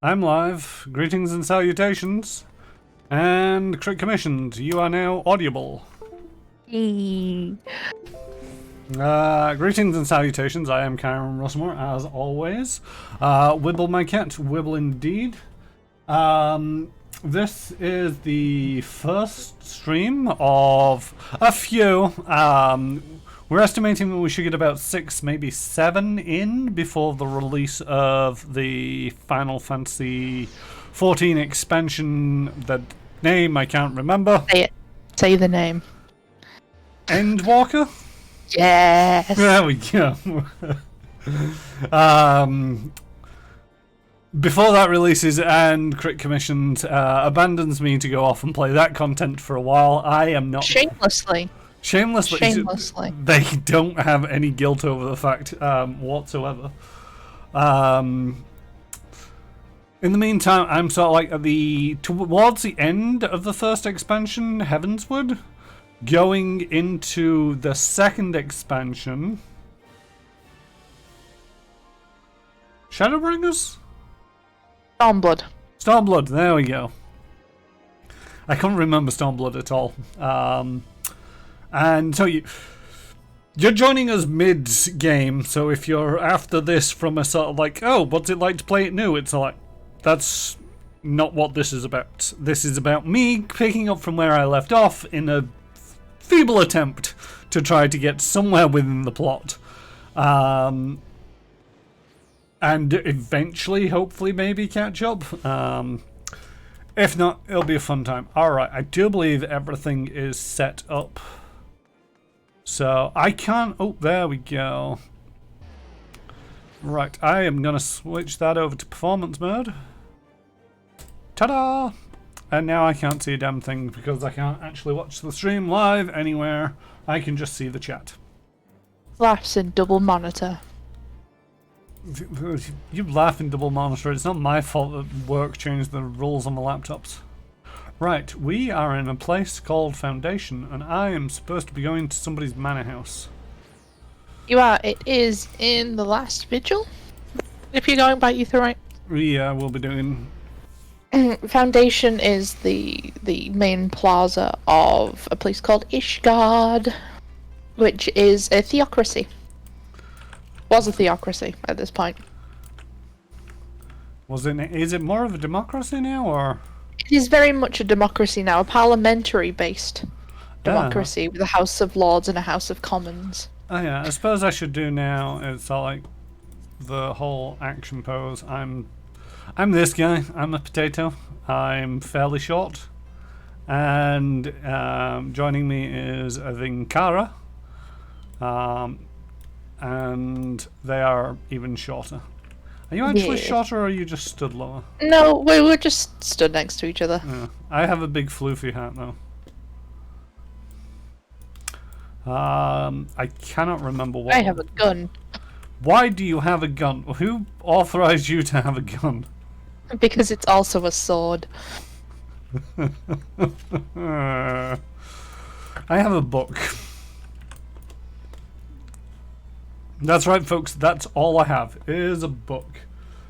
I'm live. Greetings and salutations. And crit commissioned. You are now audible. Hey. Greetings and salutations. I am Karen Rossmore, as always. Wibble my cat. Wibble indeed. This is the first stream of a few. We're estimating that we should get about 6, maybe 7 in before the release of the Final Fantasy 14 expansion. The name I can't remember. Say it. Say the name. Endwalker? Yes. There we go. Before that releases and crit commissioned abandons me to go off and play that content for a while, I am not... Shamelessly. Shamelessly. They don't have any guilt over the fact whatsoever. In the meantime, I'm sort of like towards the end of the first expansion, Heavensward, going into the second expansion. Shadowbringers? Stormblood, there we go. I couldn't remember Stormblood at all. And so you're joining us mid-game, so if you're after this from a sort of like, oh, what's it like to play it new? It's like, that's not what this is about. This is about me picking up from where I left off in a feeble attempt to try to get somewhere within the plot. And eventually, hopefully, maybe catch up. If not, it'll be a fun time. Alright, I do believe everything is set up. So, I can't... Oh, there we go. Right, I am going to switch that over to performance mode. Ta-da! And now I can't see a damn thing because I can't actually watch the stream live anywhere. I can just see the chat. Flash and double monitor. You laugh in double monitor. It's not my fault that work changed the rules on the laptops. Right, we are in a place called Foundation, and I am supposed to be going to somebody's manor house. You are. It is in the last vigil. If you're going by Ether, right? Yeah, we'll be doing... Foundation is the main plaza of a place called Ishgard, which is a theocracy. Was a theocracy at this point. Is it more of a democracy now, or...? It is very much a democracy now, a parliamentary-based democracy with a House of Lords and a House of Commons. Oh yeah, I suppose I should do now, it's like the whole action pose. I'm this guy, I'm a potato, I'm fairly short, and joining me is Vinkara, and they are even shorter. Are you actually shorter, or are you just stood lower? No, we were just stood next to each other. Yeah. I have a big floofy hat, though. I cannot remember what... I have a gun. Why do you have a gun? Who authorized you to have a gun? Because it's also a sword. I have a book. That's right, folks. That's all I have is a book.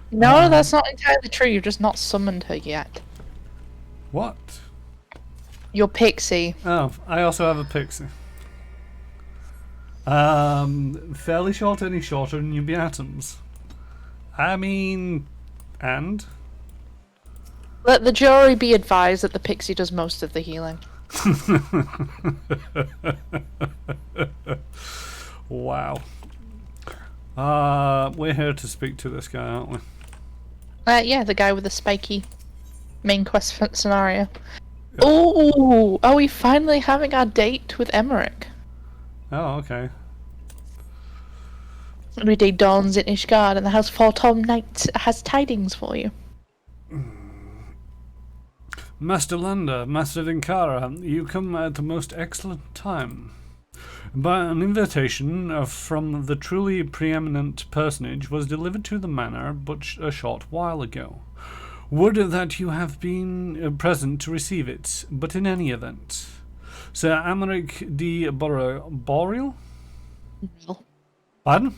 No, that's not entirely true. You've just not summoned her yet. What? Your pixie. Oh, I also have a pixie. Fairly short, any shorter than you be atoms. I mean, and? Let the jury be advised that the pixie does most of the healing. Wow. We're here to speak to this guy, aren't we? Yeah, the guy with the spiky main quest scenario. Yep. Oh, are we finally having our date with Emmerich? Oh, okay. We day dawns in Ishgard, and the House Fortom Knight has tidings for you. Master Lander, Master Vinkara, you come at the most excellent time. By an invitation from the truly preeminent personage was delivered to the manor but a short while ago. Would that you have been present to receive it, but in any event. Sir Amaric de Borel? Pardon?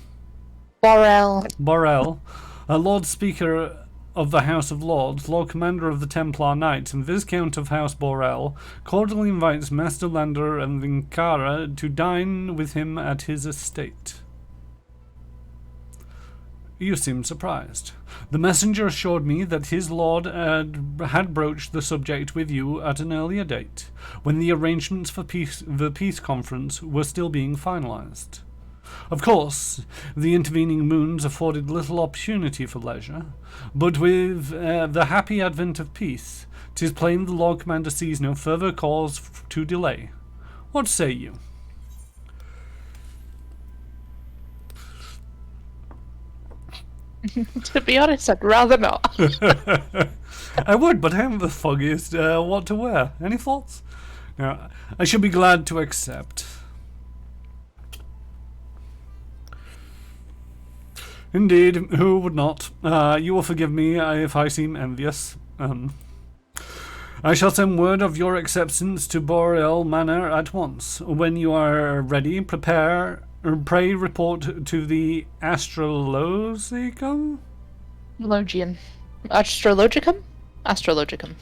Borel. Borel, a Lord Speaker of the House of Lords, Lord Commander of the Templar Knights, and Viscount of House Borel, cordially invites Master Lander and Vinkara to dine with him at his estate. You seem surprised. The messenger assured me that his lord had broached the subject with you at an earlier date, when the arrangements for the peace conference were still being finalized. Of course, the intervening moons afforded little opportunity for leisure, but with the happy advent of peace, 'tis plain the Lord Commander sees no further cause to delay. What say you? To be honest, I'd rather not. I would, but I haven't the foggiest what to wear. Any thoughts? No, I should be glad to accept. Indeed, who would not? You will forgive me if I seem envious. I shall send word of your acceptance to Boreal Manor at once. When you are ready, pray report to the Astrologicum? Astrologicum? Astrologicum.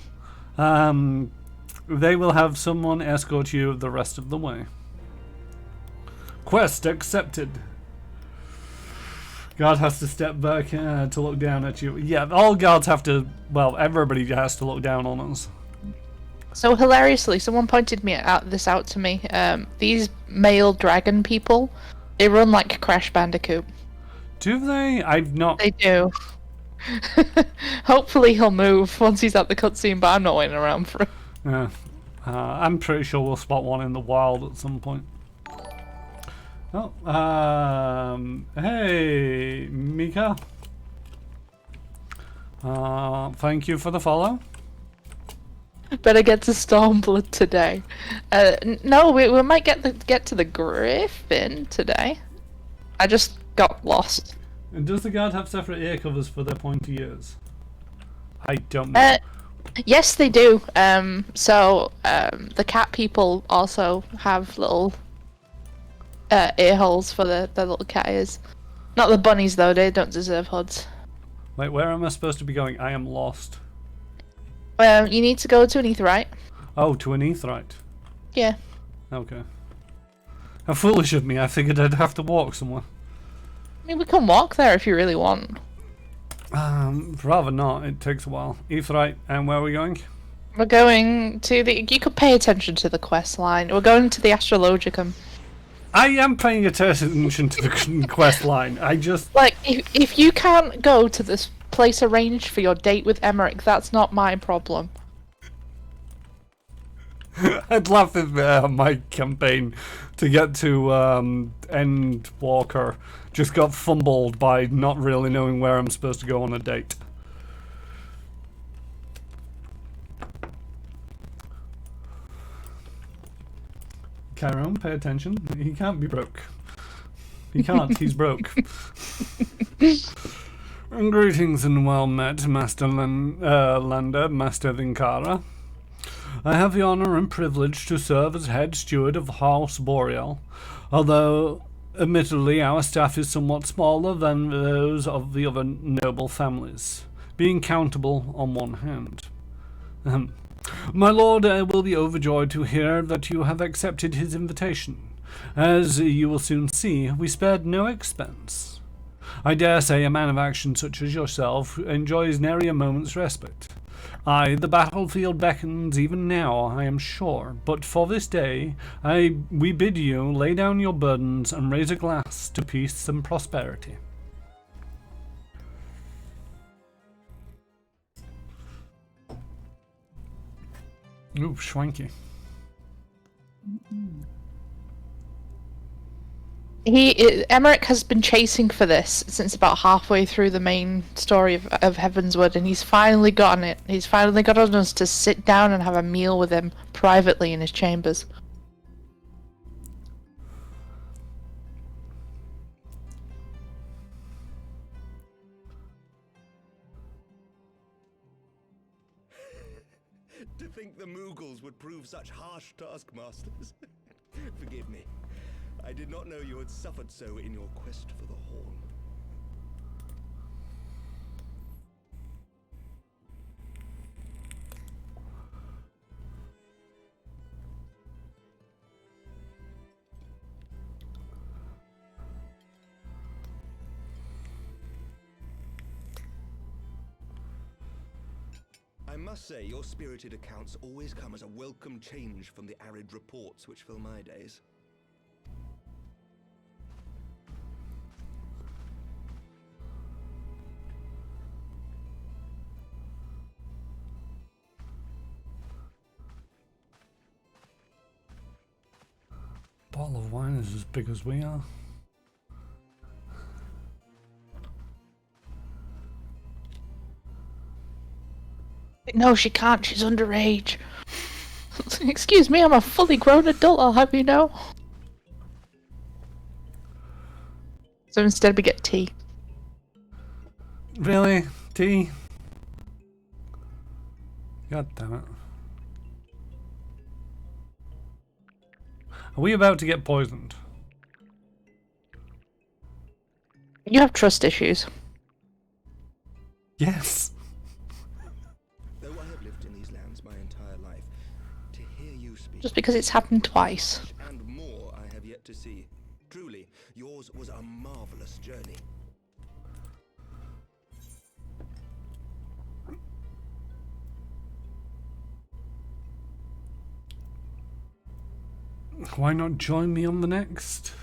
They will have someone escort you the rest of the way. Quest accepted. Guard has to step back to look down at you. Yeah, all guards have to, well, everybody has to look down on us. So hilariously, someone pointed this out to me. These male dragon people, they run like Crash Bandicoot. Do they? I've not... They do. Hopefully he'll move once he's at the cutscene, but I'm not waiting around for him. Yeah. I'm pretty sure we'll spot one in the wild at some point. Oh, hey, Mika. Thank you for the follow. Better get to Stormblood today. No, we might get to the Griffin today. I just got lost. And does the guard have separate ear covers for their pointy ears? I don't know. Yes, they do. The cat people also have little ear holes for their little cat ears. Not the bunnies though; they don't deserve hoods. Wait, where am I supposed to be going? I am lost. You need to go to an Aetheryte. Oh, to an Aetheryte. Yeah. Okay. How foolish of me! I figured I'd have to walk somewhere. I mean, we can walk there if you really want. Rather not. It takes a while. Aetheryte, and where are we going? We're going to the... You could pay attention to the quest line. We're going to the Astrologicum. I am paying attention to the quest line. I just... Like, if you can't go to this place arranged for your date with Emmerich, that's not my problem. I'd laugh if my campaign to get to Endwalker just got fumbled by not really knowing where I'm supposed to go on a date. Chiron, pay attention. He can't be broke. He can't, he's broke. Greetings and well met, Master Lander, Master Vinkara. I have the honor and privilege to serve as head steward of House Boreal, although admittedly our staff is somewhat smaller than those of the other noble families, being countable on one hand. My lord will be overjoyed to hear that you have accepted his invitation. As you will soon see, we spared no expense. I dare say a man of action such as yourself enjoys nary a moment's respite. Aye, the battlefield beckons even now, I am sure, but for this day we bid you lay down your burdens and raise a glass to peace and prosperity. Ooh, schwanky. Emmerich has been chasing for this since about halfway through the main story of Heavensward, and he's finally gotten it. He's finally gotten us to sit down and have a meal with him privately in his chambers. To think the Moogles would prove such harsh taskmasters. Forgive me. I did not know you had suffered so in your quest for the horn. must say, your spirited accounts always come as a welcome change from the arid reports which fill my days. Bottle of wine is as big as we are. No, she can't. She's underage. Excuse me, I'm a fully grown adult, I'll have you know. So instead we get tea. Really? Tea? God damn it. Are we about to get poisoned? You have trust issues. Yes. Though I have lived in these lands my entire life, to hear you speak... Just because it's happened twice. And more I have yet to see. Truly, yours was a marvelous journey. Why not join me on the next?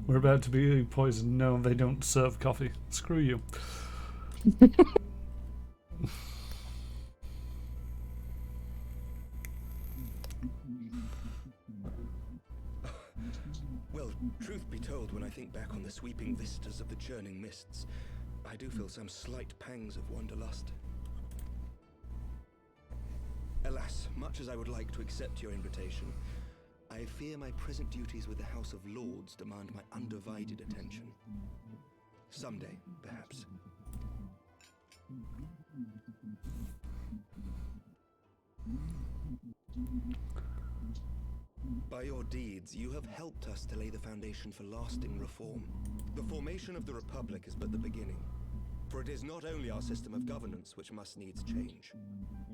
We're about to be poisoned. No, they don't serve coffee. Screw you. Well, truth be told, when I think back on the sweeping vistas of the churning mists, I do feel some slight pangs of wanderlust. Alas, much as I would like to accept your invitation, I fear my present duties with the House of Lords demand my undivided attention. Someday, perhaps. By your deeds, you have helped us to lay the foundation for lasting reform. The formation of the Republic is but the beginning. For it is not only our system of governance which must needs change.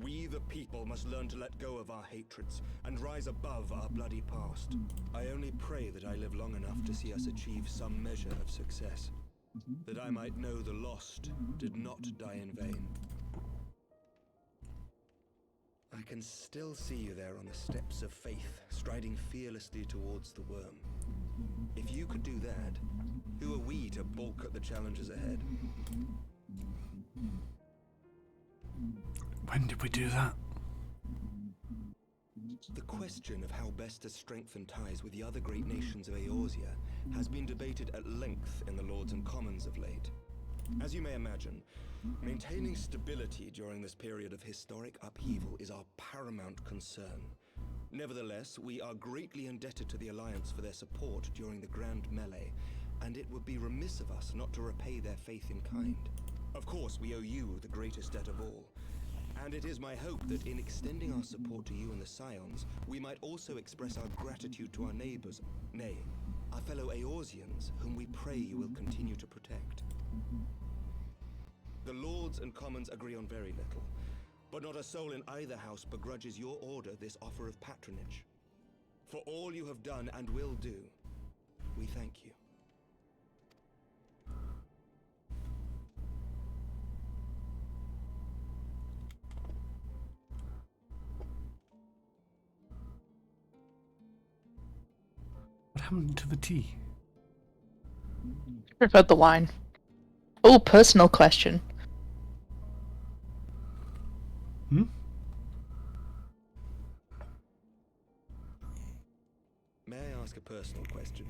We, the people, must learn to let go of our hatreds and rise above our bloody past. I only pray that I live long enough to see us achieve some measure of success. That I might know the lost did not die in vain. I can still see you there on the steps of faith, striding fearlessly towards the worm. If you could do that, who are we to balk at the challenges ahead? When did we do that? The question of how best to strengthen ties with the other great nations of Aorzia has been debated at length in the Lords and Commons of late. As you may imagine, maintaining stability during this period of historic upheaval is our paramount concern. Nevertheless, we are greatly indebted to the Alliance for their support during the Grand Melee, and it would be remiss of us not to repay their faith in kind. Of course, we owe you the greatest debt of all, and it is my hope that in extending our support to you and the Scions, we might also express our gratitude to our neighbors, nay, our fellow Aorzians, whom we pray you will continue to protect. The Lords and Commons agree on very little, but not a soul in either house begrudges your order this offer of patronage. For all you have done and will do, we thank you. What happened to the tea? Preferred the wine. Oh, personal question. Hmm? May I ask a personal question?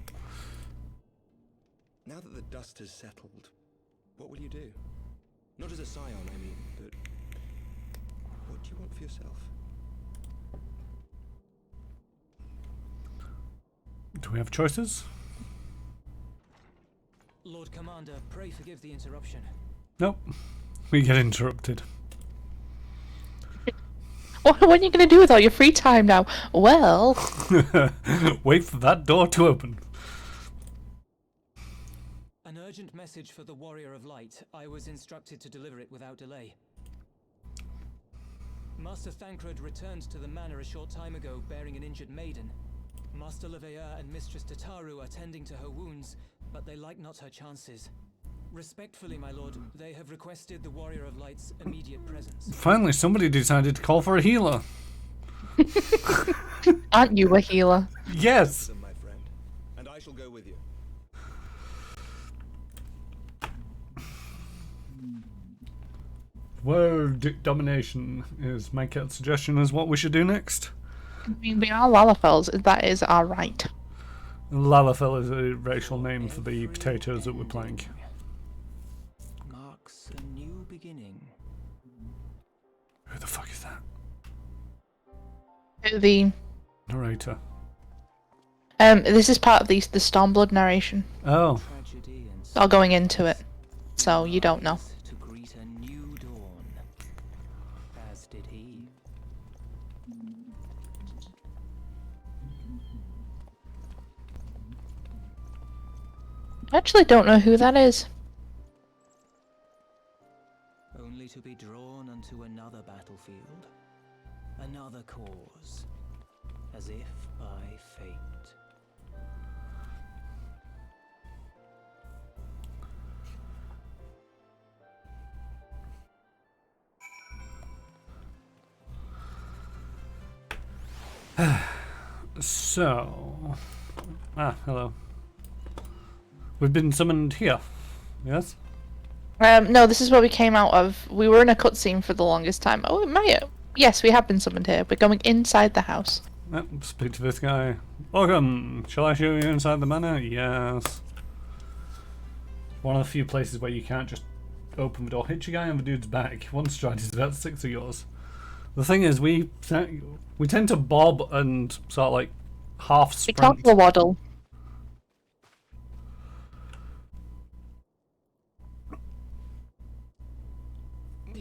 Now that the dust has settled, what will you do? Not as a scion, I mean, but what do you want for yourself? Do we have choices? Lord Commander, pray forgive the interruption. Nope. We get interrupted. What are you going to do with all your free time now? Well... Wait for that door to open. An urgent message for the Warrior of Light. I was instructed to deliver it without delay. Master Thancred returned to the manor a short time ago, bearing an injured maiden. Master Leveilleur and Mistress Tataru are tending to her wounds, but they like not her chances. Respectfully, my lord, they have requested the Warrior of Light's immediate presence. Finally, somebody decided to call for a healer. Aren't you a healer? Yes. Them, my friend, and I shall go with you. World domination is my cat's suggestion is what we should do next. I mean, we are Lalafels. That is our right. Lalafell is a racial name for the potatoes that we're playing. Marks a new beginning. Who the fuck is that? The Narrator. this is part of the Stormblood narration. Oh. Tragedy and All going into it, so you don't know. to greet a new dawn. As did he. I actually don't know who that is. Only to be drawn unto another battlefield, another cause, as if by fate. So. Hello. We've been summoned here. Yes? No, this is where we came out of. We were in a cutscene for the longest time. Oh, it might. Yes, we have been summoned here. We're going inside the house. Speak to this guy. Welcome. Shall I show you inside the manor? Yes. One of the few places where you can't just open the door, hit your guy on the dude's back. One stride is about 6 of yours. The thing is, we tend to bob and sort of like half We sprint. can't waddle.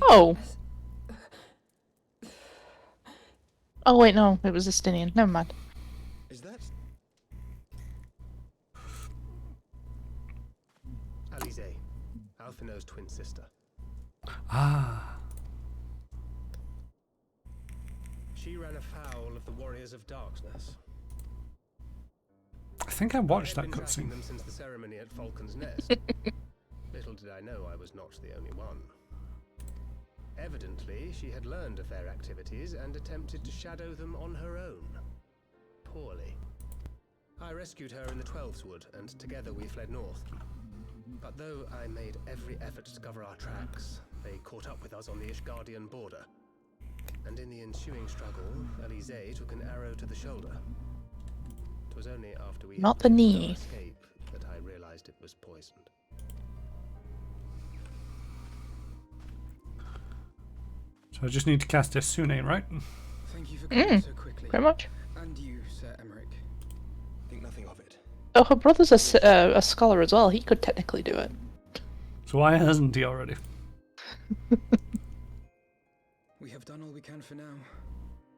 Oh. Oh wait, no, it was Estinian. Never mind. Is that? Alize, Alphino's twin sister. Ah. She ran afoul of the Warriors of Darkness. I think I watched I that had been tracking cutscene. them since the ceremony at Falcon's Nest. Little did I know I was not the only one. Evidently, she had learned of their activities and attempted to shadow them on her own. Poorly. I rescued her in the Twelveswood, and together we fled north. But though I made every effort to cover our tracks, they caught up with us on the Ishgardian border. And in the ensuing struggle, Alize took an arrow to the shoulder. It was only after we Not had the attempted our knee. escape that I realized it was poisoned. So I just need to cast Esune, right? Thank you for coming so quickly. Pretty much. And you, Sir Emmerich. Think nothing of it. Oh, her brother's a scholar as well. He could technically do it. So why hasn't he already? We have done all we can for now.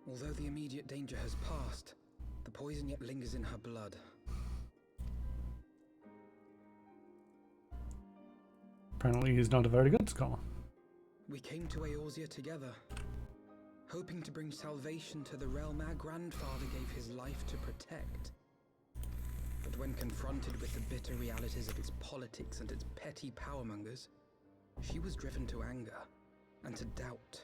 Although the immediate danger has passed, the poison yet lingers in her blood. Apparently he's not a very good scholar. We came to Aorzia together, hoping to bring salvation to the realm our grandfather gave his life to protect. But when confronted with the bitter realities of its politics and its petty powermongers, she was driven to anger and to doubt.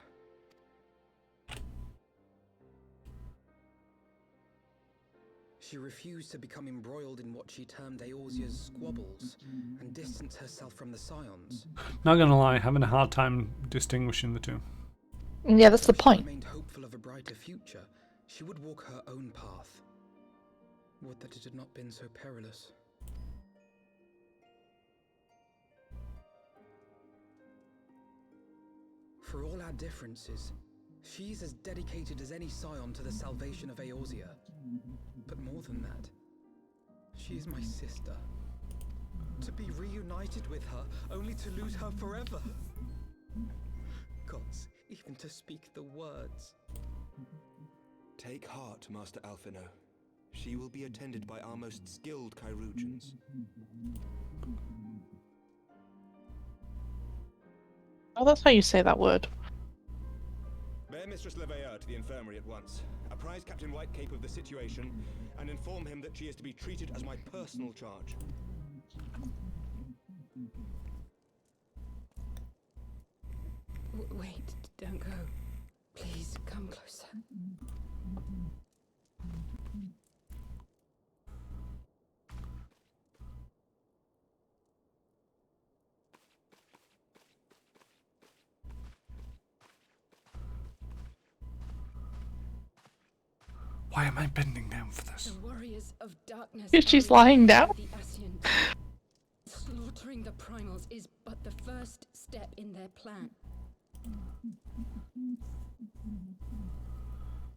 She refused to become embroiled in what she termed Aorzia's squabbles and distance herself from the Scions. Not gonna lie, having a hard time distinguishing the two. Yeah, that's the If she point. remained hopeful of a brighter future, she would walk her own path. Would that it had not been so perilous. For all our differences, she's as dedicated as any scion to the salvation of Aorzia. But more than that, she is my sister. To be reunited with her, only to lose her forever. Gods, even to speak the words. Take heart, Master Alphino. She will be attended by our most skilled Chirurgeons. Oh, that's how you say that word. Bear Mistress Leveilleur to the infirmary at once. Apprise Captain Whitecape of the situation, and inform him that she is to be treated as my personal charge. Wait, don't go. Please, come closer. Why am I bending down for this? The warriors of darkness. She's are lying down. the Ascians. Slaughtering the primals is but the first step in their plan.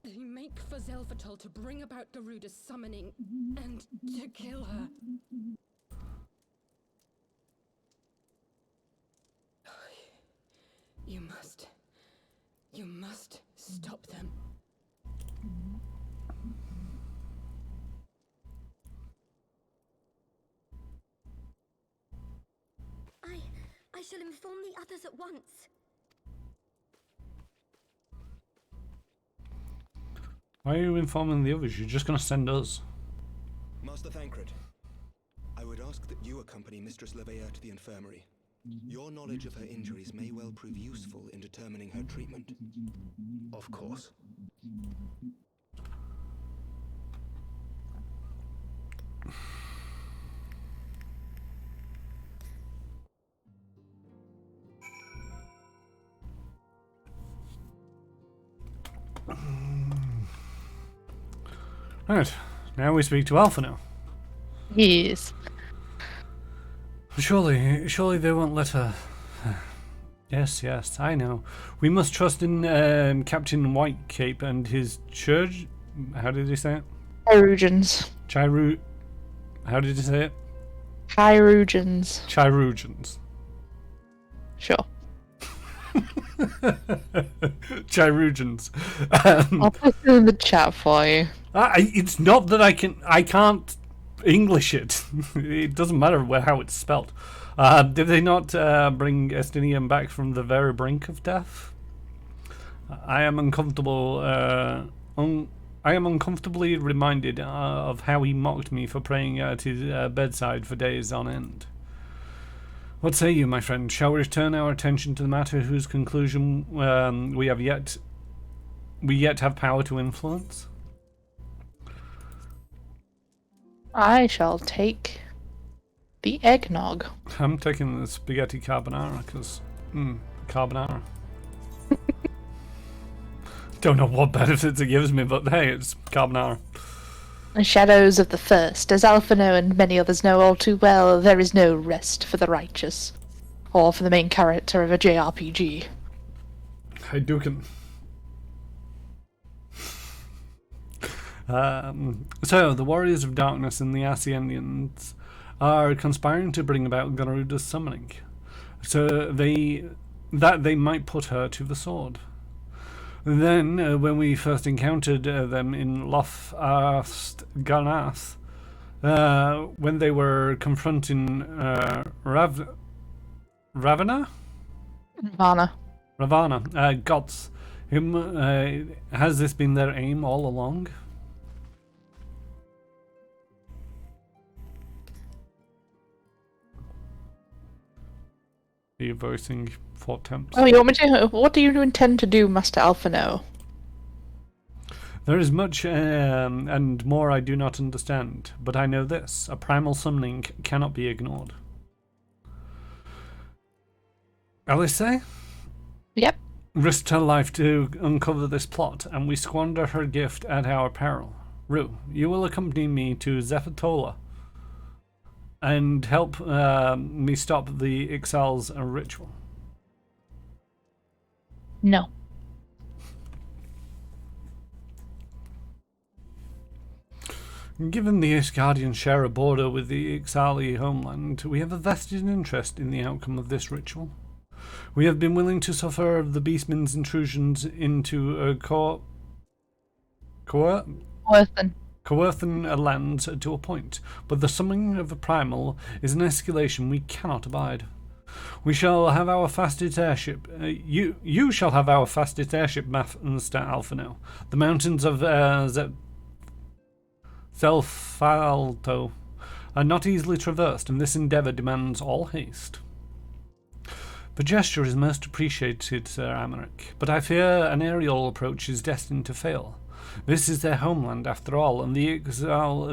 They make for Zelvatol to bring about Garuda's summoning and to kill her. You must stop them. I shall inform the others at once. Why are you informing the others? You're just going to send us. Master Thancred, I would ask that you accompany Mistress Leveilleur to the infirmary. Your knowledge of her injuries may well prove useful in determining her treatment. Of course. Right, now we speak to Alphino. Yes. Surely they won't let her. Yes, I know. We must trust in Captain Whitecape and his church. How did he say it? Chirurgeons. How did he say it? Chirurgeons. Chirurgeons. Sure. Chirurgeons. I'll put it in the chat for you. It's not that I can't English it. It doesn't matter how it's spelled. Did they not bring Estinian back from the very brink of death? I am uncomfortable. I am uncomfortably reminded of how he mocked me for praying at his bedside for days on end. What say you, my friend? Shall we turn our attention to the matter whose conclusion we yet have power to influence? I shall take the eggnog. I'm taking the spaghetti carbonara because carbonara. Don't know what benefits it gives me, but hey, it's carbonara. The shadows of the first, as Alphino and many others know all too well, there is no rest for the righteous, or for the main character of a JRPG. Hey, Duken. So, the Warriors of Darkness and the Ascianians are conspiring to bring about Garuda's summoning, so that they might put her to the sword. Then, when we first encountered them in Loth Ganath, when they were confronting Ravana, gods, has this been their aim all along? Are you voicing for temps? Oh, you want me to? What do you intend to do, Master Alphino? There is much and more I do not understand, but I know this: a primal summoning cannot be ignored. Alice? Yep. Risked her life to uncover this plot, and we squander her gift at our peril. Rue, you will accompany me to Zephatola and help me stop the Ixal's ritual. No. Given the Asgardians share a border with the Ixali homeland, we have a vested interest in the outcome of this ritual. We have been willing to suffer the Beastmen's intrusions into Coerthan lands to a point, but the summoning of a primal is an escalation we cannot abide. We shall have our fastest airship. You shall have our fastest airship, Master Alphino. The mountains of Zelfalto are not easily traversed, and this endeavour demands all haste. The gesture is most appreciated, Sir Amaric, but I fear an aerial approach is destined to fail. This is their homeland, after all, and the exile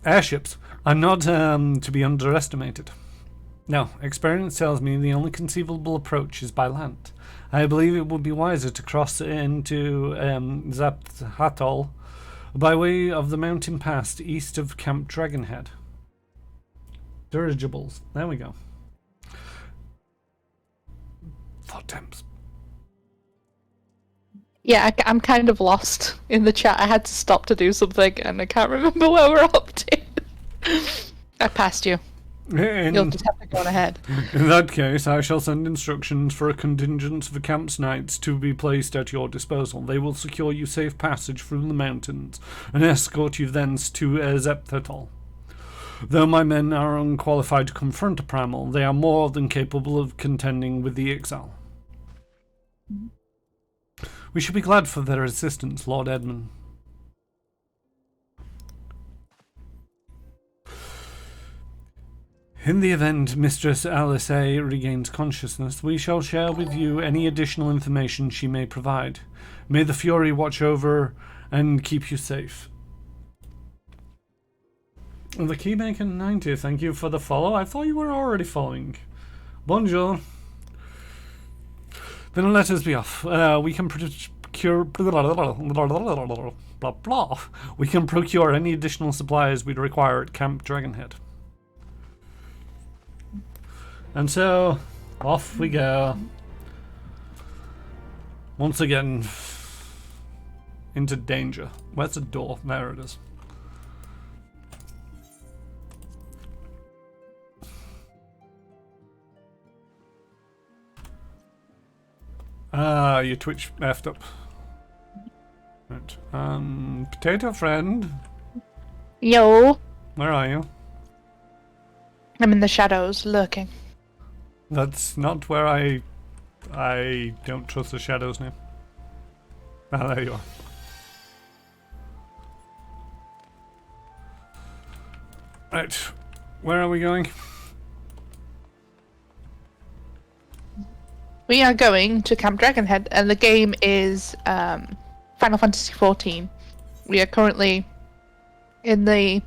airships are not to be underestimated. No, experience tells me the only conceivable approach is by land. I believe it would be wiser to cross into Zaphatol by way of the mountain pass east of Camp Dragonhead. Dirigibles. There we go. 4 temps. Yeah, I'm kind of lost in the chat. I had to stop to do something, and I can't remember where we're up to. I passed you. You'll just have to go on ahead. In that case, I shall send instructions for a contingent of camp's knights to be placed at your disposal. They will secure you safe passage through the mountains and escort you thence to Zaphatol. Though my men are unqualified to confront a primal, they are more than capable of contending with the exile. We should be glad for their assistance, Lord Edmund. In the event Mistress Alice A. regains consciousness, we shall share with you any additional information she may provide. May the Fury watch over and keep you safe. The Keymaker 90, thank you for the follow. I thought you were already following. Bonjour. Then let us be off. We can procure We can procure any additional supplies we'd require at Camp Dragonhead. And so, off we go. Once again, into danger. Where's the door? There it is. Your Twitch effed up. Right. Potato friend. Yo. Where are you? I'm in the shadows, lurking. That's not where I don't trust the shadows now. Ah, there you are. Right. Where are we going? We are going to Camp Dragonhead, and the game is Final Fantasy XIV. We are currently in the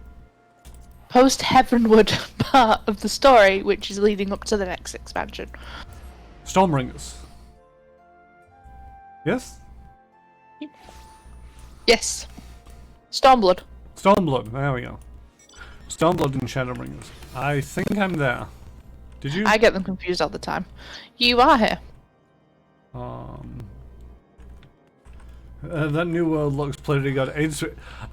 post-Heavenward part of the story, which is leading up to the next expansion. Stormringers. Yes? Yes. Stormblood. Stormblood, there we go. Stormblood and Shadowbringers. I think I'm there. Did you? I get them confused all the time. You are here. That New World looks pretty good.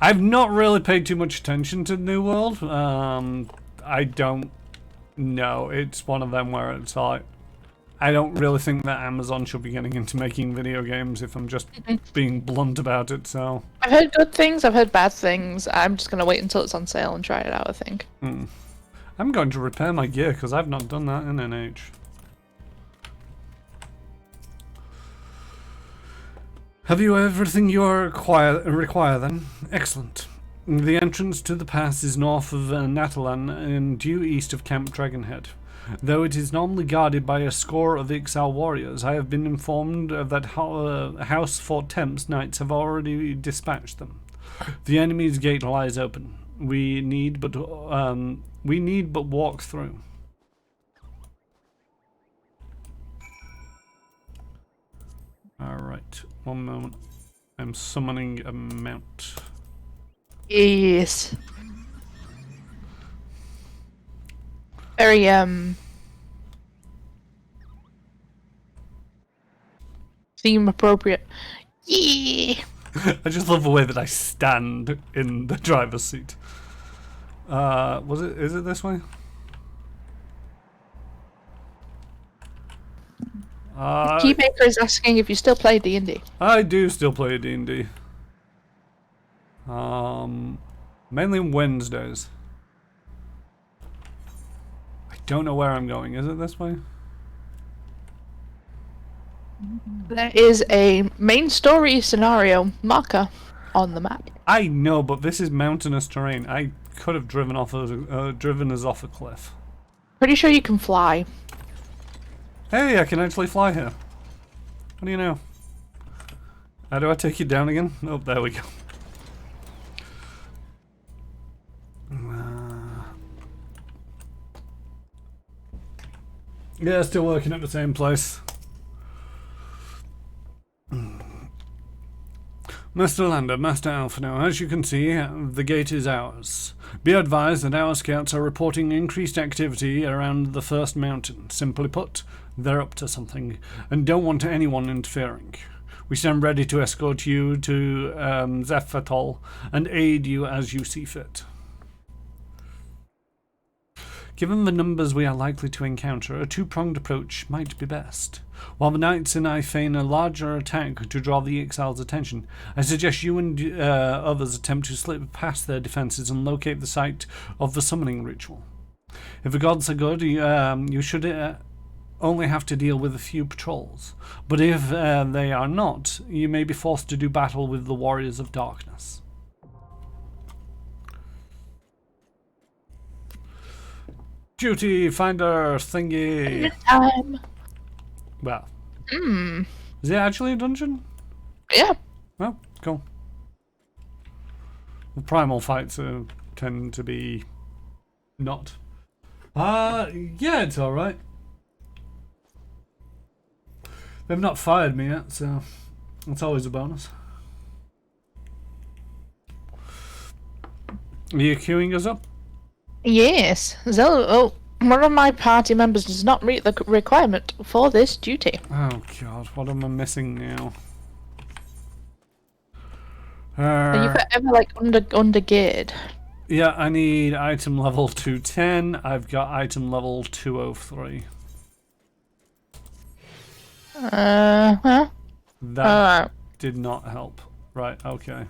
I've not really paid too much attention to New World. I don't know. It's one of them where it's like, I don't really think that Amazon should be getting into making video games, if I'm just being blunt about it, so. I've heard good things, I've heard bad things. I'm just going to wait until it's on sale and try it out, I think. I'm going to repair my gear, because I've not done that in an age. Have you everything you require then? Excellent. The entrance to the pass is north of Natalan and due east of Camp Dragonhead. Though it is normally guarded by a score of exile warriors, I have been informed that House Fort Temps knights have already dispatched them. The enemy's gate lies open. We need but walk through. Alright, one moment. I'm summoning a mount. Yes. Very, theme appropriate. Yeah. I just love the way that I stand in the driver's seat. Is it this way? Keymaker is asking if you still play D&D. I do still play D&D. Mainly on Wednesdays. I don't know where I'm going. Is it this way? There is a main story scenario marker on the map. I know, but this is mountainous terrain. I could have driven us off a cliff. Pretty sure you can fly. Hey, I can actually fly here. How do you know? How do I take you down again? Oh, there we go. Yeah, still working at the same place. Master Lander, Master Alphino, as you can see, the gate is ours. Be advised that our scouts are reporting increased activity around the first mountain. Simply put, they're up to something, and don't want anyone interfering. We stand ready to escort you to Zephatol and aid you as you see fit. Given the numbers we are likely to encounter, a two-pronged approach might be best. While the knights and I feign a larger attack to draw the exiles' attention, I suggest you and others attempt to slip past their defences and locate the site of the summoning ritual. If the gods are good, you should only have to deal with a few patrols, but if they are not, you may be forced to do battle with the warriors of darkness. Duty finder thingy. Time. Well. Is it actually a dungeon? Yeah. Oh, cool. The primal fights tend to be not. Yeah, it's alright. They've not fired me yet, so that's always a bonus. Are you queuing us up? Yes. One of my party members does not meet the requirement for this duty. Oh god, what am I missing now? Are you forever like under geared? Yeah, I need item level 210. I've got item level 203. That did not help. Right, okay.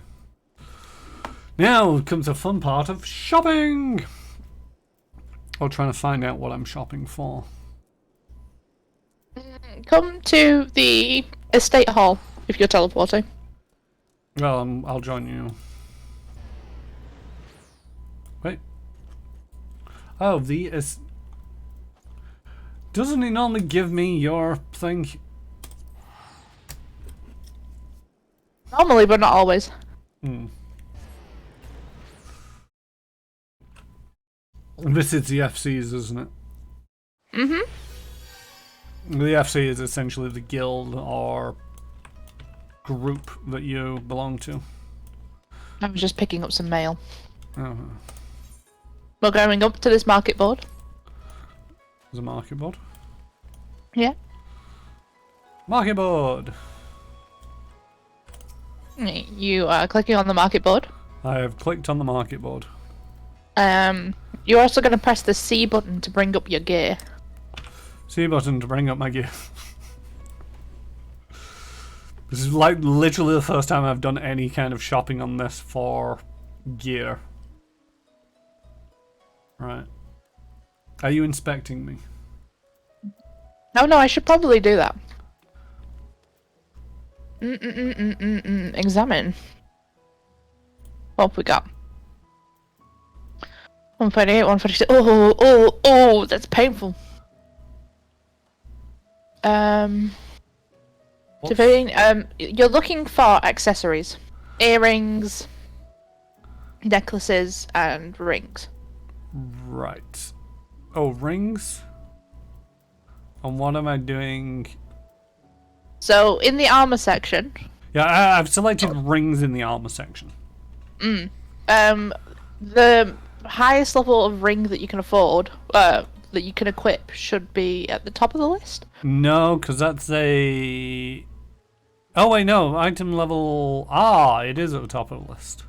Now comes the fun part of shopping! Or trying to find out what I'm shopping for. Come to the estate hall if you're teleporting. Well, I'll join you. Wait. Oh, doesn't he normally give me your thing? Normally, but not always. This is the FCs, isn't it? The FC is essentially the guild or group that you belong to. I was just picking up some mail. Oh. We're going up to this market board. There's a market board? Yeah. Market board! You are clicking on the market board. I have clicked on the market board. You're also going to press the C button to bring up your gear. C button to bring up my gear. This is like literally the first time I've done any kind of shopping on this for gear. Right. Are you inspecting me? No, I should probably do that. Examine. What have we got? 148, 146. Oh, that's painful. You're looking for accessories. Earrings, necklaces, and rings. Right. Oh, rings? And what am I doing? So, in the armor section... Yeah, I've selected rings in the armor section. The highest level of ring that you can afford, that you can equip, should be at the top of the list. No, because that's a... Oh wait, no, item level... it is at the top of the list.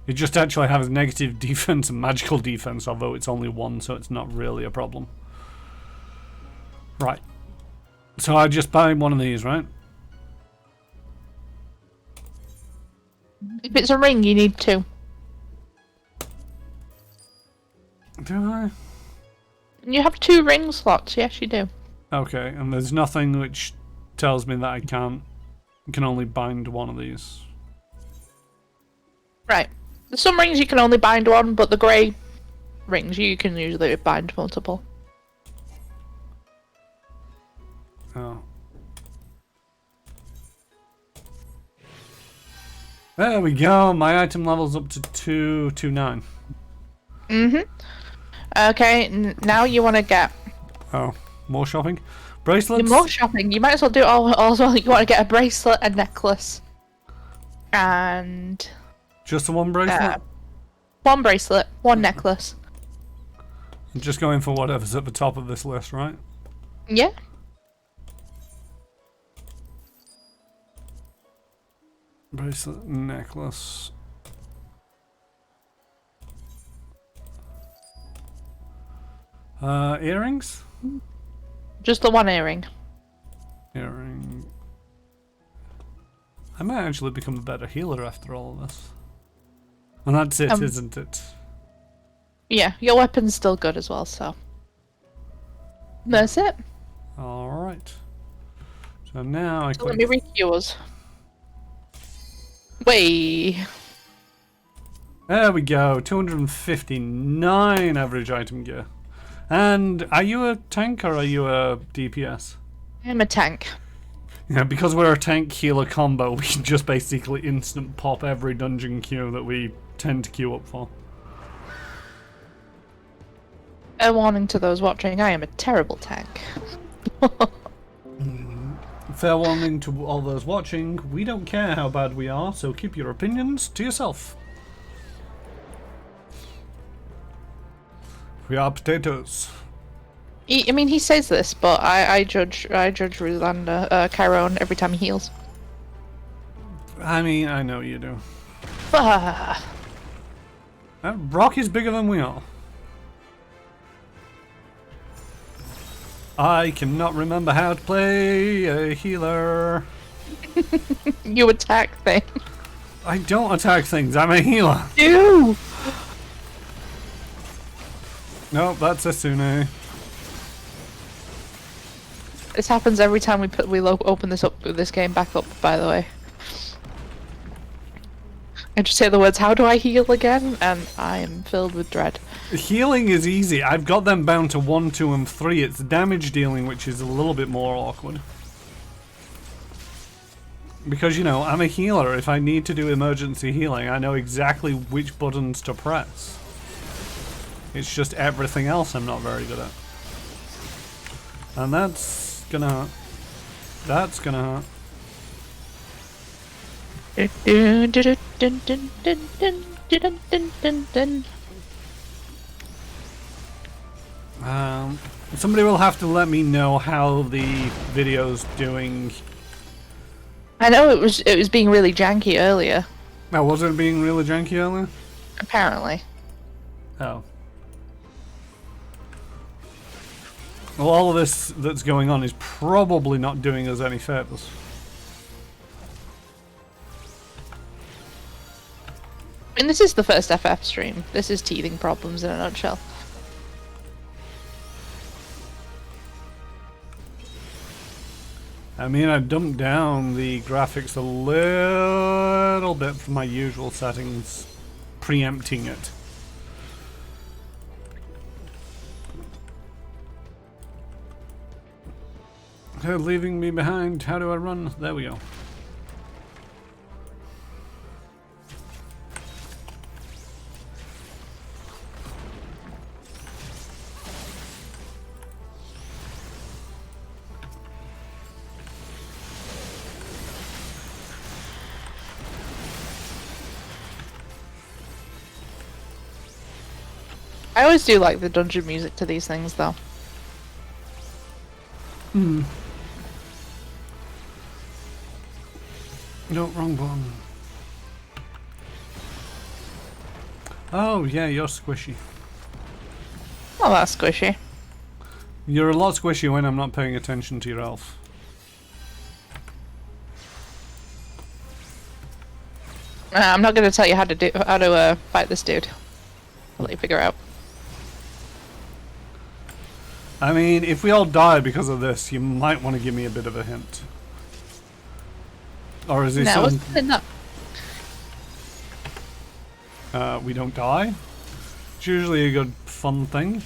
It just actually has negative defense and magical defense, although it's only one, so it's not really a problem. Right. So I just buy one of these, right? If it's a ring, you need two. Do I? You have 2 ring slots, yes you do. Okay, and there's nothing which tells me that I can only bind one of these. Right. Some rings you can only bind one, but the grey rings you can usually bind multiple. Oh. There we go. My item level's up to 229. Okay, now you want to get Oh, more shopping. Bracelets. more shopping. You might as well do it all as well. You want to get a bracelet, a necklace, and Just the one bracelet. one bracelet, one necklace. I'm just going for whatever's at the top of this list, right? Yeah. Bracelet, necklace. Earrings? Just the one earring. Earring. I might actually become a better healer after all of this. And that's it, isn't it? Yeah, your weapon's still good as well, so. That's it. Alright. So now I So let click. me read yours. Way. There we go. 259 average item gear. And are you a tank or are you a DPS? I'm a tank. Yeah, because we're a tank healer combo, we can just basically instant pop every dungeon queue that we tend to queue up for. A warning to those watching, I am a terrible tank. Fair warning to all those watching, we don't care how bad we are, so keep your opinions to yourself. We are potatoes. I mean, he says this, but I judge Rulander, Chiron every time he heals. I mean, I know you do. Ah. Rock is bigger than we are. I cannot remember how to play a healer. You attack things. I don't attack things, I'm a healer. Ew! Nope, that's Asune. This happens every time we open this game back up, by the way. I just say the words, how do I heal again? And I am filled with dread. Healing is easy. I've got them bound to 1, 2, and 3. It's damage dealing which is a little bit more awkward. Because, you know, I'm a healer. If I need to do emergency healing, I know exactly which buttons to press. It's just everything else I'm not very good at. And that's gonna hurt. That's gonna hurt. Somebody will have to let me know how the video's doing. I know it was being really janky earlier. Now, was it being really janky earlier? Apparently. Oh. Well, all of this that's going on is probably not doing us any favors. I mean, this is the first FF stream. This is teething problems in a nutshell. I mean, I dumped down the graphics a little bit from my usual settings, preempting it. They're leaving me behind. How do I run? There we go. I always do like the dungeon music to these things, though. Hmm. No, wrong one. Oh, yeah, you're squishy. Well, that's squishy. You're a lot squishy when I'm not paying attention to your elf. I'm not going to tell you how to fight this dude. I'll let you figure out. I mean, if we all die because of this, you might want to give me a bit of a hint. Or is he No, still... it's not. we don't die. It's usually a good fun thing.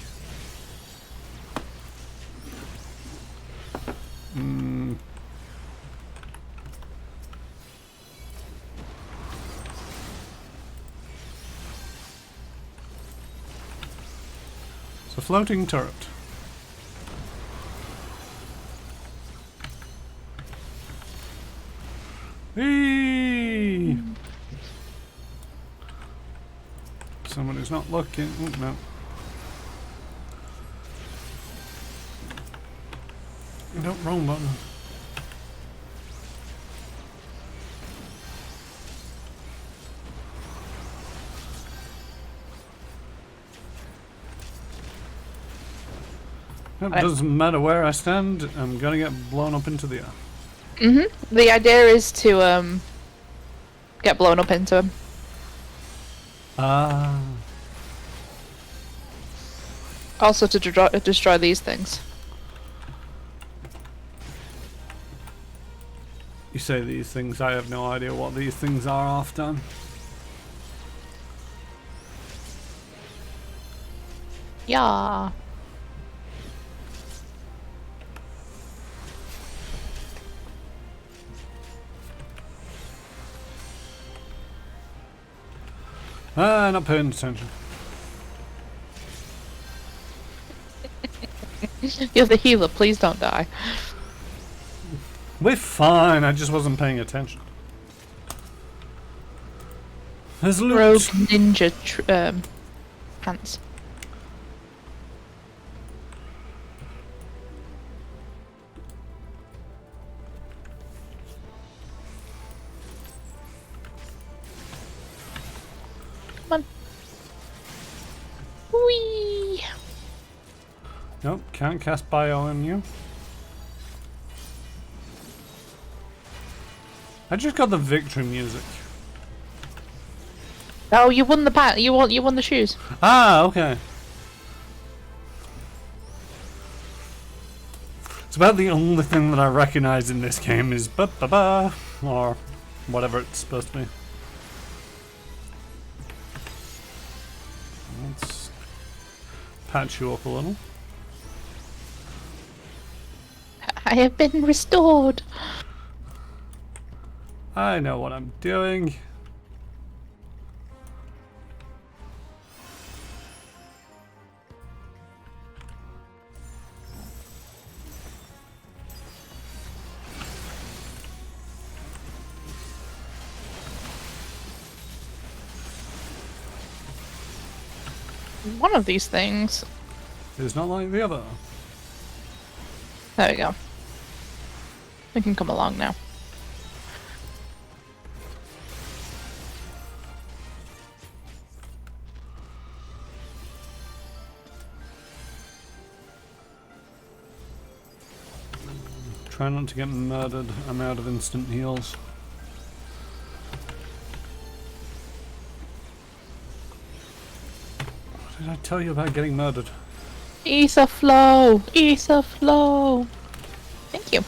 It's a floating turret. Whee! Someone who's not looking. Oh, no. Don't wrong button. It doesn't matter where I stand, I'm gonna get blown up into the air. The idea is to get blown up into him. Ah. Also to destroy these things. You say these things, I have no idea what these things are often. Yeah. Not paying attention. You're the healer, please don't die. We're fine, I just wasn't paying attention. There's loot. Rogue ninja pants. Come on. Whee! Nope, can't cast bio on you. I just got the victory music. Oh, you won the pat. You won the shoes. Ah, okay. It's about the only thing that I recognize in this game is ba ba ba, or whatever it's supposed to be. Let's patch you up a little. I have been restored. I know what I'm doing. One of these things. It's not like the other. There we go. We can come along now. Try not to get murdered. I'm out of instant heals. What did I tell you about getting murdered? Ether flow! Ether flow! Thank you.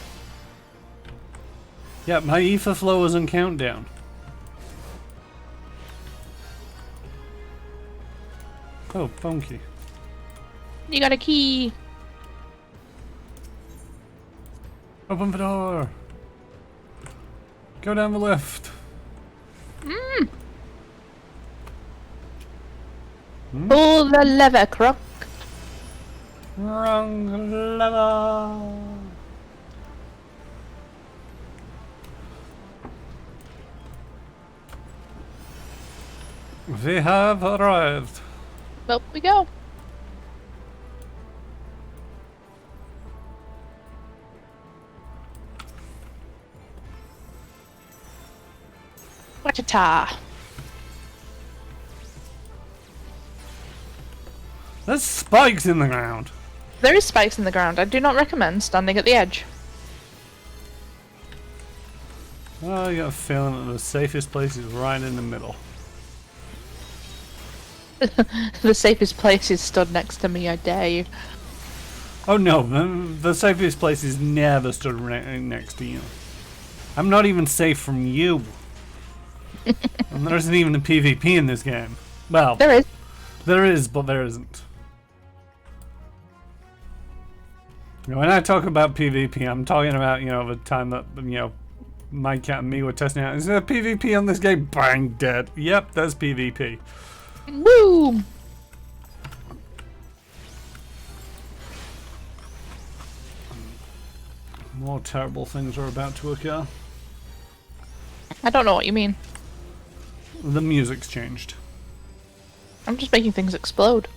Yeah, my ether flow is on countdown. Oh, funky. You got a key. Open the door. Go down the lift. Pull the lever, Croc. Wrong lever. We have arrived. Up we go. Wachita. There's spikes in the ground. There is spikes in the ground. I do not recommend standing at the edge. Oh, I got a feeling that the safest place is right in the middle. The safest place is stood next to me, I dare you. Oh no, the safest place is never stood right next to you. I'm not even safe from you. And there isn't even a PvP in this game. Well, There is. there is, but there isn't. When I talk about PvP, I'm talking about, the time that, my cat and me were testing out. Is there PvP on this game? Bang, dead. Yep, there's PvP. Woo! More terrible things are about to occur. I don't know what you mean. The music's changed. I'm just making things explode.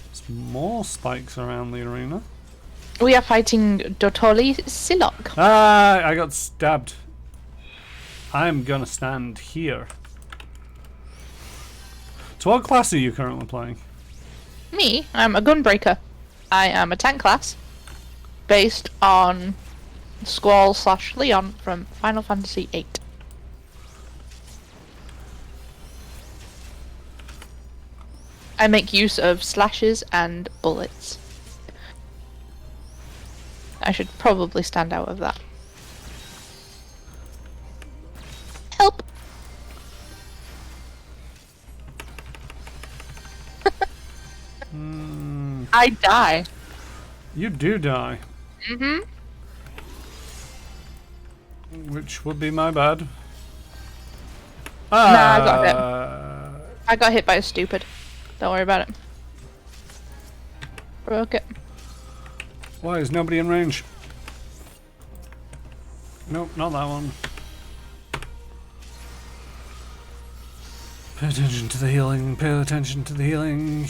There's more spikes around the arena. We are fighting Dotoli Silok. Ah, I got stabbed. I'm gonna stand here. So what class are you currently playing? Me, I'm a gunbreaker. I am a tank class, based on Squall/Leon from Final Fantasy VIII. I make use of slashes and bullets. I should probably stand out of that. Help! I die. You do die. Mm-hmm. Which would be my bad. Nah, I got hit. I got hit by a stupid. Don't worry about it. Broke it. Why is nobody in range? Nope, not that one. Pay attention to the healing, pay attention to the healing.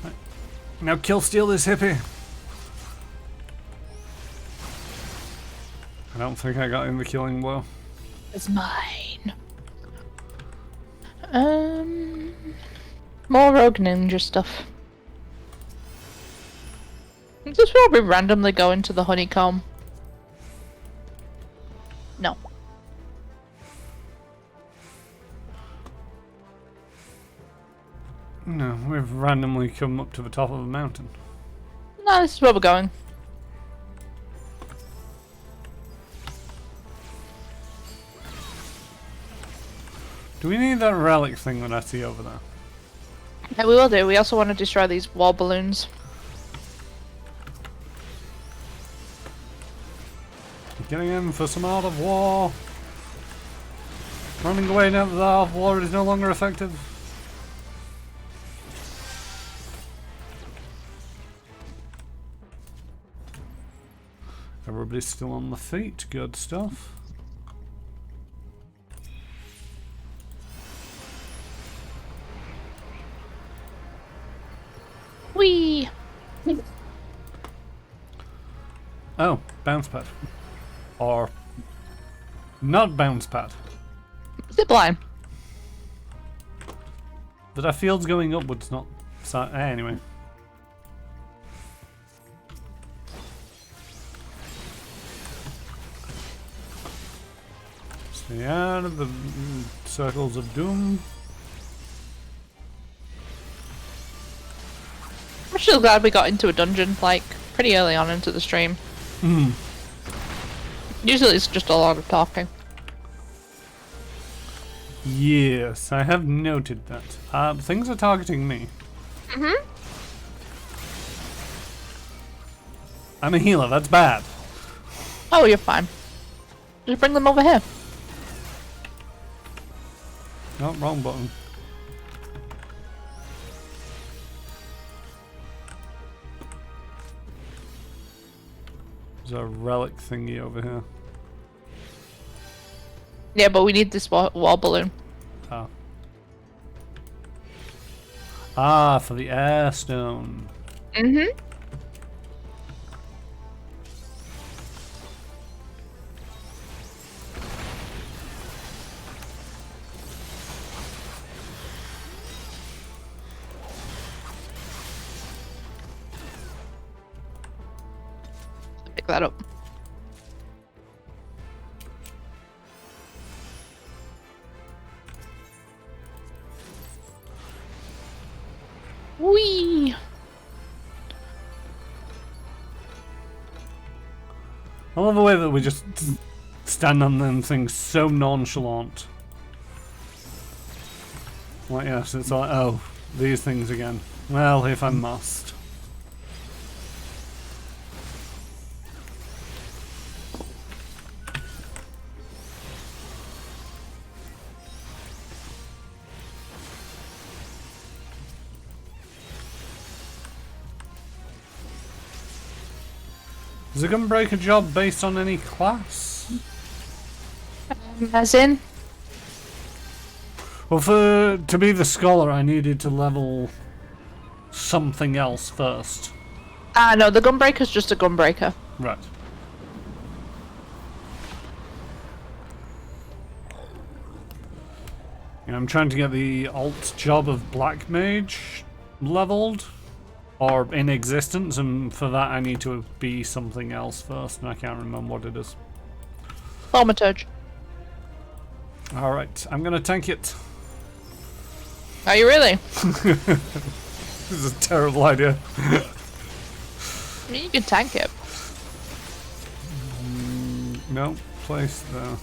Right. Now kill steal this hippie. I don't think I got in the killing blow. It's mine. More rogue ninja stuff. Just probably randomly go into the honeycomb. No. No, we've randomly come up to the top of a mountain. No, this is where we're going. Do we need that relic thing that I see over there? Yeah, we will do. We also want to destroy these wall balloons. Getting in for some Art of War. Running away now that the Art of War is no longer effective. Everybody's still on the feet. Good stuff. Whee! Oh, bounce pad. Or not bounce pad. Zip line. But our field's going upwards, not anyway. Stay out of the circles of doom. I'm still glad we got into a dungeon, like, pretty early on into the stream. Usually it's just a lot of talking. Yes, I have noted that. Things are targeting me. I'm a healer, that's bad. Oh, you're fine. Just bring them over here. No, wrong button. There's a relic thingy over here. Yeah, but we need this wall balloon. Oh. Ah, for the air stone. Mm-hmm. Pick that up. Whee! I love the way that we just stand on them things so nonchalant. Like, yes, it's like, oh, these things again. Well, if I must. Is a Gunbreaker job based on any class? As in? Well, to be the scholar, I needed to level something else first. Ah, no, the Gunbreaker's just a Gunbreaker. Right. Yeah, I'm trying to get the alt job of Black Mage leveled. Or in existence, and for that I need to be something else first, and I can't remember what it is. Thaumaturge. Alright, I'm gonna tank it. Are you really? This is a terrible idea. I mean, you can tank it. No, place there.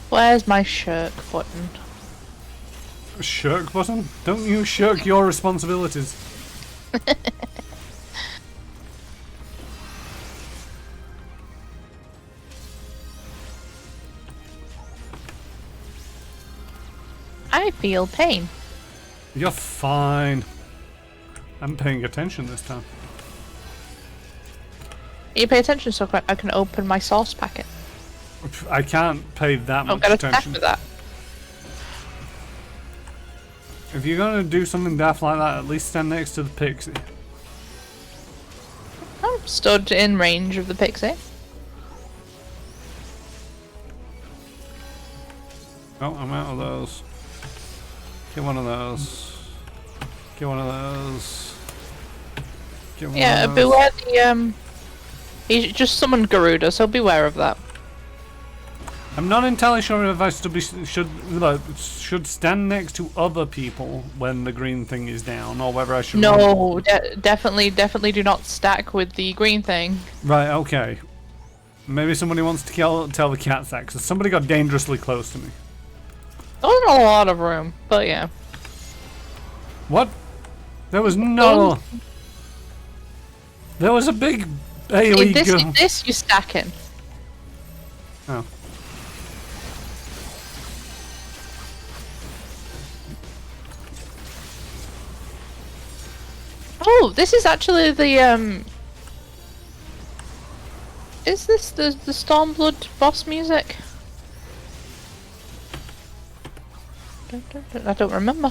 Where's my shirk button? Shirk button? Don't you shirk your responsibilities. I feel pain. You're fine. I'm paying attention this time. You pay attention so I can open my sauce packet. I can't pay that much I've got to attention. with that. If you're gonna do something daft like that, at least stand next to the pixie. I'm stood in range of the pixie. Oh, I'm out of those. Get one of those. Get one of those. Get one Yeah, of those. beware the he just summoned Garuda, so beware of that. I'm not entirely sure if I should stand next to other people when the green thing is down, or whether I should. No, definitely do not stack with the green thing. Right. Okay. Maybe somebody wants to tell the cats that, because somebody got dangerously close to me. There wasn't a lot of room, but yeah. What? There was no. There was a big AoE In this you're stacking. Oh. Oh, this is actually the Is this the Stormblood boss music? I don't remember.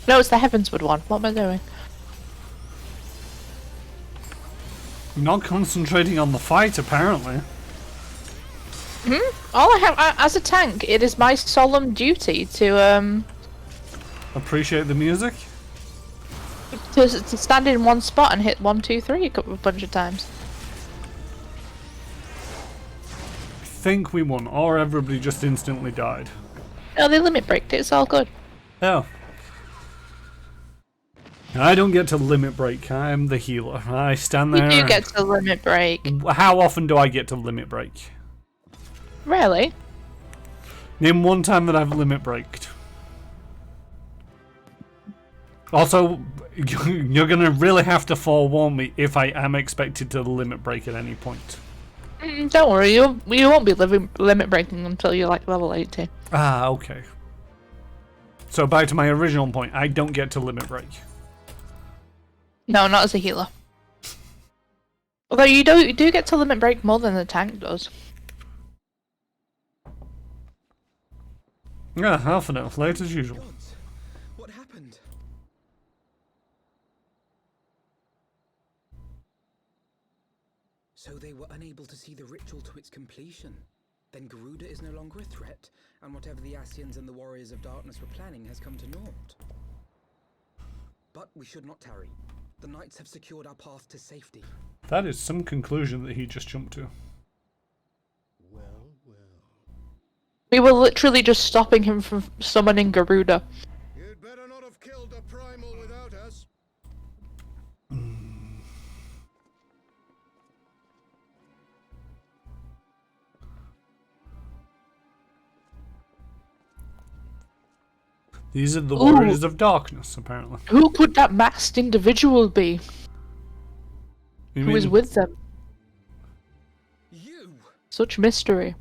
No, it's the Heavensward one. What am I doing? Not concentrating on the fight, apparently. All I have as a tank, it is my solemn duty to Appreciate the music. to stand in one spot and hit 1, 2, 3 a bunch of times. I think we won, or everybody just instantly died. No, they limit breaked it. It's all good. Oh. I don't get to limit break. I'm the healer. I stand there. You do get to limit break. How often do I get to limit break? Really? Name one time that I've limit breaked. Also, you're gonna really have to forewarn me if I am expected to limit break at any point. Don't worry, you won't be limit breaking until you're like level 80. Ah, okay. So back to my original point, I don't get to limit break. No, not as a healer. Although you do get to limit break more than the tank does. Yeah, half an hour, late as usual. Gods, what happened? So they were unable to see the ritual to its completion. Then Garuda is no longer a threat, and whatever the Ascians and the Warriors of Darkness were planning has come to naught. But we should not tarry. The knights have secured our path to safety. That is some conclusion that he just jumped to. Well, well. We were literally just stopping him from summoning Garuda. You'd better not have killed the These are the Ooh. Warriors of Darkness, apparently. Who could that masked individual be? You Who is mean- with them? You! Such mystery.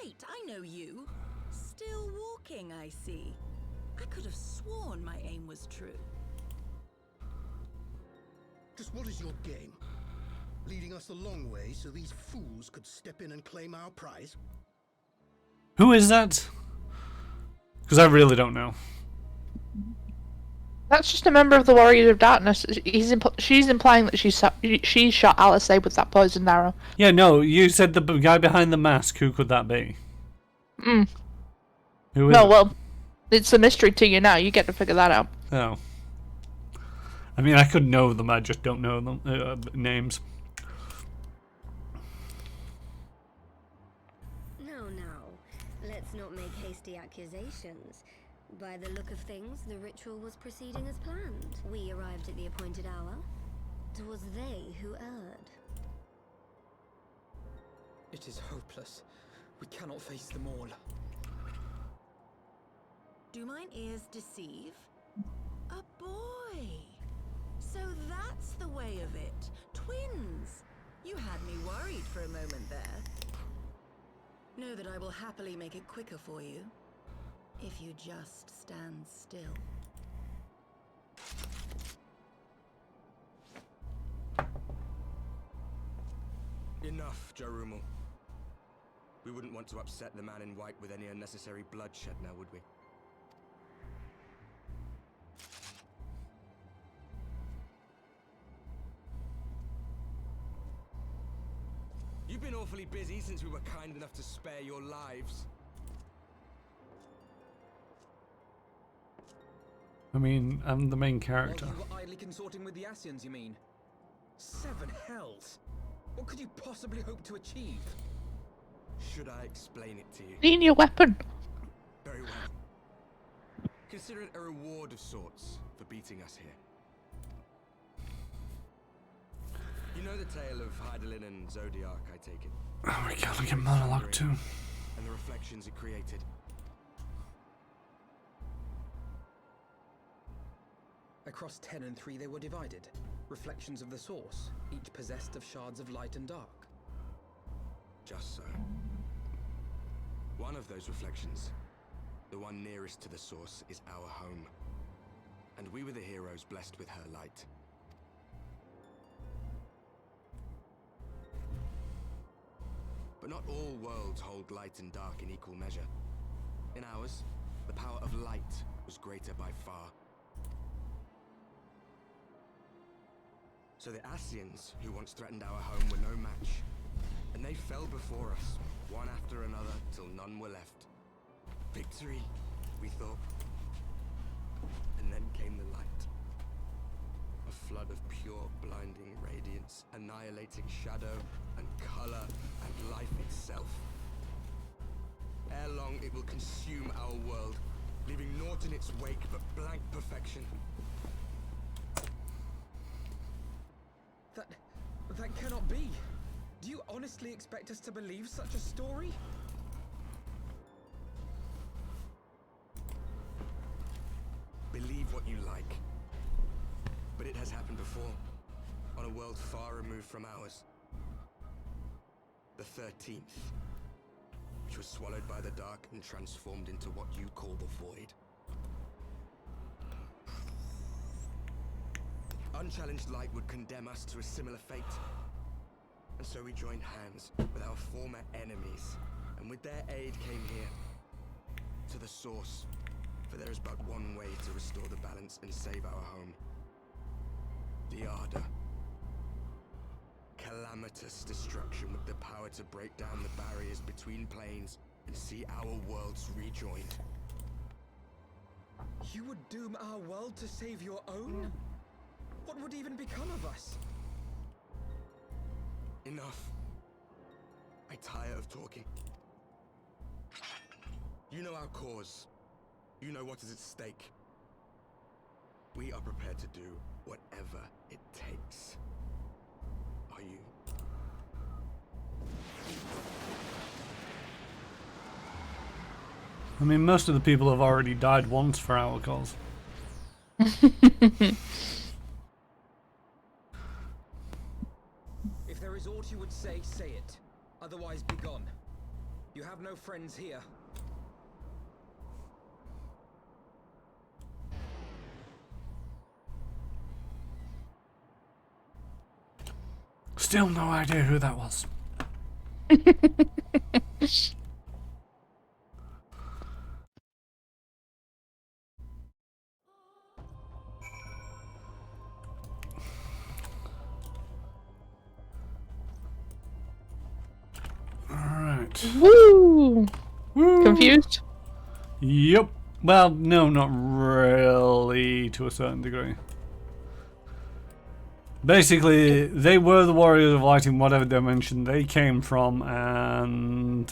Wait, I know you. Still walking, I see. I could have sworn my aim was true. Just what is your game? Leading us a long way so these fools could step in and claim our prize? Who is that? Because I really don't know. That's just a member of the Warriors of Darkness. She's implying that she shot Alisaie with that poisoned arrow. Yeah, no, you said the guy behind the mask. Who could that be? Who is No, it? well, it's a mystery to you now. You get to figure that out. Oh. I mean, I could know them, I just don't know them names. No. Let's not make hasty accusations. By the look of things, the ritual was proceeding as planned. We arrived at the appointed hour. It was they who erred. It is hopeless. We cannot face them all. Do mine ears deceive? A boy! So that's the way of it. Twins! You had me worried for a moment there. Know that I will happily make it quicker for you. If you just stand still. Enough, Jarumal. We wouldn't want to upset the man in white with any unnecessary bloodshed now, would we? You've been awfully busy since we were kind enough to spare your lives. I mean, I'm the main character. While you were idly consorting with the Asians, you mean? 7 hells! What could you possibly hope to achieve? Should I explain it to you? Lean your weapon. Very well. Consider it a reward of sorts for beating us here. You know the tale of Hydaelyn and Zodiac, I take it? Oh my god, I get monologue too. And the reflections it created. Across 10 and 3 they were divided. Reflections of the source, each possessed of shards of light and dark. Just so. One of those reflections, the one nearest to the source, is our home. And we were the heroes blessed with her light. But not all worlds hold light and dark in equal measure. In ours, the power of light was greater by far. So the Asians, who once threatened our home, were no match. And they fell before us, one after another, till none were left. Victory, we thought. And then came the light. A flood of pure, blinding radiance, annihilating shadow and color and life itself. Ere long, it will consume our world, leaving naught in its wake but blank perfection. That cannot be. Do you honestly expect us to believe such a story? Believe what you like. But it has happened before, on a world far removed from ours. The 13th, which was swallowed by the dark and transformed into what you call the Void. Unchallenged light would condemn us to a similar fate. And so we joined hands with our former enemies, and with their aid came here, to the source. For there is but one way to restore the balance and save our home. The Ardor. Calamitous destruction with the power to break down the barriers between planes and see our worlds rejoined. You would doom our world to save your own? What would even become of us? Enough. I tire of talking. You know our cause. You know what is at stake. We are prepared to do whatever it takes. Are you? I mean, most of the people have already died once for our cause. If there is aught you would say, say it. Otherwise, be gone. You have no friends here. Still no idea who that was. Alright. Woo! Woo! Confused? Yep. Well, no, not really, to a certain degree. Basically, they were the Warriors of Light in whatever dimension they came from, and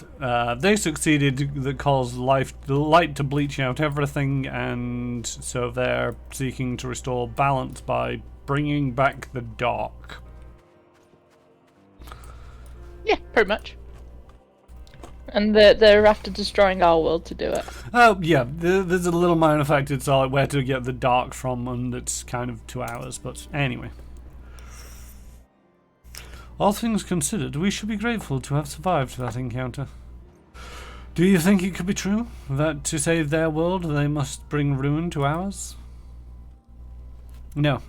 they succeeded that caused the light to bleach out everything, and so they're seeking to restore balance by bringing back the dark. Yeah, pretty much. And they're after destroying our world to do it. Oh, yeah, there's a little minor fact, it's like where to get the dark from, and it's kind of 2 hours, but anyway. All things considered, we should be grateful to have survived that encounter. Do you think it could be true, that to save their world they must bring ruin to ours? No.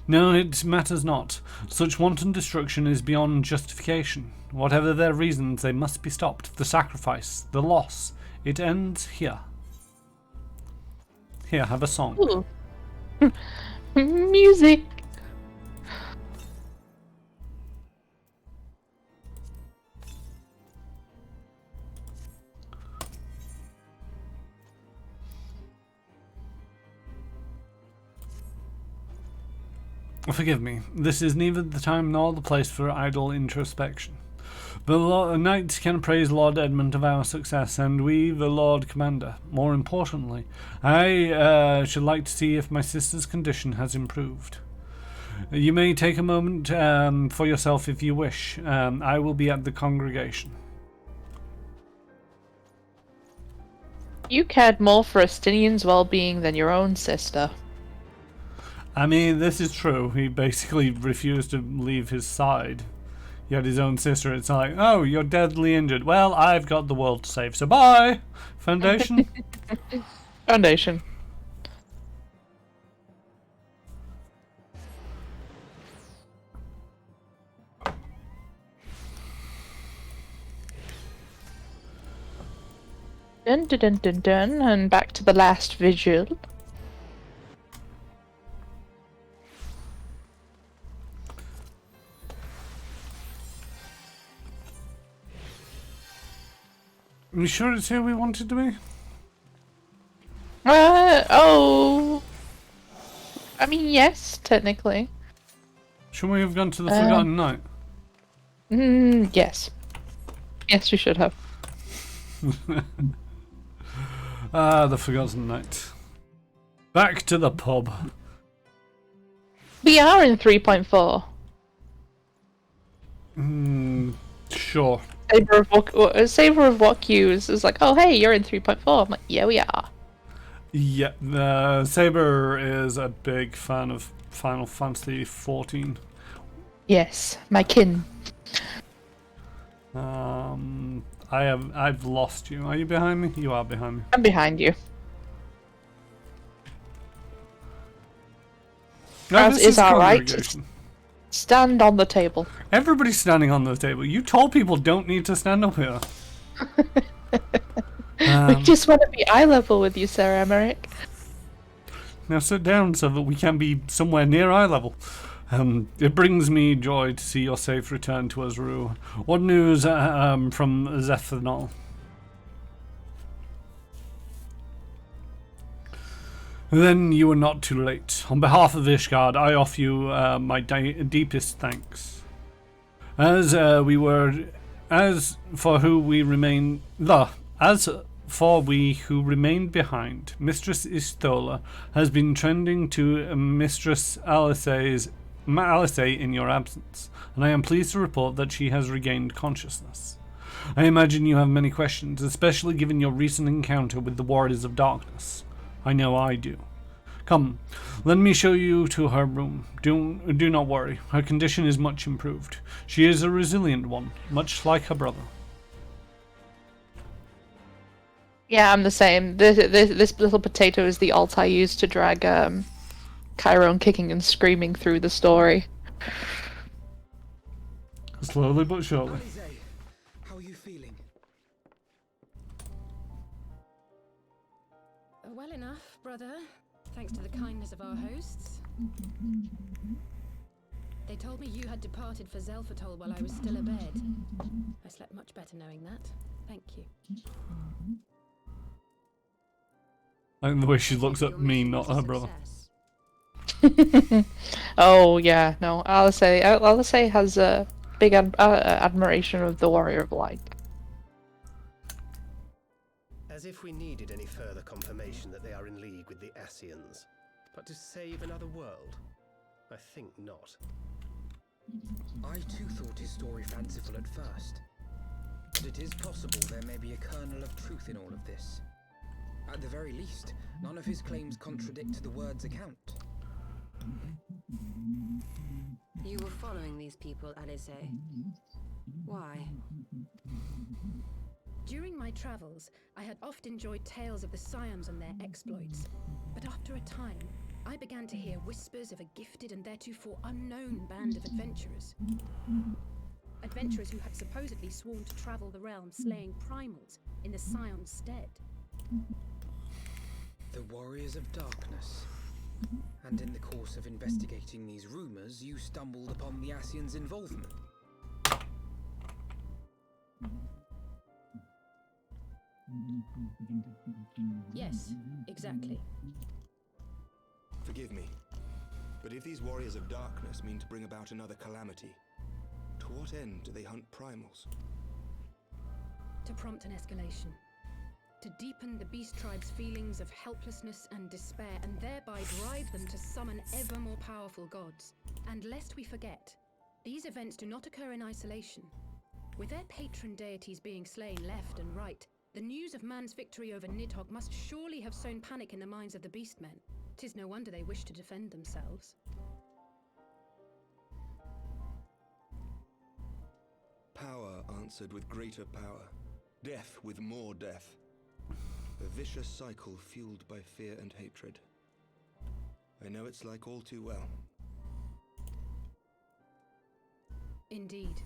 No, it matters not. Such wanton destruction is beyond justification. Whatever their reasons, they must be stopped. The sacrifice, the loss, it ends here. Here, have a song. Ooh. Music. Forgive me, this is neither the time nor the place for idle introspection. The knights can praise Lord Edmund of our success, and we the Lord Commander. More importantly, I should like to see if my sister's condition has improved. You may take a moment for yourself if you wish. I will be at the congregation. You cared more for Estinian's well-being than your own sister. I mean, this is true. He basically refused to leave his side. He had his own sister. It's like, oh, you're deadly injured. Well, I've got the world to save, so bye! Foundation? Foundation. Dun dun dun dun dun, and back to the last vigil. Are you sure it's here we wanted to be? Oh. I mean, yes, technically. Should we have gone to the Forgotten Night? Yes. Yes, we should have. The Forgotten Night. Back to the pub. We are in 3.4. Sure. Saber of What Cues is like, oh hey, you're in 3.4. I'm like, yeah, we are. Yeah, Saber is a big fan of Final Fantasy XIV. Yes, my kin. I've lost you. Are you behind me? You are behind me. I'm behind you. No, As this is our right. congregation. Stand on the table. Everybody's standing on the table. You told people don't need to stand up here. We just want to be eye level with you, Sir Emmerich. Now sit down so that we can be somewhere near eye level. It brings me joy to see your safe return to us, Rue. What news from Zephanol? Then you are not too late. On behalf of Ishgard, I offer you my deepest thanks. As for we who remained behind, Mistress Istola has been trending to Mistress Alice in your absence, and I am pleased to report that she has regained consciousness. I imagine you have many questions, especially given your recent encounter with the Warriors of Darkness. I know I do. Come, let me show you to her room. Do not worry, her condition is much improved. She is a resilient one, much like her brother. Yeah, I'm the same. This little potato is the alt I use to drag Chiron kicking and screaming through the story. Slowly but surely. Alizé, how are you feeling? Well enough, brother. Thanks to the kindness of our hosts. They told me you had departed for Zelfatol while I was still abed. I slept much better knowing that. Thank you. I think the way she looks at me, not her brother. Oh yeah, no. Alizé has a big admiration of the Warrior of Light. As if we needed any further confirmation that they are in league with the Ascians. But to save another world? I think not. I too thought his story fanciful at first. But it is possible there may be a kernel of truth in all of this. At the very least, none of his claims contradict the word's account. You were following these people, Alizé. Why? During my travels, I had oft enjoyed tales of the Scions and their exploits. But after a time, I began to hear whispers of a gifted and theretofore unknown band of adventurers. Adventurers who had supposedly sworn to travel the realm slaying primals in the Scion's stead. The Warriors of Darkness. And in the course of investigating these rumors, you stumbled upon the Ascians' involvement. Yes, exactly. Forgive me, but if these Warriors of Darkness mean to bring about another calamity, to what end do they hunt primals? To prompt an escalation. To deepen the beast tribe's feelings of helplessness and despair, and thereby drive them to summon ever more powerful gods. And lest we forget, these events do not occur in isolation. With their patron deities being slain left and right, the news of man's victory over Nidhogg must surely have sown panic in the minds of the beastmen. 'Tis no wonder they wish to defend themselves. Power answered with greater power, death with more death. A vicious cycle fueled by fear and hatred. I know it's like all too well. Indeed.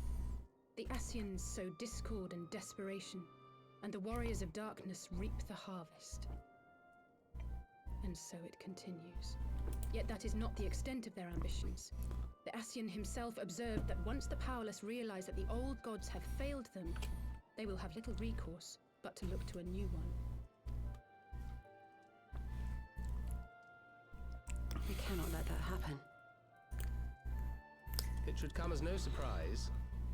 The Ascians sow discord and desperation, and the Warriors of Darkness reap the harvest. And so it continues. Yet that is not the extent of their ambitions. The Ascian himself observed that once the powerless realize that the old gods have failed them, they will have little recourse but to look to a new one. We cannot let that happen. It should come as no surprise,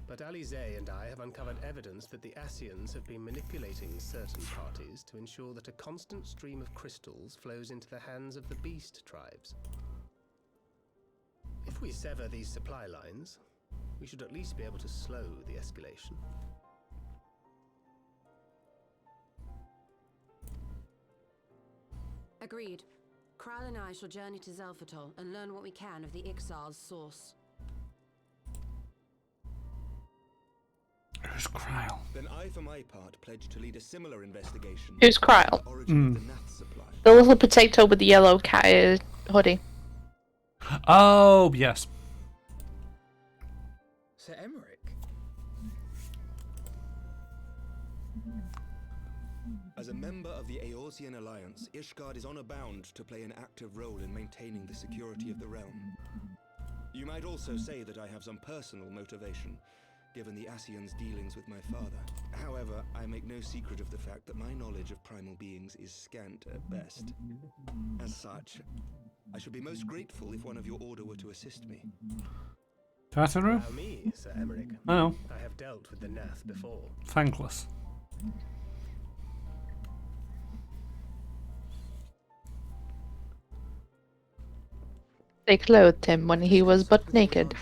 but Alizé and I have uncovered evidence that the Ascians have been manipulating certain parties to ensure that a constant stream of crystals flows into the hands of the beast tribes. If we sever these supply lines, we should at least be able to slow the escalation. Agreed. Kral and I shall journey to Zelfatol and learn what we can of the Ixal's source. Who's Krile? Then I, for my part, pledge to lead a similar investigation. Who's Krile? The origin of the Nath supply. The little potato with the yellow cat hoodie. Oh, yes. Sir Emmerich? As a member of the Aorzian Alliance, Ishgard is honor-bound to play an active role in maintaining the security of the realm. You might also say that I have some personal motivation, given the Ascian's dealings with my father. However, I make no secret of the fact that my knowledge of primal beings is scant at best. As such, I should be most grateful if one of your order were to assist me. Tataru? Allow me, Sir Emmerich. I know. I have dealt with the Nath before. Thankless. They clothed him when he was but naked.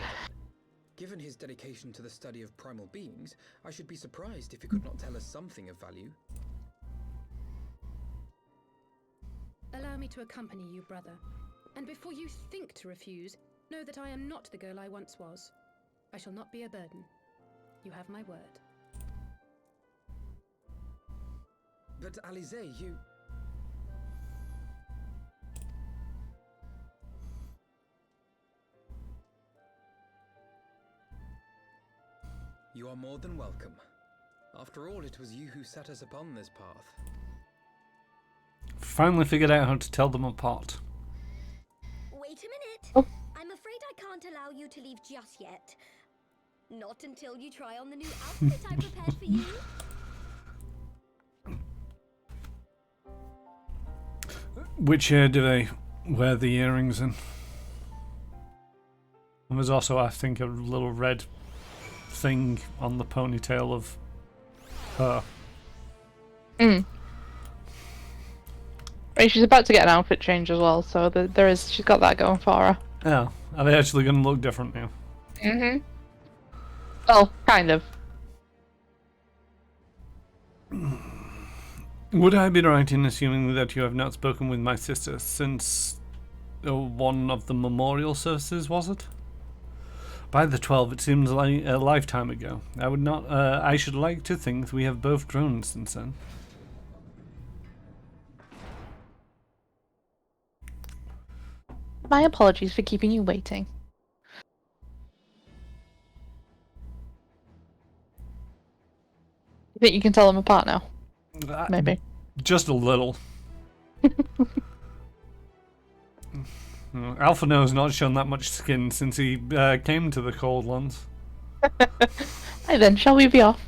Given his dedication dedication to the study of primal beings, I should be surprised if you could not tell us something of value. Allow me to accompany you, brother. And before you think to refuse, know that I am not the girl I once was. I shall not be a burden. You have my word. But Alize, you... You are more than welcome. After all, it was you who set us upon this path. Finally figured out how to tell them apart. Wait a minute. Oh. I'm afraid I can't allow you to leave just yet. Not until you try on the new outfit I prepared for you. Which ear do they wear the earrings in? And there's also, I think, a little red thing on the ponytail of her. Right, she's about to get an outfit change as well, so she's got that going for her. Yeah. Are they actually going to look different now? Well, kind of. Would I be right in assuming that you have not spoken with my sister since one of the memorial services, was it? By the 12, it seems like a lifetime ago. I should like to think we have both grown since then. My apologies for keeping you waiting. You think you can tell them apart now? Maybe. Just a little. Alpha No's not shown that much skin since he came to the Cold Lands. Right then, shall we be off?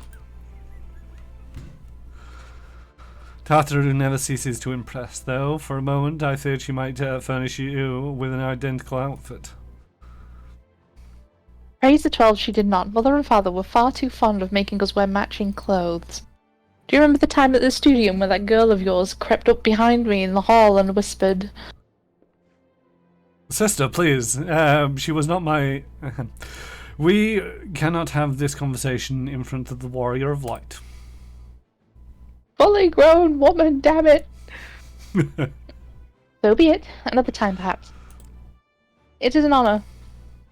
Tartaru never ceases to impress, though. For a moment, I feared she might furnish you with an identical outfit. Praise the 12, she did not. Mother and father were far too fond of making us wear matching clothes. Do you remember the time at the studio where that girl of yours crept up behind me in the hall and whispered... Sister, please. She was not my... We cannot have this conversation in front of the Warrior of Light. Fully grown woman, damn it! So be it. Another time, perhaps. It is an honor.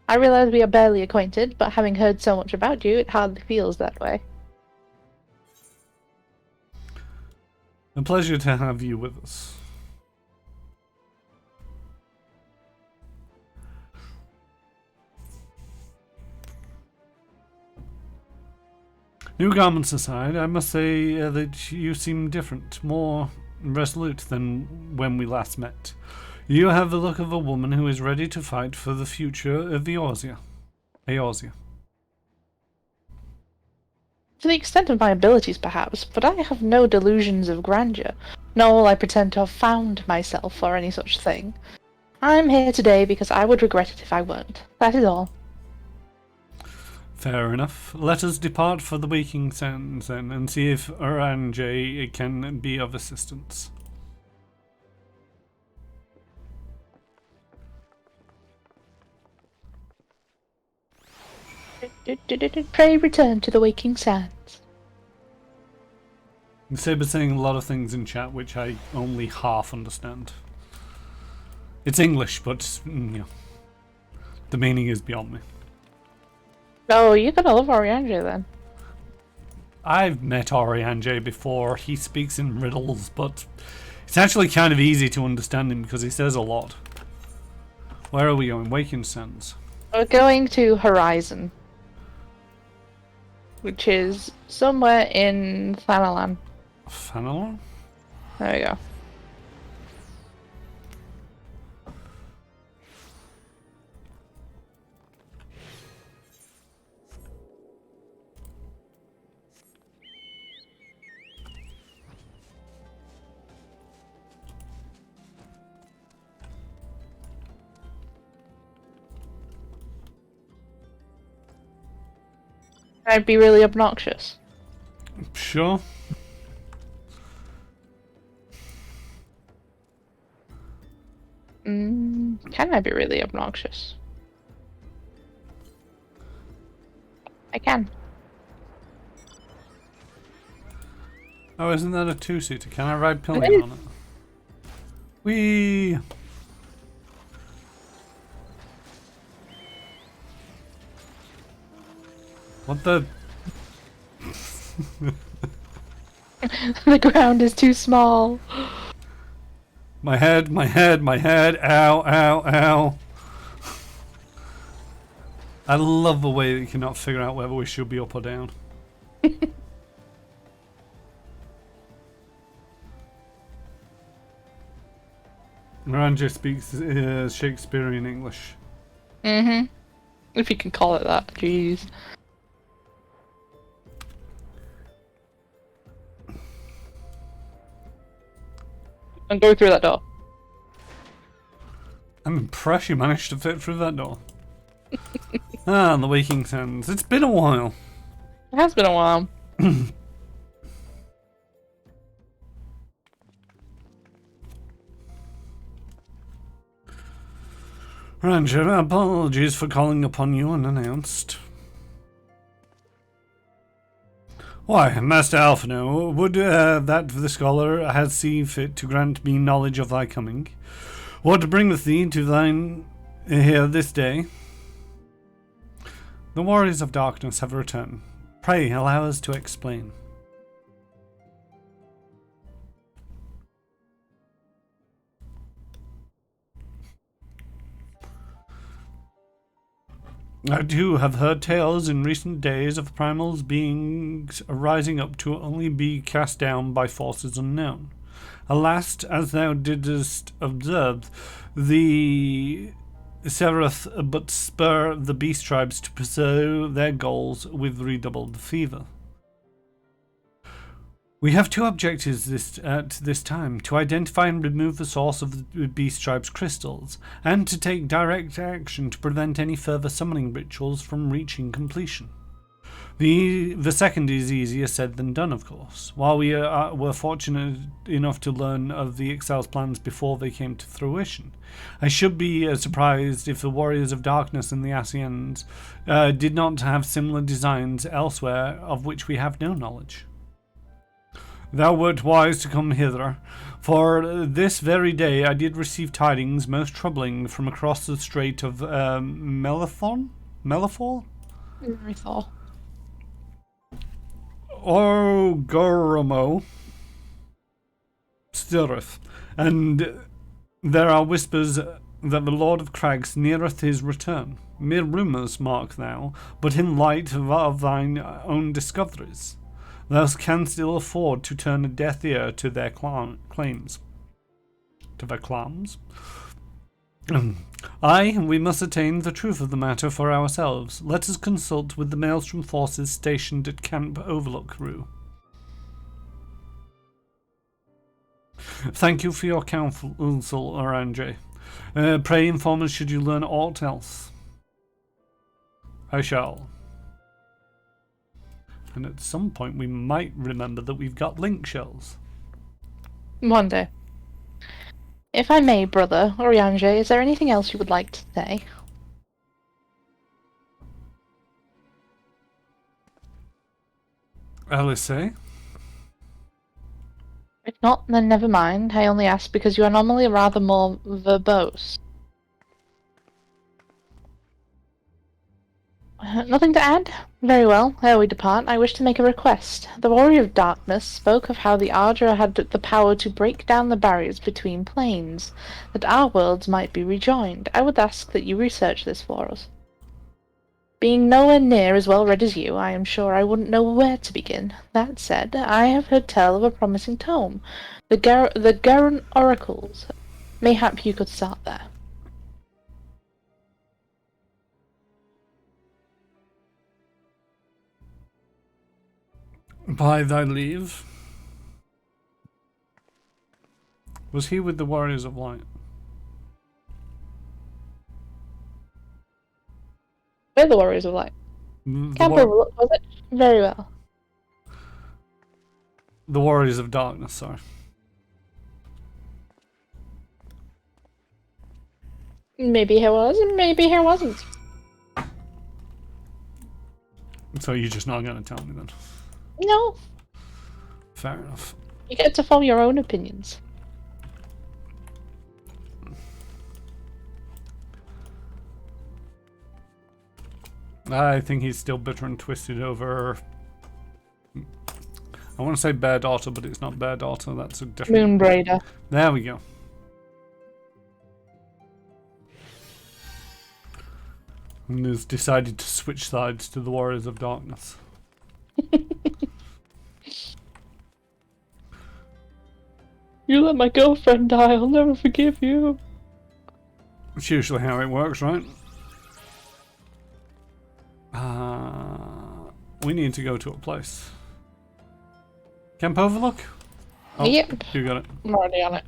I realize we are barely acquainted, but having heard so much about you, it hardly feels that way. A pleasure to have you with us. New garments aside, I must say that you seem different, more resolute than when we last met. You have the look of a woman who is ready to fight for the future of Aorzia. To the extent of my abilities, perhaps, but I have no delusions of grandeur, nor will I pretend to have found myself or any such thing. I'm here today because I would regret it if I weren't. That is all. Fair enough. Let us depart for the Waking Sands then, and see if Oranje can be of assistance. Pray return to the Waking Sands. Saber's saying a lot of things in chat which I only half understand. It's English, but the meaning is beyond me. Oh, you're gonna love Oriange then. I've met Oriange before. He speaks in riddles, but it's actually kind of easy to understand him because he says a lot. Where are we going? Waking Sands. We're going to Horizon, which is somewhere in Thanalan. Thanalan? There we go. I'd be really obnoxious. Sure. Can I be really obnoxious? I can. Oh, isn't that a two-seater? Can I ride It pillion is. on it? Whee! What the? The ground is too small. My head, my head, my head. Ow, ow, ow. I love the way that you cannot figure out whether we should be up or down. Miranda speaks Shakespearean English. Mm-hmm. If you can call it that. Jeez. And go through that door. I'm impressed you managed to fit through that door. Ah, the waking sands. It's been a while. It has been a while. Ranger, apologies for calling upon you unannounced. Why, Master Alphino, would that the scholar has seen fit to grant me knowledge of thy coming? What bringeth thee to thine here this day? The warriors of darkness have returned. Pray allow us to explain. I too have heard tales in recent days of primals beings rising up to only be cast down by forces unknown. Alas, as thou didst observe, the Seraph but spur the beast tribes to pursue their goals with redoubled fever. We have two objectives at this time: to identify and remove the source of the beast tribe's crystals, and to take direct action to prevent any further summoning rituals from reaching completion. The second is easier said than done, of course. While we were fortunate enough to learn of the Exile's plans before they came to fruition, I should be surprised if the Warriors of Darkness and the Ascians did not have similar designs elsewhere of which we have no knowledge. Thou wert wise to come hither, for this very day I did receive tidings most troubling from across the strait of Melafor? Melafor. Orgoromo stirreth, and there are whispers that the Lord of Crags neareth his return. Mere rumours, mark thou, but in light of thine own discoveries. Thou canst still afford to turn a deaf ear to their claims. To their clams? Aye, we must attain the truth of the matter for ourselves. Let us consult with the Maelstrom forces stationed at Camp Overlook Rue. Thank you for your counsel, Oranje. Pray inform us should you learn aught else. I shall. And at some point we might remember that we've got link shells. One day. If I may, brother, Oriange, is there anything else you would like to say? Alice? If not, then never mind. I only ask because you are normally rather more verbose. Nothing to add? Very well. Ere we depart, I wish to make a request. The Warrior of Darkness spoke of how the Aorzia had the power to break down the barriers between planes, that our worlds might be rejoined. I would ask that you research this for us. Being nowhere near as well read as you, I am sure I wouldn't know where to begin. That said, I have heard tell of a promising tome, the Garen Oracles. Mayhap you could start there. By thy leave. Was he with the Warriors of Light? We're the Warriors of Light. Camp Overlook, was it? Very well. The Warriors of Darkness, sorry. Maybe he was, and maybe he wasn't. So you're just not going to tell me then? No, Fair enough. you get to form your own opinions. I think he's still bitter and twisted over... I want to say Bear Daughter, but it's not Bear Daughter. That's a different... Moonbraider. There we go. And has decided to switch sides to the Warriors of Darkness. You let my girlfriend die, I'll never forgive you. It's usually how it works, right? We need to go to a place. Camp Overlook? Oh, Yep. You got it. I'm already on it.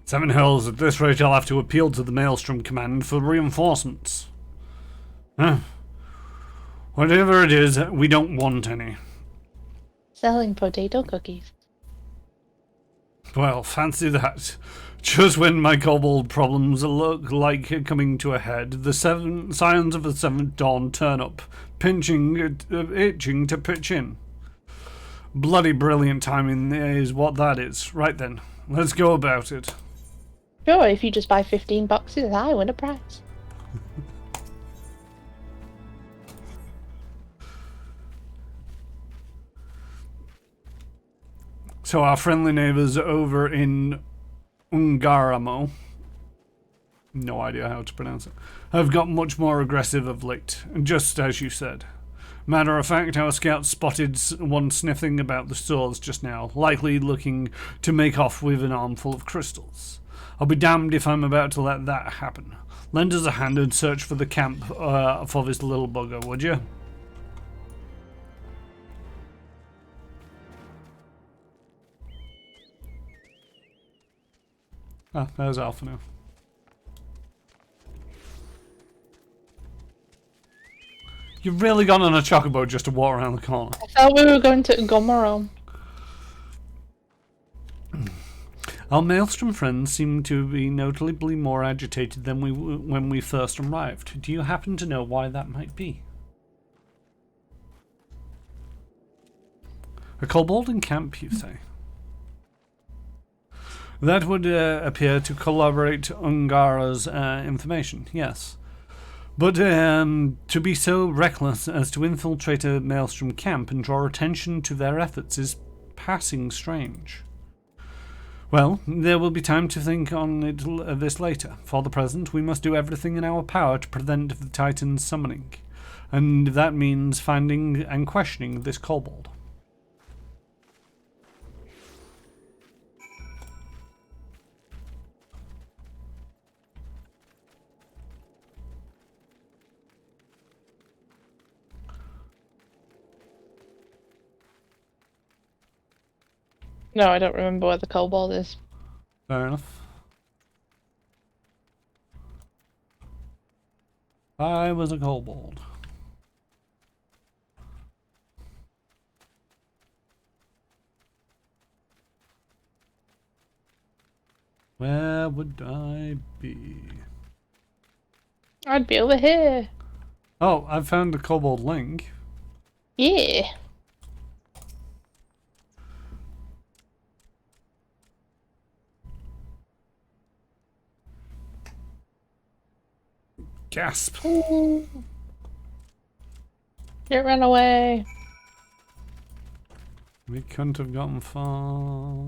Seven Hills, at this rate I'll have to appeal to the Maelstrom Command for reinforcements. Huh. Whatever it is, we don't want any. Selling potato cookies. Well, fancy that. Just when my kobold problems look like coming to a head, the scions of the Seventh Dawn turn up, itching to pitch in. Bloody brilliant timing is what that is. Right then, let's go about it. Sure, if you just buy 15 boxes, I win a prize. So our friendly neighbours over in Ungaramo, no idea how to pronounce it, have got much more aggressive of late, just as you said. Matter of fact, our scouts spotted one sniffing about the stores just now, likely looking to make off with an armful of crystals. I'll be damned if I'm about to let that happen. Lend us a hand and search for the camp for this little bugger, would you? Ah, there's Alpha now. You've really gone on a chocobo just to walk around the corner. I thought we were going to Gomorrah. Our Maelstrom friends seem to be notably more agitated than when we first arrived. Do you happen to know why that might be? A kobold in camp, you say? That would appear to corroborate Ungara's information, yes. But to be so reckless as to infiltrate a Maelstrom camp and draw attention to their efforts is passing strange. Well, there will be time to think on this later. For the present, we must do everything in our power to prevent the Titan's summoning. And that means finding and questioning this kobold. No, I don't remember where the kobold is. Fair enough. I was a kobold. Where would I be? I'd be over here. Oh, I found the kobold link. Yeah. Gasp. Ooh. It ran away. We couldn't have gotten far.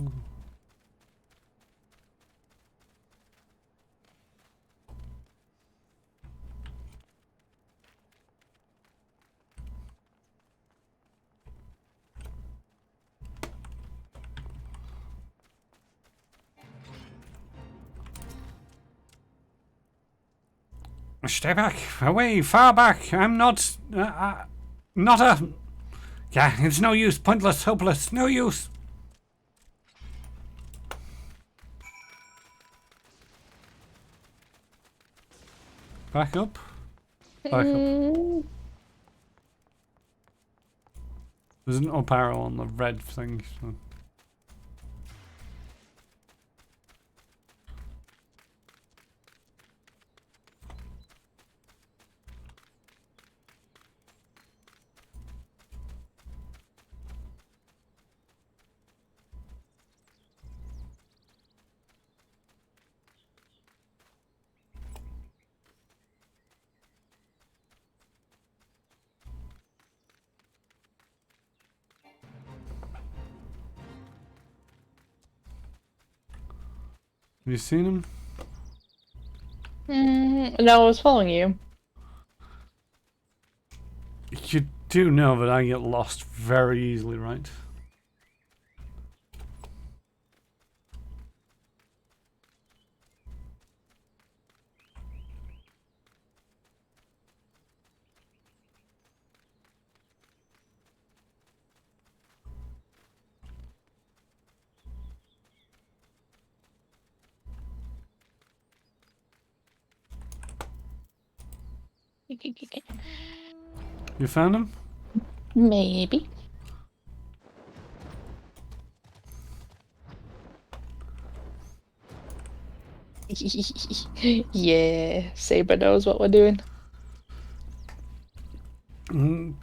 Stay back, away, far back. I'm not a... Yeah, it's no use, pointless, hopeless, no use. Back up. Back up. There's an up arrow on the red thing. So. Have you seen him? No, I was following you. You do know that I get lost very easily, right? You found him? Maybe. Yeah, Saber knows what we're doing.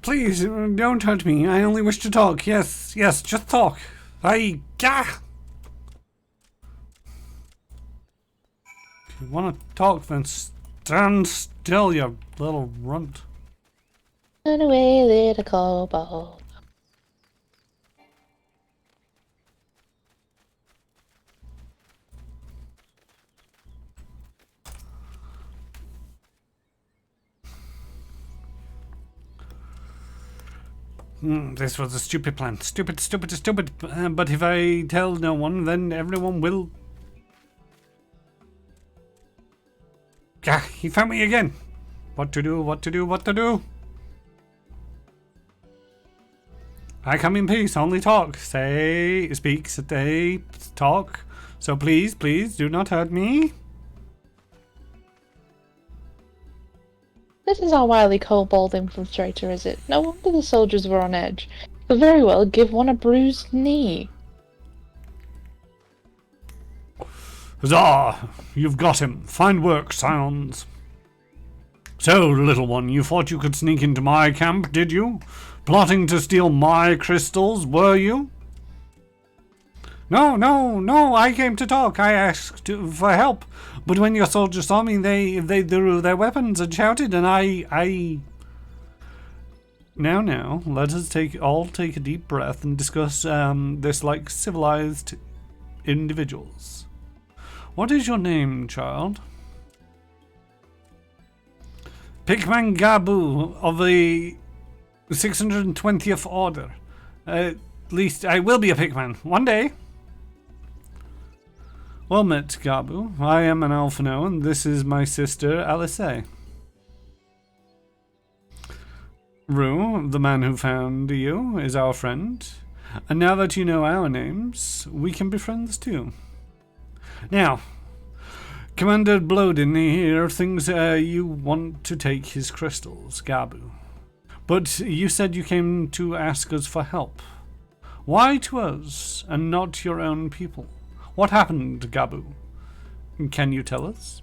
Please, don't hurt me. I only wish to talk. Yes, yes, just talk. If you want to talk, then stand still, you little runt. Run away, little kobold. This was a stupid plan. Stupid. But if I tell no one, then everyone will... He found me again. What to do? I come in peace, only talk. Speak, talk. So please, do not hurt me. This is our wily kobold infiltrator, is it? No wonder the soldiers were on edge. Could very well give one a bruised knee. Huzzah! You've got him. Fine work, Scions. So, little one, you thought you could sneak into my camp, did you? Plotting to steal my crystals, were you? No, I came to talk. I asked for help. But when your soldiers saw me, they drew their weapons and shouted, and I... Now, let us all take a deep breath and discuss this like civilized individuals. What is your name, child? Pickman Gabu of the 620th Order. At least I will be a Pickman one day. Well met, Gabu. I am an Alphino, and this is my sister, Alice. Rue, the man who found you, is our friend. And now that you know our names, we can be friends too. Now, Commander Blodin here thinks you want to take his crystals, Gabu. But you said you came to ask us for help. Why to us, and not your own people? What happened, Gabu? Can you tell us?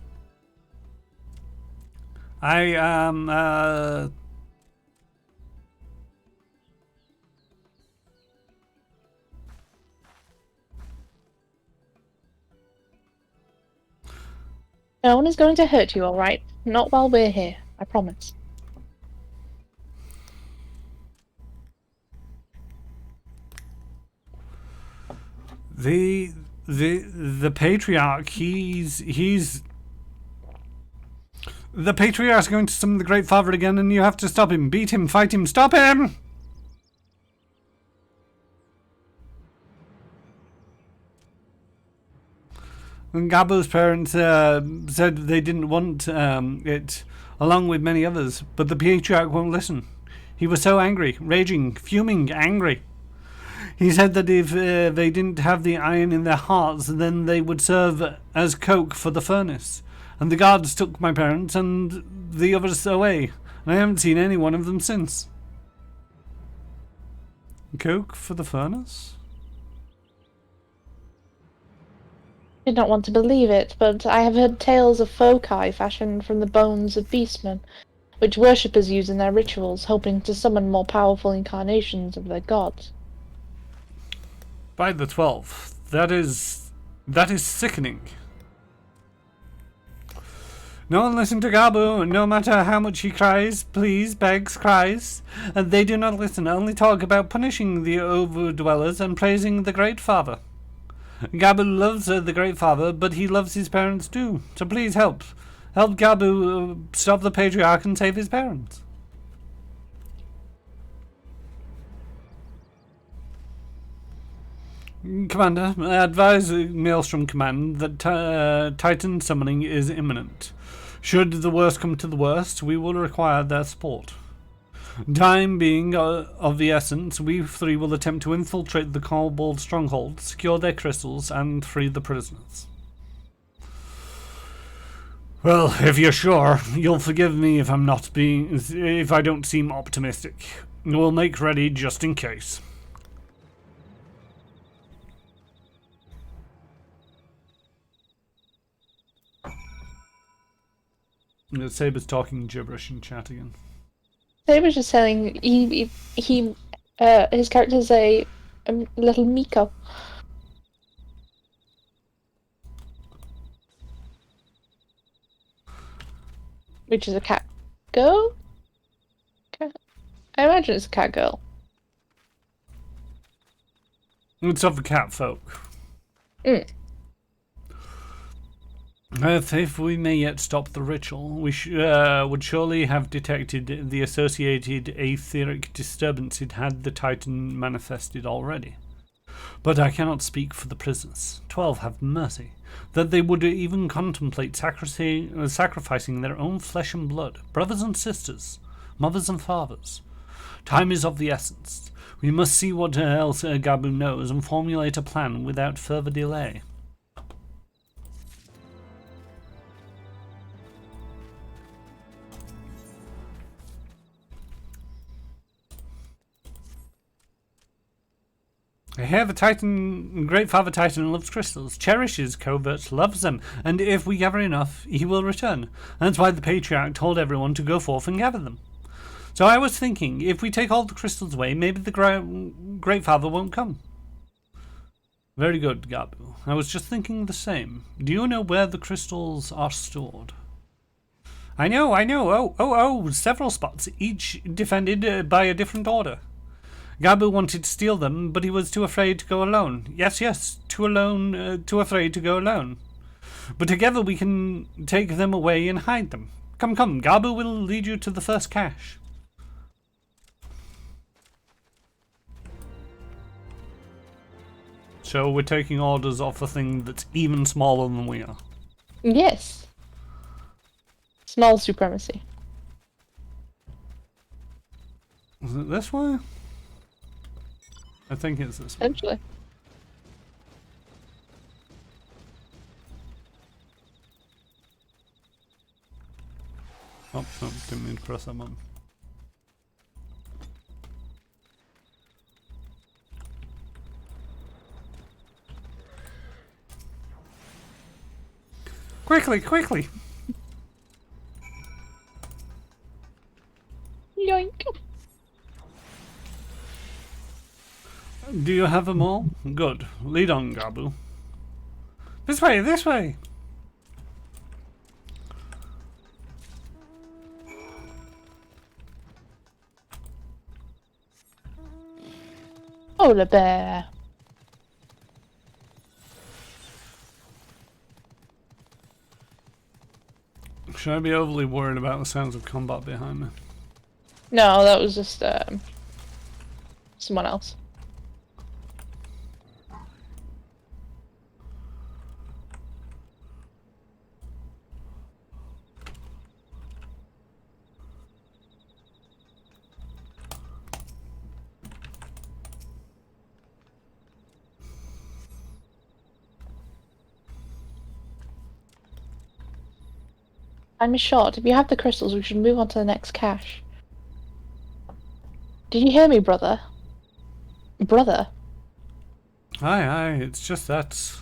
No one is going to hurt you, alright? Not while we're here, I promise. The Patriarch, he's... The Patriarch's going to summon the Great Father again, and you have to stop him. Beat him, fight him, stop him! And Gabu's parents said they didn't want it, along with many others, but the Patriarch won't listen. He was so angry, raging, fuming, angry. He said that if they didn't have the iron in their hearts, then they would serve as coke for the furnace. And the guards took my parents and the others away. and I haven't seen any one of them since. Coke for the furnace? I did not want to believe it, but I have heard tales of foci fashioned from the bones of beastmen, which worshippers use in their rituals, hoping to summon more powerful incarnations of their gods. By the 12th. That is sickening. No one listen to Gabu, no matter how much he cries, please, begs, cries. And they do not listen, only talk about punishing the overdwellers and praising the Great Father. Gabu loves the Great Father, but he loves his parents too. So please help. Help Gabu stop the Patriarch and save his parents. Commander, I advise Maelstrom Command that Titan summoning is imminent. Should the worst come to the worst, we will require their support. Time being of the essence, we three will attempt to infiltrate the Kobold stronghold, secure their crystals, and free the prisoners. Well, if you're sure, you'll forgive me if if I don't seem optimistic. We'll make ready just in case. Saber's talking gibberish in chat again. Saber's just saying his character's a little Miko. Which is a cat girl? I imagine it's a cat girl. It's of the cat folk. Mm. If we may yet stop the ritual, we would surely have detected the associated etheric disturbance had the Titan manifested already. But I cannot speak for the prisoners. 12 have mercy, that they would even contemplate sacrificing their own flesh and blood, brothers and sisters, mothers and fathers. Time is of the essence. We must see what else Gabu knows and formulate a plan without further delay. I hear the Titan, Great Father Titan loves crystals, cherishes coverts, loves them, and if we gather enough, he will return. That's why the Patriarch told everyone to go forth and gather them. So I was thinking, if we take all the crystals away, maybe the Great Father won't come. Very good, Gabu. I was just thinking the same. Do you know where the crystals are stored? I know. Oh, several spots, each defended by a different order. Gabu wanted to steal them, but he was too afraid to go alone. Yes, too afraid to go alone. But together we can take them away and hide them. Come, Gabu will lead you to the first cache. So we're taking orders off a thing that's even smaller than we are. Yes. Small supremacy. Is it this way? I think it's this way. Essentially. Oh, didn't mean to press that button. Quickly! Yoink. Do you have them all? Good. Lead on, Gabu. This way! Polar bear. Should I be overly worried about the sounds of combat behind me? No, that was just someone else. Time is short. If you have the crystals, we should move on to the next cache. Did you hear me, brother? Brother? Aye, it's just that.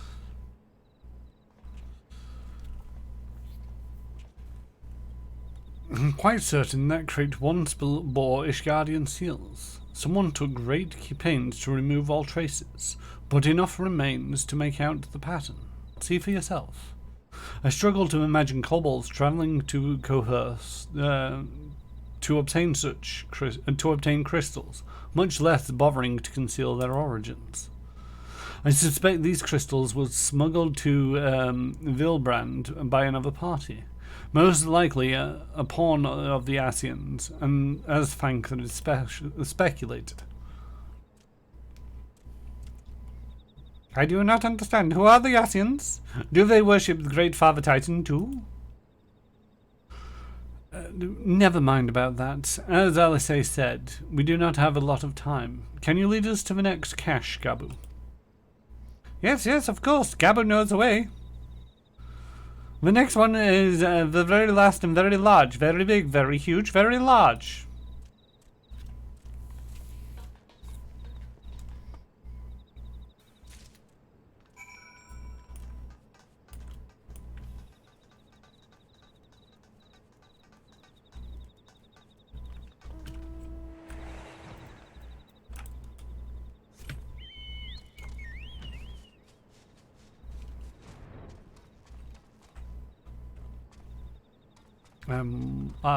I'm quite certain that crate once bore Ishgardian seals. Someone took great pains to remove all traces, but enough remains to make out the pattern. See for yourself. I struggle to imagine kobolds travelling to coerce to obtain crystals, much less bothering to conceal their origins. I suspect these crystals were smuggled to Vilbrand by another party, most likely a pawn of the Asians, and as Fank had speculated. I do not understand. Who are the Asians? Do they worship the Great Father Titan too? Never mind about that. As Alice said, we do not have a lot of time. Can you lead us to the next cache, Gabu? Yes, of course. Gabu knows the way. The next one is the very last and very large, very big, very huge, very large.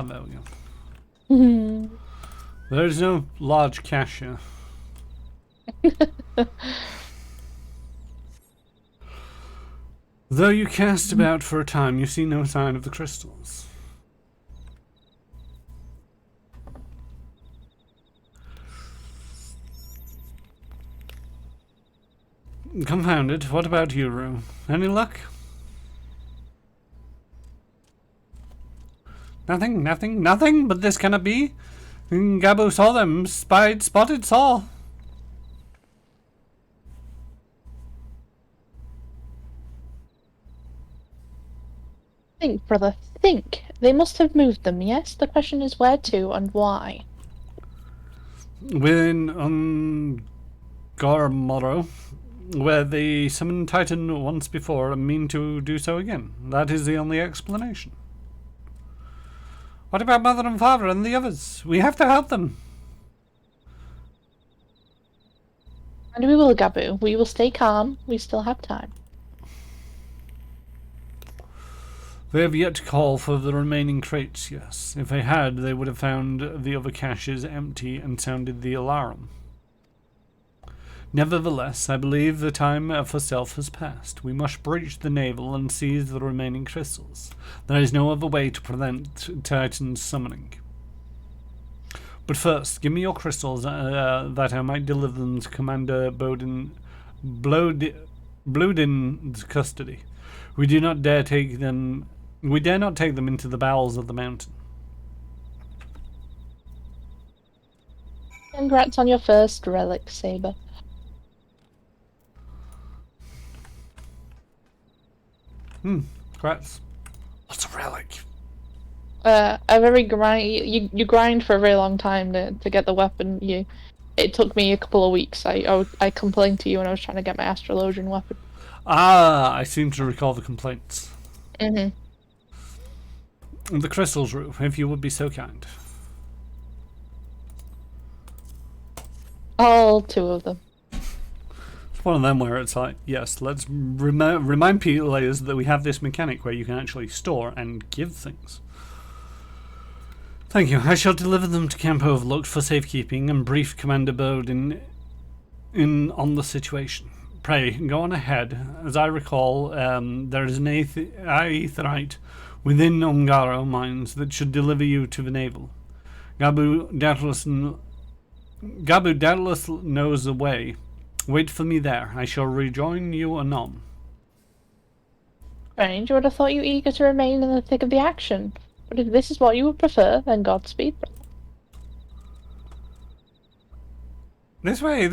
There we go. There is no large cache here. Though you cast about for a time, you see no sign of the crystals. Confounded. What about you, Rue? Any luck? Nothing, but this cannot be. Gabu saw them, spotted, saw. Think, brother, think. They must have moved them, yes? The question is where to and why. Within Gormoro, where they summoned Titan once before and mean to do so again. That is the only explanation. What about Mother and Father and the others? We have to help them. And we will, Gabu. We will stay calm. We still have time. They have yet to call for the remaining crates, yes. If they had, they would have found the other caches empty and sounded the alarm. Nevertheless, I believe the time for stealth has passed. We must breach the navel and seize the remaining crystals. There is no other way to prevent Titan's summoning. But first, give me your crystals that I might deliver them to Commander Blodin's custody. We dare not take them into the bowels of the mountain. Congrats on your first relic, Saber. Congrats. What's a relic? A very grind. You grind for a very long time to get the weapon. It took me a couple of weeks. I complained to you when I was trying to get my astrologian weapon. Ah, I seem to recall the complaints. The crystals, Rue, if you would be so kind. All two of them. It's one of them where it's like, yes, let's remind players that we have this mechanic where you can actually store and give things. Thank you. I shall deliver them to Camp Overlooked for safekeeping and brief Commander Bodin on the situation. Pray, go on ahead. As I recall, there is an aetherite within Ongaro mines that should deliver you to the navel. Gabu doubtless knows the way. Wait for me there. I shall rejoin you anon. Strange, I would have thought you eager to remain in the thick of the action. But if this is what you would prefer, then Godspeed. This way!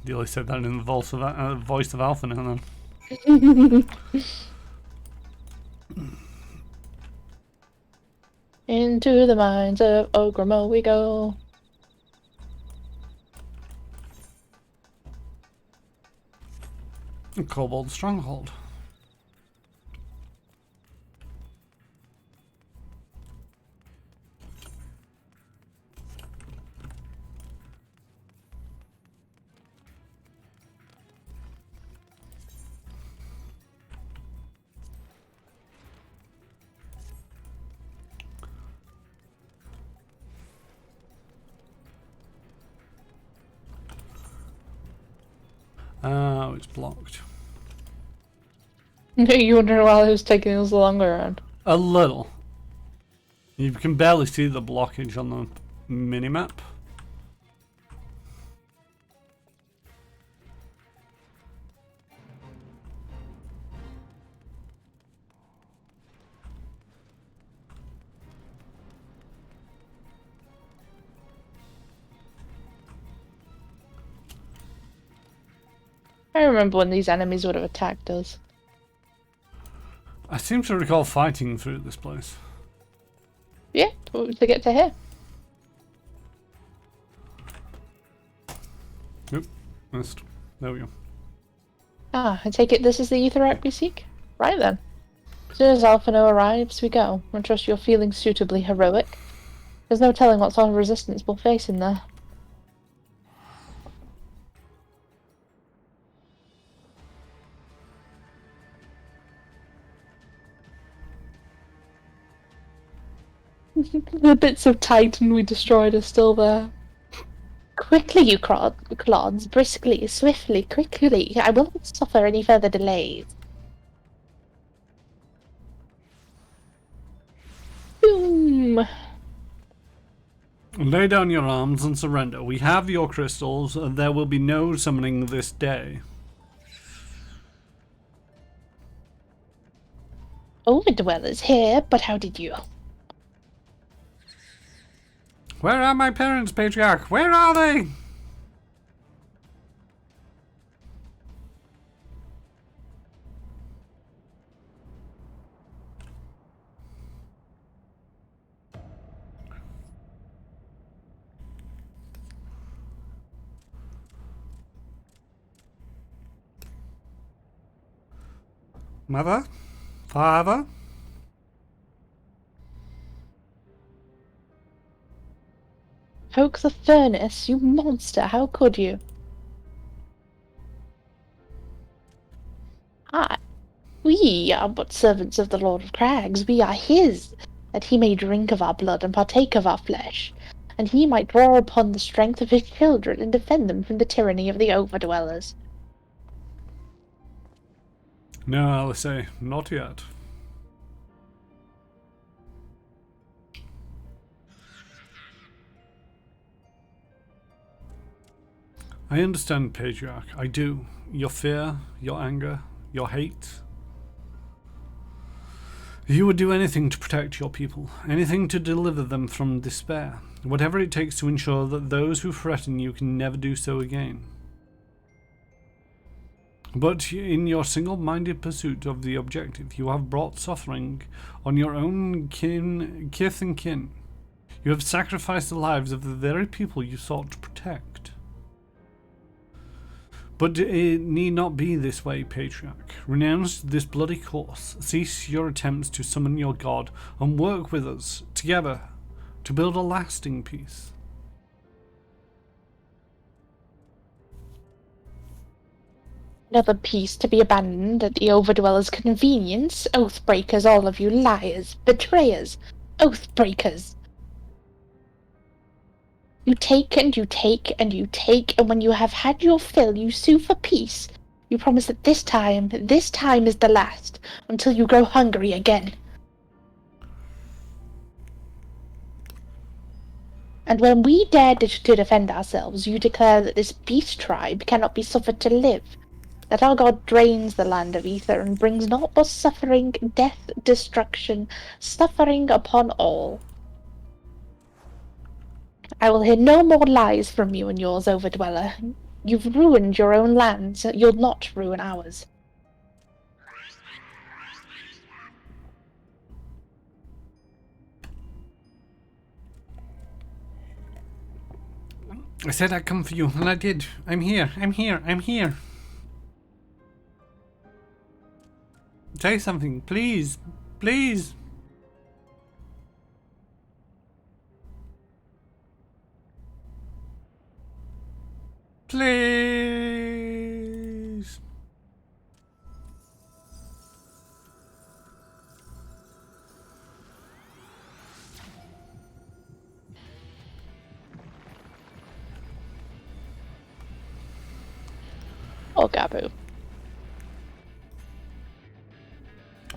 Dilly said that in the voice of Alpha now then. Into the mines of Ogrimo we go. Kobold Stronghold. Oh, it's blocked. You wondering why it was taking us longer around? A little. You can barely see the blockage on the minimap. I remember when these enemies would have attacked us. I seem to recall fighting through this place. Yeah, to get to here. Oop, missed. There we go. Ah, I take it this is the Aetherak we seek? Right then. As soon as Alphino arrives, we go. I trust you're feeling suitably heroic. There's no telling what sort of resistance we'll face in there. The bits of Titan we destroyed are still there. Quickly, you clods, briskly, swiftly, quickly. I will not suffer any further delays. Boom! Lay down your arms and surrender. We have your crystals, and there will be no summoning this day. Overdwellers here, but how did you? Where are my parents, Patriarch? Where are they? Mother? Father? Poke the furnace, you monster, how could you? We are but servants of the Lord of Crags, we are his, that he may drink of our blood and partake of our flesh, and he might draw upon the strength of his children and defend them from the tyranny of the Overdwellers. No, I'll say, not yet. I understand, Patriarch. I do. Your fear, your anger, your hate. You would do anything to protect your people, anything to deliver them from despair, whatever it takes to ensure that those who threaten you can never do so again. But in your single-minded pursuit of the objective, you have brought suffering on your own kith and kin. You have sacrificed the lives of the very people you sought to protect. But it need not be this way, Patriarch. Renounce this bloody course, cease your attempts to summon your god, and work with us, together, to build a lasting peace. Another piece to be abandoned at the Overdwellers' convenience? Oathbreakers, all of you liars, betrayers, oathbreakers! You take and you take and you take, and when you have had your fill, you sue for peace. You promise that this time is the last, until you grow hungry again. And when we dare to defend ourselves, you declare that this beast tribe cannot be suffered to live, that our god drains the land of ether and brings not but suffering, death, destruction, suffering upon all. I will hear no more lies from you and yours, Overdweller. You've ruined your own lands. You'll not ruin ours. I said I'd come for you, and I did. I'm here. I'm here. I'm here. Say something, please. Please. Please. Oh, Gabu.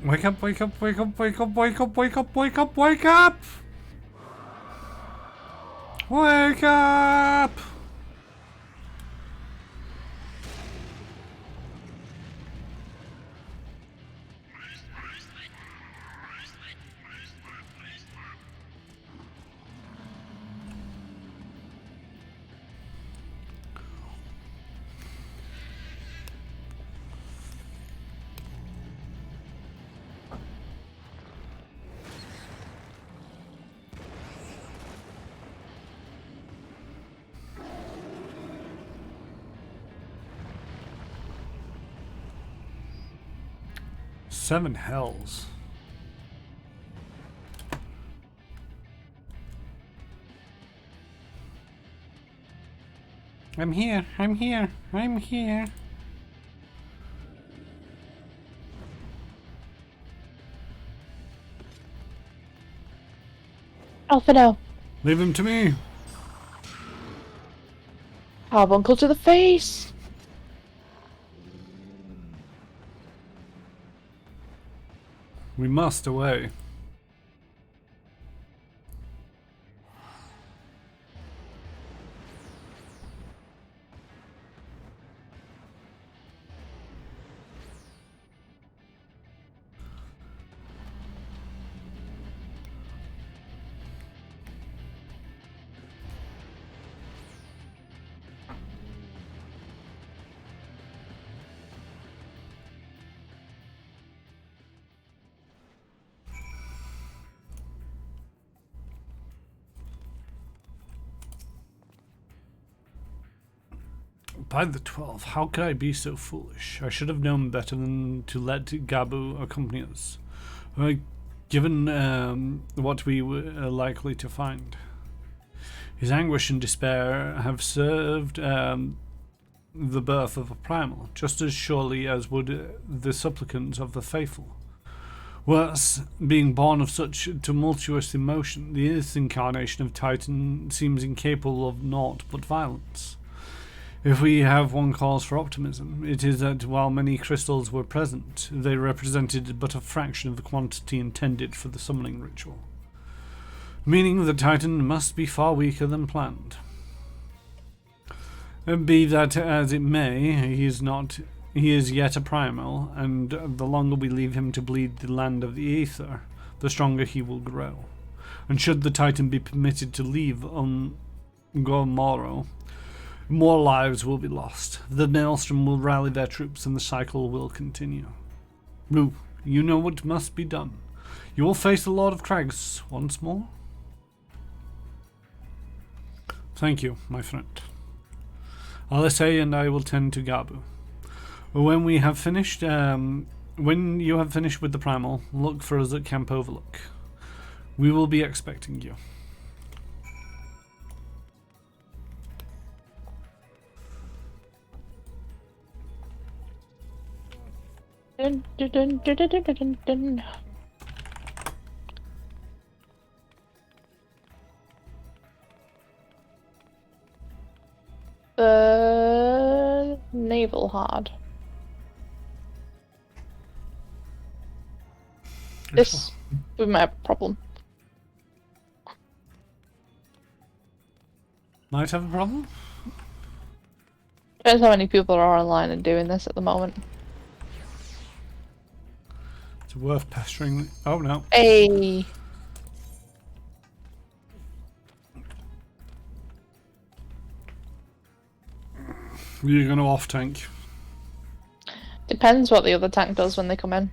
Wake up, wake up, wake up, wake up, wake up, wake up, wake up, wake up! Wake up! Seven hells. I'm here, I'm here, I'm here. Alphino. Leave him to me. Carbuncle to the face. We must away. By the 12, how could I be so foolish? I should have known better than to let Gabu accompany us, given what we were likely to find. His anguish and despair have served the birth of a primal, just as surely as would the supplicants of the faithful. Worse, being born of such tumultuous emotion, this incarnation of Titan seems incapable of naught but violence. If we have one cause for optimism, it is that while many crystals were present, they represented but a fraction of the quantity intended for the summoning ritual. Meaning the Titan must be far weaker than planned. Be that as it may, he is yet a primal, and the longer we leave him to bleed the land of the ether, the stronger he will grow. And should the Titan be permitted to leave Gormoro, more lives will be lost. The Maelstrom will rally their troops and the cycle will continue. Rue, you know what must be done. You will face the Lord of Crags once more. Thank you, my friend. Alessay and I will tend to Gabu. When we have finished, when you have finished with the primal, look for us at Camp Overlook. We will be expecting you. Dun, dun, dun, dun, dun, dun, dun, dun. The naval hard. This we might have a problem. Might have a problem? Depends how many people are online and doing this at the moment. It's worth pestering. Oh no. Hey. You're gonna off tank. Depends what the other tank does when they come in.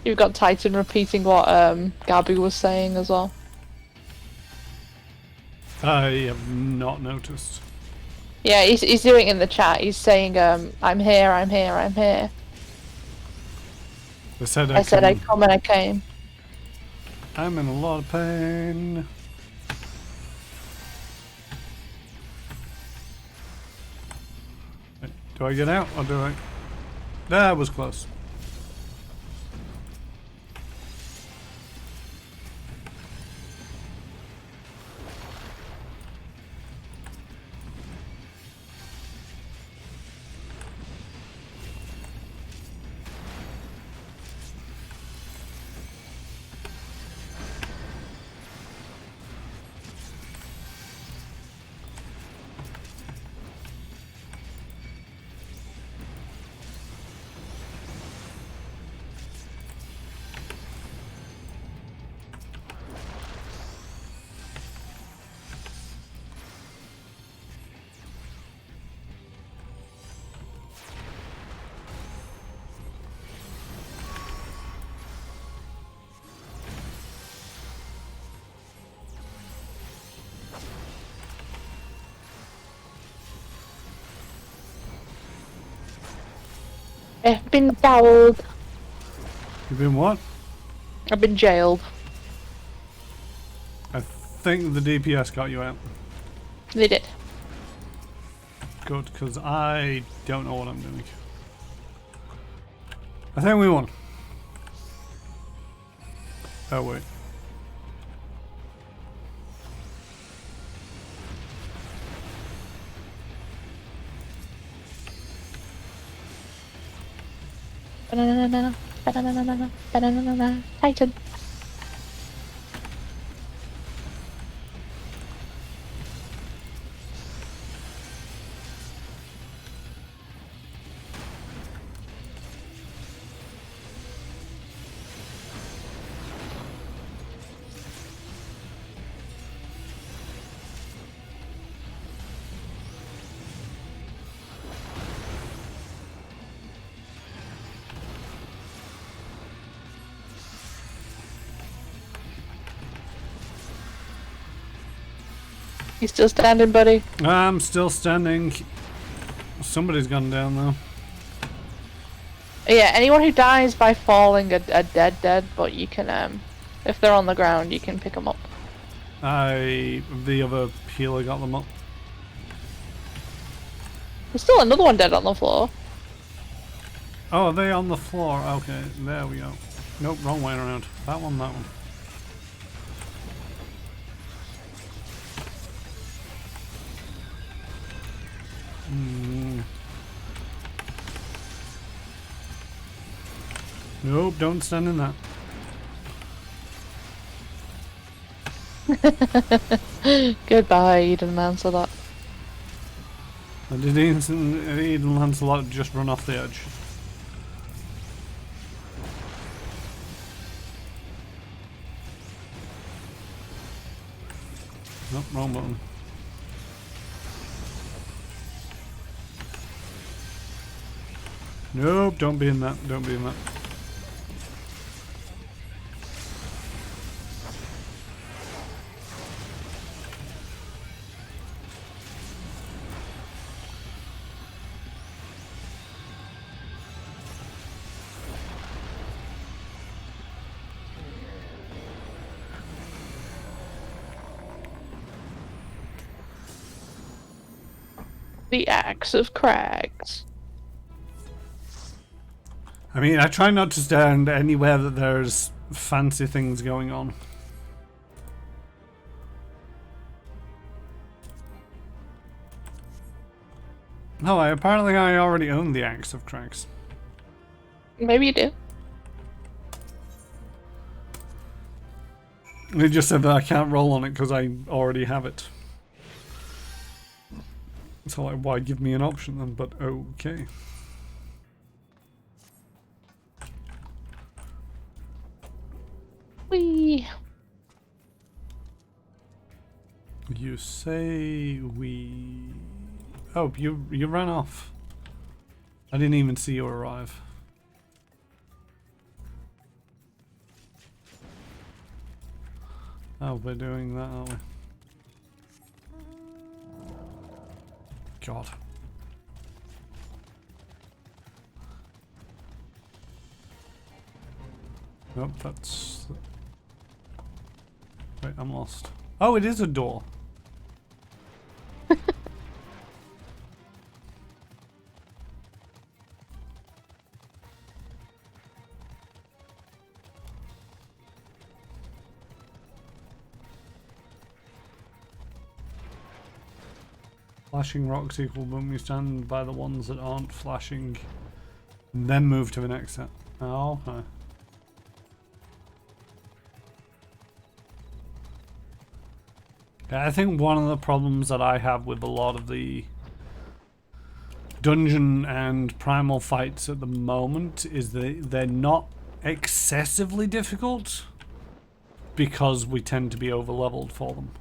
You've got Titan repeating what Gabby was saying as well. I have not noticed. Yeah, he's doing it in the chat. He's saying, I'm here, I'm here, I'm here. I said I said I'd come and I came. I'm in a lot of pain. Wait, do I get out or do I? That was close. I've been jailed. You've been what? I've been jailed. I think the DPS got you out. They did. Good, because I don't know what I'm doing. I think we won. Oh wait. Titan. You still standing, buddy? I'm still standing. Somebody's gone down though. Yeah, anyone who dies by falling are dead, but you can, if they're on the ground, you can pick them up. The other healer got them up. There's still another one dead on the floor. Oh, are they on the floor? Okay, there we go. Nope, wrong way around. That one, that one. Nope, don't stand in that. Goodbye, Eden Lancelot. And did Eden Lancelot just run off the edge? Nope, wrong button. Nope, don't be in that, don't be in that. The Axe of Crags. I mean, I try not to stand anywhere that there's fancy things going on. Oh, apparently I already own the Axe of Crags. Maybe you do. They just said that I can't roll on it because I already have it. So like, why give me an option then? But okay. Whee! You say we... Oh, you ran off. I didn't even see you arrive. Oh, we're doing that, aren't we? God. Nope, that's... Wait, I'm lost. Oh, it is a door. Flashing rocks equal when we stand by the ones that aren't flashing, and then move to the next set. Oh, okay. Yeah, I think one of the problems that I have with a lot of the dungeon and primal fights at the moment is that they're not excessively difficult because we tend to be over-leveled for them.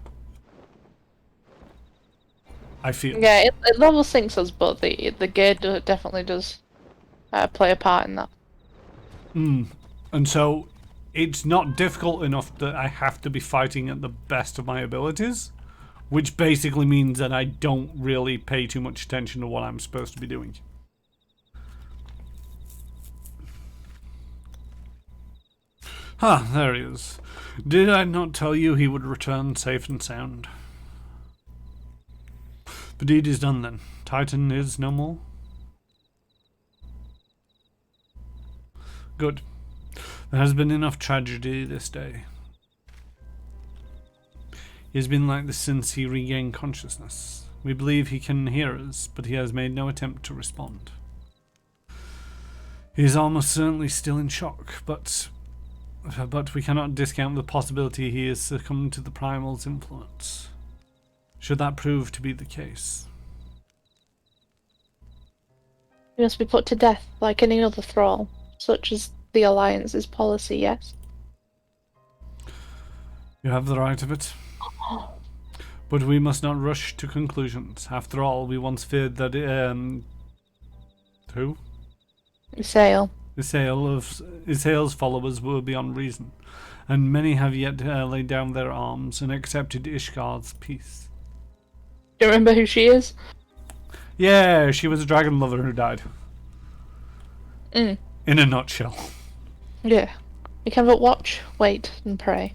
I feel. Yeah, it level syncs us, but the gear definitely does play a part in that. And so it's not difficult enough that I have to be fighting at the best of my abilities, which basically means that I don't really pay too much attention to what I'm supposed to be doing. Ah, there he is. Did I not tell you he would return safe and sound? The deed is done then. Titan is no more? Good. There has been enough tragedy this day. He has been like this since he regained consciousness. We believe he can hear us, but he has made no attempt to respond. He is almost certainly still in shock, but we cannot discount the possibility he has succumbed to the primal's influence. Should that prove to be the case? He must be put to death like any other thrall, such as the Alliance's policy, yes? You have the right of it. But we must not rush to conclusions. After all, we once feared that who? Isael's followers were beyond reason, and many have yet laid down their arms and accepted Ishgar's peace. Do you remember who she is? Yeah, she was a dragon lover who died. In a nutshell. Yeah. You can but watch, wait, and pray.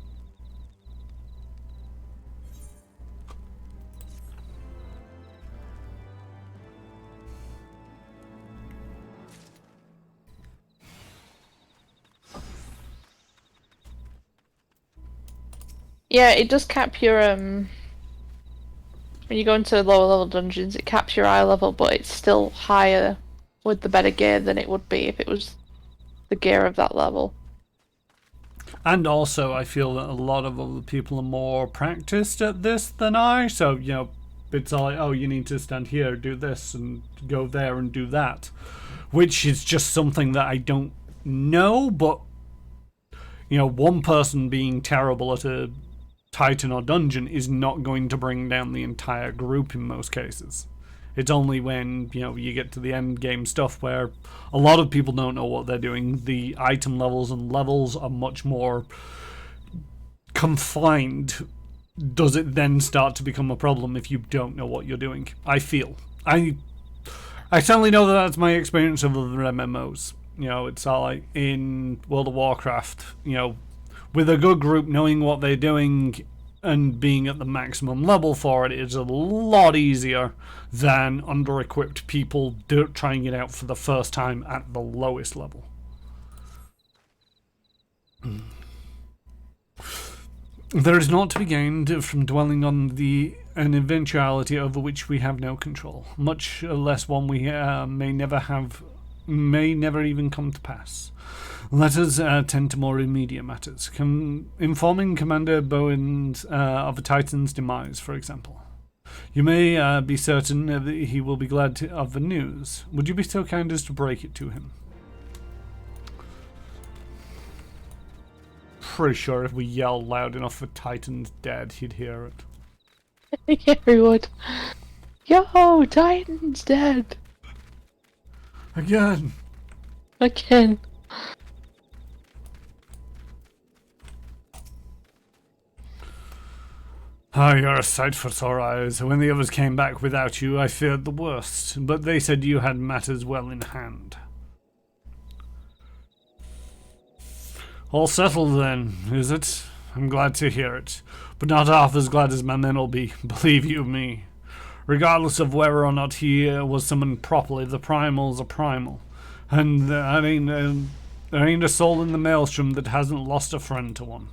Yeah, it does cap your when you go into lower level dungeons, it caps your eye level, but it's still higher with the better gear than it would be if it was the gear of that level. And also, I feel that a lot of other people are more practiced at this than I, so, you know, it's all like, oh, you need to stand here, do this, and go there and do that. Which is just something that I don't know, but, you know, one person being terrible at a Titan or dungeon is not going to bring down the entire group in most cases. It's only when, you know, you get to the end game stuff where a lot of people don't know what they're doing. The item levels and levels are much more confined. Does it then start to become a problem if you don't know what you're doing? I feel. I certainly know that that's my experience of other MMOs. You know, it's all like in World of Warcraft, you know, with a good group knowing what they're doing and being at the maximum level for it is a lot easier than under-equipped people trying it out for the first time at the lowest level. There is naught to be gained from dwelling on an eventuality over which we have no control, much less one we may never even come to pass. Let us tend to more immediate matters. Informing Commander Bowen of a Titan's demise, for example. You may be certain that he will be glad of the news. Would you be so kind as to break it to him? Pretty sure if we yell loud enough for Titan's dead, he'd hear it. Yeah, he would. Yo, Titan's dead! Again! Ah, you're a sight for sore eyes. When the others came back without you, I feared the worst, but they said you had matters well in hand. All settled then, is it? I'm glad to hear it, but not half as glad as my men will be, believe you me. Regardless of whether or not he was summoned properly, the primal's a primal, and there ain't a soul in the maelstrom that hasn't lost a friend to one.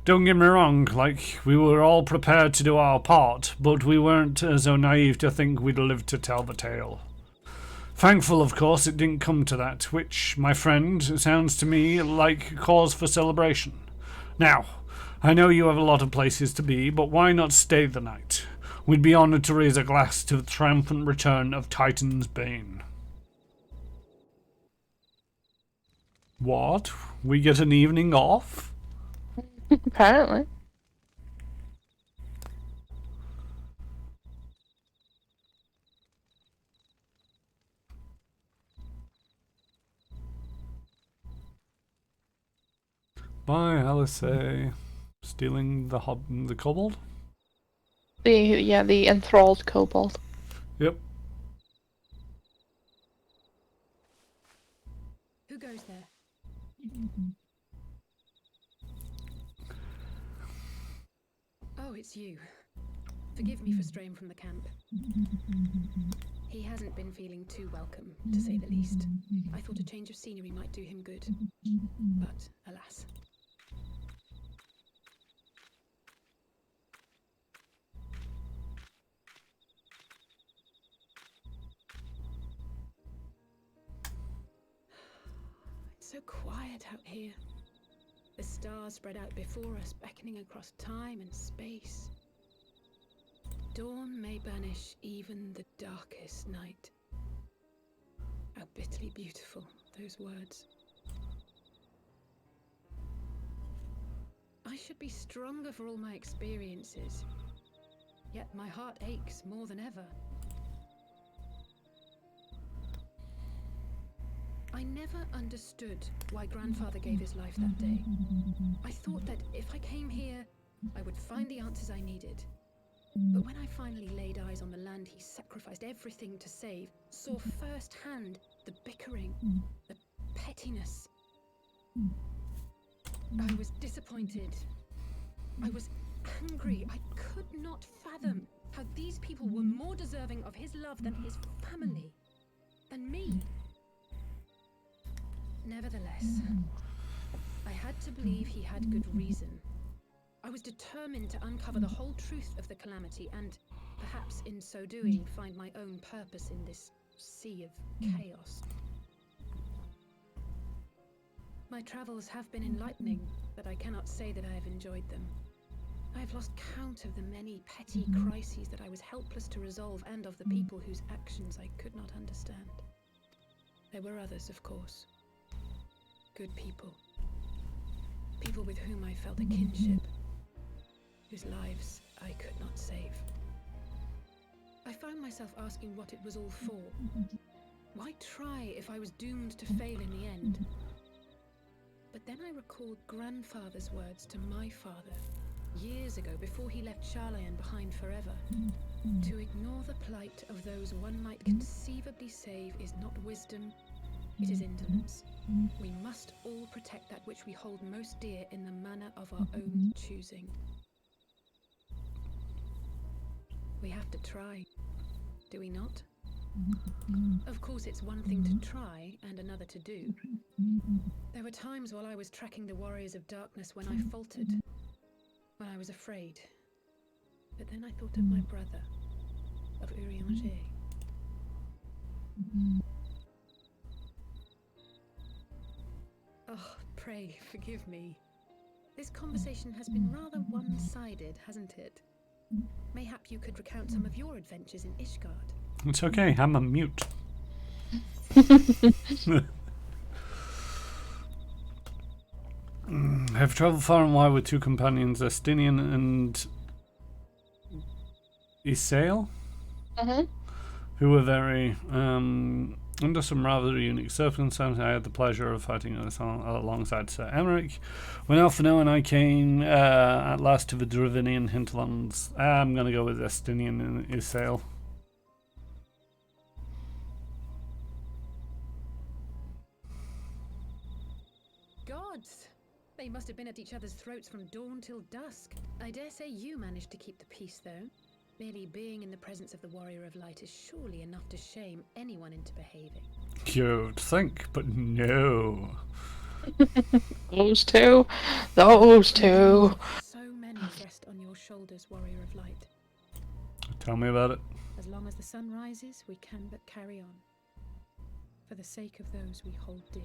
Don't get me wrong, like, we were all prepared to do our part, but we weren't so naive to think we'd live to tell the tale. Thankful, of course, it didn't come to that, which, my friend, sounds to me like cause for celebration. Now, I know you have a lot of places to be, but why not stay the night? We'd be honored to raise a glass to the triumphant return of Titan's Bane. What? We get an evening off? Apparently. By Alice, stealing the kobold? The enthralled kobold. Yep. Who goes there? Oh, it's you. Forgive me for straying from the camp. He hasn't been feeling too welcome, to say the least. I thought a change of scenery might do him good. But, alas. It's so quiet out here. The stars spread out before us, beckoning across time and space. Dawn may banish even the darkest night. How bitterly beautiful, those words. I should be stronger for all my experiences, yet my heart aches more than ever. I never understood why Grandfather gave his life that day. I thought that if I came here, I would find the answers I needed. But when I finally laid eyes on the land he sacrificed everything to save, saw firsthand the bickering, the pettiness, I was disappointed. I was angry. I could not fathom how these people were more deserving of his love than his family, than me. Nevertheless, I had to believe he had good reason. I was determined to uncover the whole truth of the calamity and, perhaps in so doing, find my own purpose in this sea of chaos. My travels have been enlightening, but I cannot say that I have enjoyed them. I have lost count of the many petty crises that I was helpless to resolve and of the people whose actions I could not understand. There were others, of course. Good people. People with whom I felt a kinship, whose lives I could not save. I found myself asking what it was all for. Why try if I was doomed to fail in the end? But then I recalled Grandfather's words to my father, years ago before he left Charlayan behind forever. To ignore the plight of those one might conceivably save is not wisdom, it is indolence. We must all protect that which we hold most dear in the manner of our own choosing. We have to try, do we not? Of course, it's one thing to try and another to do. There were times while I was tracking the warriors of darkness when I faltered, when I was afraid. But then I thought of my brother, of Urianger. Oh, pray forgive me. This conversation has been rather one-sided, hasn't it? Mayhap you could recount some of your adventures in Ishgard. It's okay, I'm a mute. I've travelled far and wide with two companions, Estinian and Isael, who were very Under some rather unique circumstances, I had the pleasure of fighting alongside Sir Emmerich. When Alphino and I came at last to the Dravinian hinterlands, I'm going to go with Estinian and Isail. Gods! They must have been at each other's throats from dawn till dusk. I dare say you managed to keep the peace, though. Merely being in the presence of the Warrior of Light is surely enough to shame anyone into behaving. You'd think, but no. Those two. Those two. So many rest on your shoulders, Warrior of Light. Tell me about it. As long as the sun rises, we can but carry on. For the sake of those we hold dear.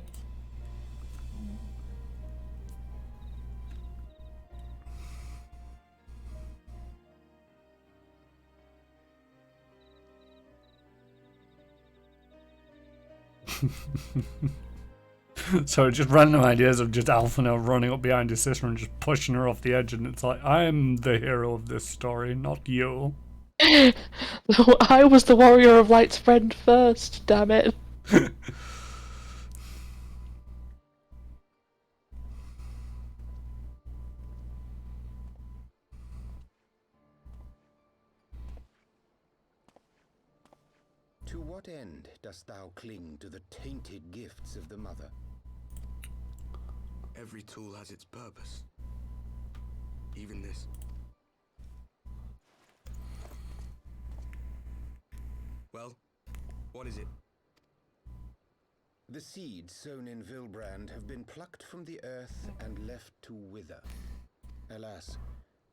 So just random ideas of just Alphino running up behind his sister and just pushing her off the edge, and it's like, I'm the hero of this story, not you. I was the Warrior of Light's friend first, damn it. To what end dost thou cling to the tainted gifts of the Mother? Every tool has its purpose. Even this. Well, what is it? The seeds sown in Vilbrand have been plucked from the earth and left to wither. Alas,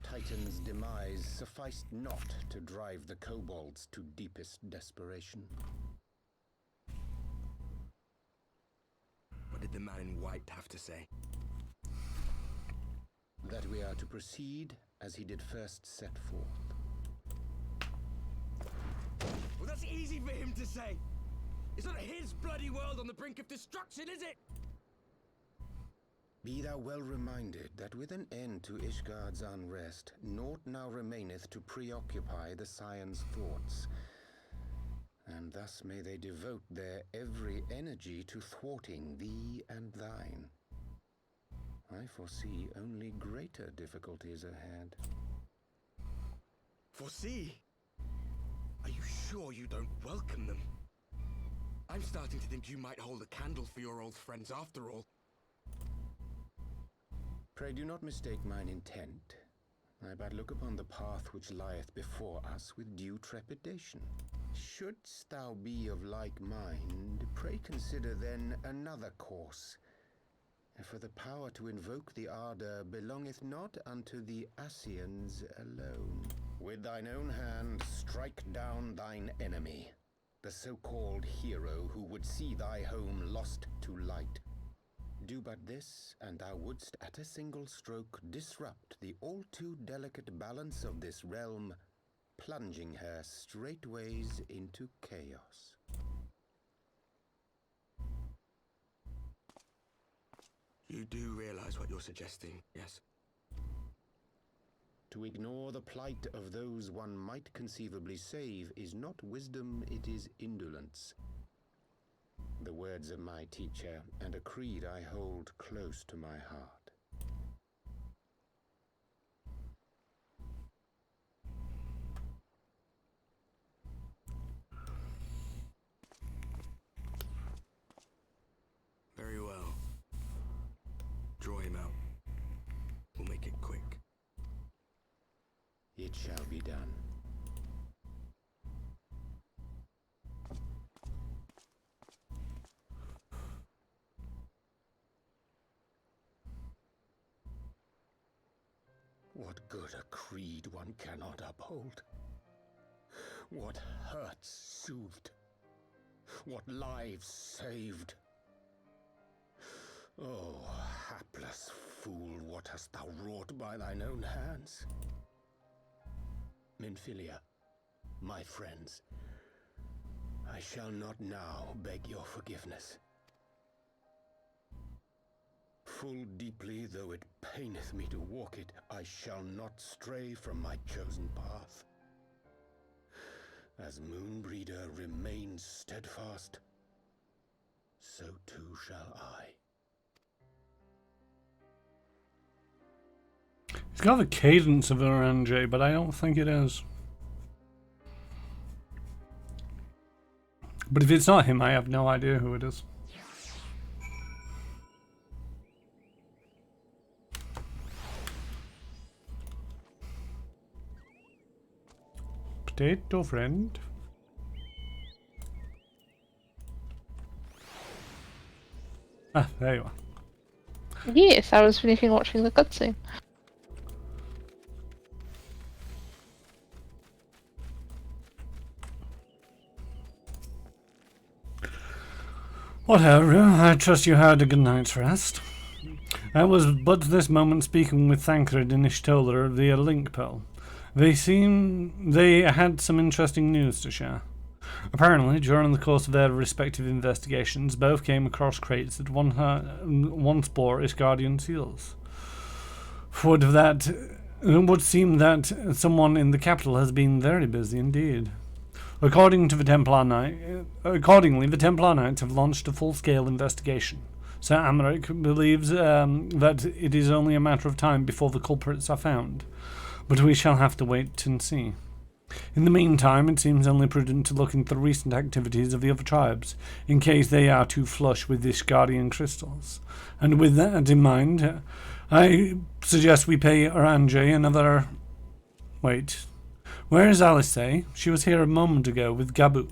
Titan's demise sufficed not to drive the kobolds to deepest desperation. What did the man in white have to say? That we are to proceed as he did first set forth. Well, that's easy for him to say. It's not his bloody world on the brink of destruction, is it? Be thou well reminded that with an end to Ishgard's unrest, naught now remaineth to preoccupy the Scion's thoughts. And thus may they devote their every energy to thwarting thee and thine. I foresee only greater difficulties ahead. Foresee? Are you sure you don't welcome them? I'm starting to think you might hold a candle for your old friends after all. Pray do not mistake mine intent. I but look upon the path which lieth before us with due trepidation. Shouldst thou be of like mind, pray consider then another course. For the power to invoke the ardor belongeth not unto the Ascians alone. With thine own hand strike down thine enemy, the so-called hero who would see thy home lost to light. Do but this, and thou wouldst at a single stroke disrupt the all-too-delicate balance of this realm, plunging her straightways into chaos. You do realize what you're suggesting, yes? To ignore the plight of those one might conceivably save is not wisdom, it is indolence. The words of my teacher, and a creed I hold close to my heart. Very well. Draw him out. We'll make it quick. It shall be done. What good a creed one cannot uphold? What hurts soothed? What lives saved? Oh, hapless fool, what hast thou wrought by thine own hands? Minfilia, my friends, I shall not now beg your forgiveness. Full deeply though it paineth me to walk it, I shall not stray from my chosen path. As Moonbreeder remains steadfast, so too shall I. It's got the cadence of Orange, but I don't think it is. But if it's not him, I have no idea who it is. Potato friend. Ah, there you are. Yes, I was finishing watching the cutscene. Whatever, I trust you had a good night's rest. I was but this moment speaking with Thancred and Ishtola via link pearl. They had some interesting news to share. Apparently, during the course of their respective investigations, both came across crates that once bore Ishgardian seals. It would seem that someone in the capital has been very busy indeed. Accordingly, the Templar Knights have launched a full-scale investigation. Sir Amaric believes that it is only a matter of time before the culprits are found, but we shall have to wait and see. In the meantime, it seems only prudent to look into the recent activities of the other tribes, in case they are too flush with Ishgardian crystals. And with that in mind, I suggest we pay Orange another... Wait. Where is Alice? She was here a moment ago with Gabu.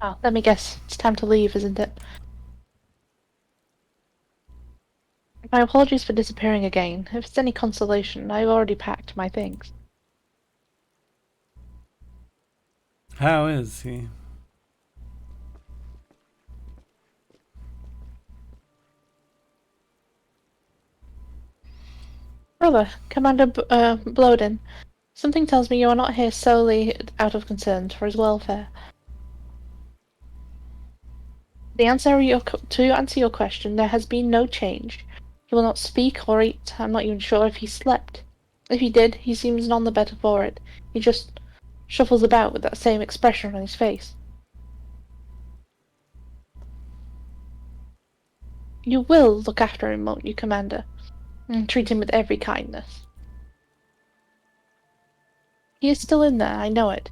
Oh, let me guess. It's time to leave, isn't it? My apologies for disappearing again. If it's any consolation, I've already packed my things. How is he? Brother, Commander Bloden, something tells me you are not here solely out of concern for his welfare. To answer your question, there has been no change. He will not speak or eat. I'm not even sure if he slept. If he did, he seems none the better for it. He just shuffles about with that same expression on his face. You will look after him, won't you, Commander? And treat him with every kindness. He is still in there, I know it.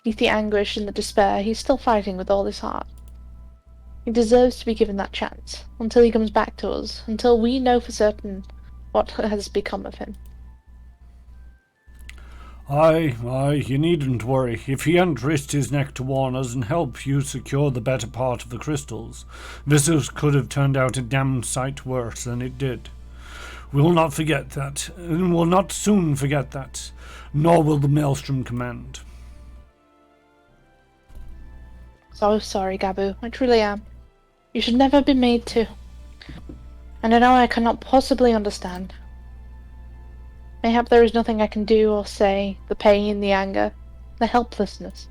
Beneath the anguish and the despair, he's still fighting with all his heart. He deserves to be given that chance, until he comes back to us, until we know for certain what has become of him. Aye, you needn't worry. If he hadn't risked his neck to warn us and help you secure the better part of the crystals, this could have turned out a damn sight worse than it did. We will not forget that, and will not soon forget that, nor will the Maelstrom Command. So sorry, Gabu. I truly am. You should never be made to. And I know I cannot possibly understand. Mayhap there is nothing I can do or say, the pain, the anger, the helplessness.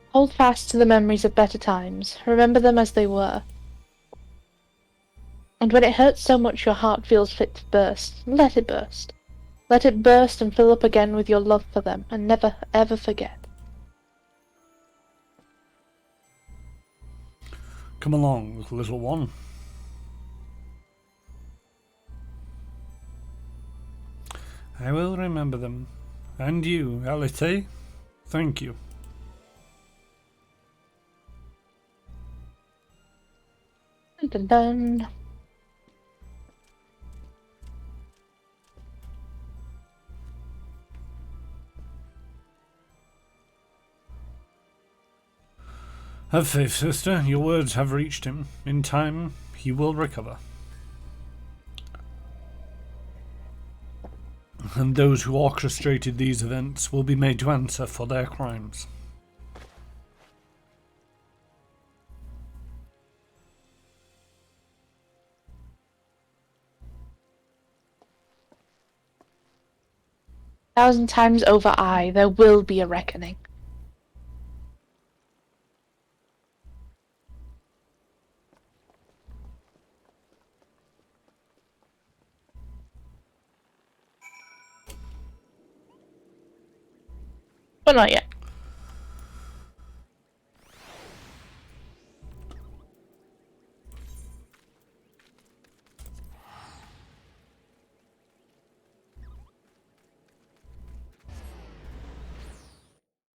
Hold fast to the memories of better times. Remember them as they were. And when it hurts so much your heart feels fit to burst, let it burst. Let it burst and fill up again with your love for them, and never, ever forget. Come along, little one. I will remember them. And you, Alice. Thank you. Dun dun dun. Have faith, sister. Your words have reached him. In time, he will recover. and those who orchestrated these events will be made to answer for their crimes. Thousand times over aye, there will be a reckoning. But not yet.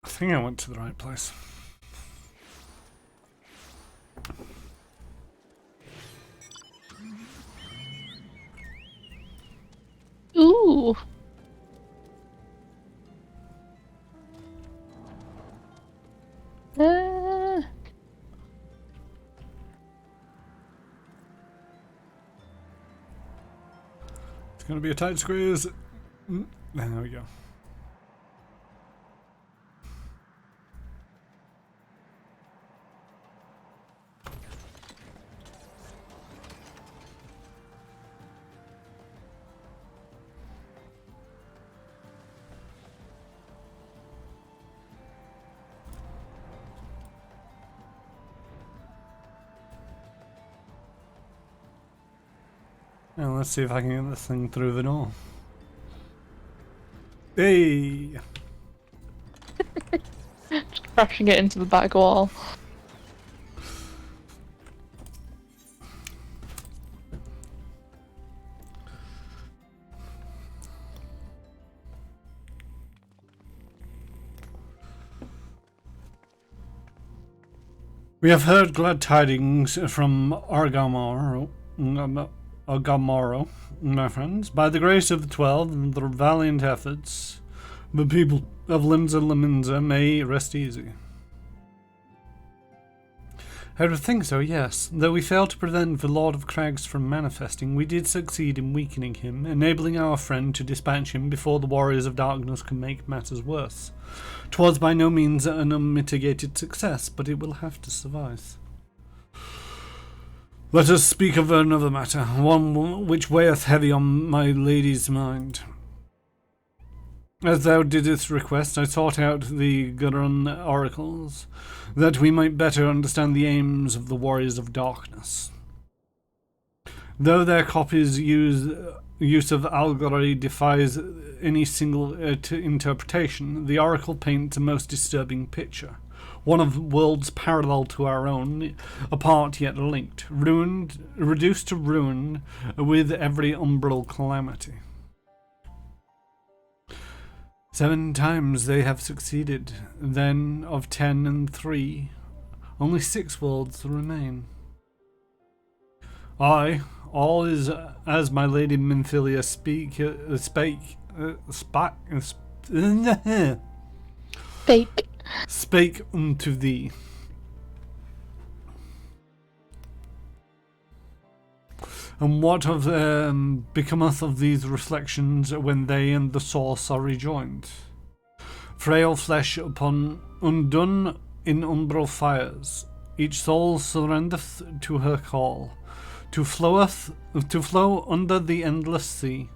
I think I went to the right place. Ooh. It's going to be a tight squeeze. There we go. Now let's see if I can get this thing through the door. Hey! Just crashing it into the back wall. We have heard glad tidings from Agamoro, my friends. By the grace of the 12 and the valiant efforts, the people of Limsa Liminza may rest easy. I would think so, yes. Though we failed to prevent the Lord of Crags from manifesting, we did succeed in weakening him, enabling our friend to dispatch him before the Warriors of Darkness can make matters worse. 'Twas by no means an unmitigated success, but it will have to suffice. Let us speak of another matter, one which weigheth heavy on my lady's mind. As thou didst request, I sought out the Gurun oracles, that we might better understand the aims of the Warriors of Darkness. Though their copies use of allegory defies any single interpretation, the oracle paints a most disturbing picture. One of worlds parallel to our own, apart yet linked, reduced to ruin with every umbral calamity. 7 times they have succeeded, then of 10 and 3, only 6 worlds remain. Aye, all is as my lady Minfilia spake unto thee. And what of becometh of these reflections when they and the source are rejoined? Frail flesh undone in umbral fires, each soul surrendereth to her call, to flow under the endless sea,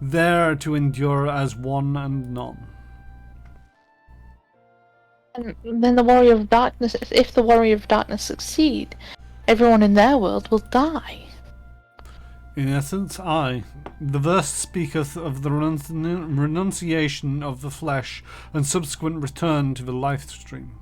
there to endure as one and none. And then the Warrior of Darkness, if the Warrior of Darkness succeed, everyone in their world will die. In essence, aye. The verse speaketh of the renunciation of the flesh and subsequent return to the life stream.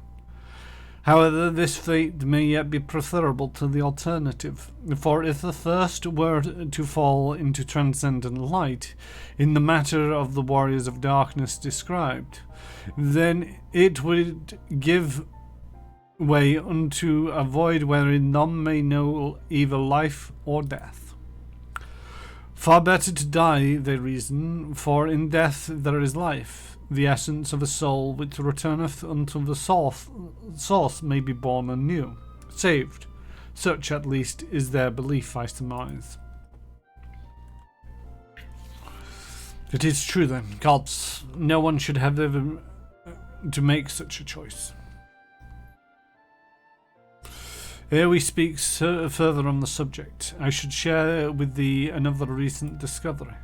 However, this fate may yet be preferable to the alternative, for if the first were to fall into transcendent light, in the matter of the Warriors of Darkness described, then it would give way unto a void wherein none may know either life or death. Far better to die, they reason, for in death there is life. The essence of a soul which returneth unto the source may be born anew, saved. Such at least is their belief, I surmise. It is true then, gods. No one should have ever to make such a choice. Ere we speak further on the subject, I should share with thee another recent discovery.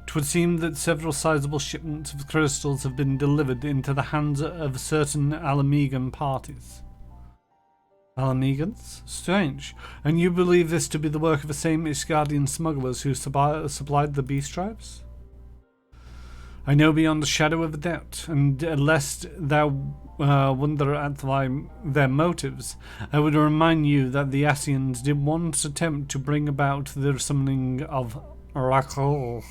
'Twould seem that several sizable shipments of crystals have been delivered into the hands of certain Alamegan parties. Alamegans? Strange. And you believe this to be the work of the same Ishgardian smugglers who supplied the beast tribes? I know beyond a shadow of a doubt, and lest thou wonder at their motives, I would remind you that the Asians did once attempt to bring about the summoning of Oracle.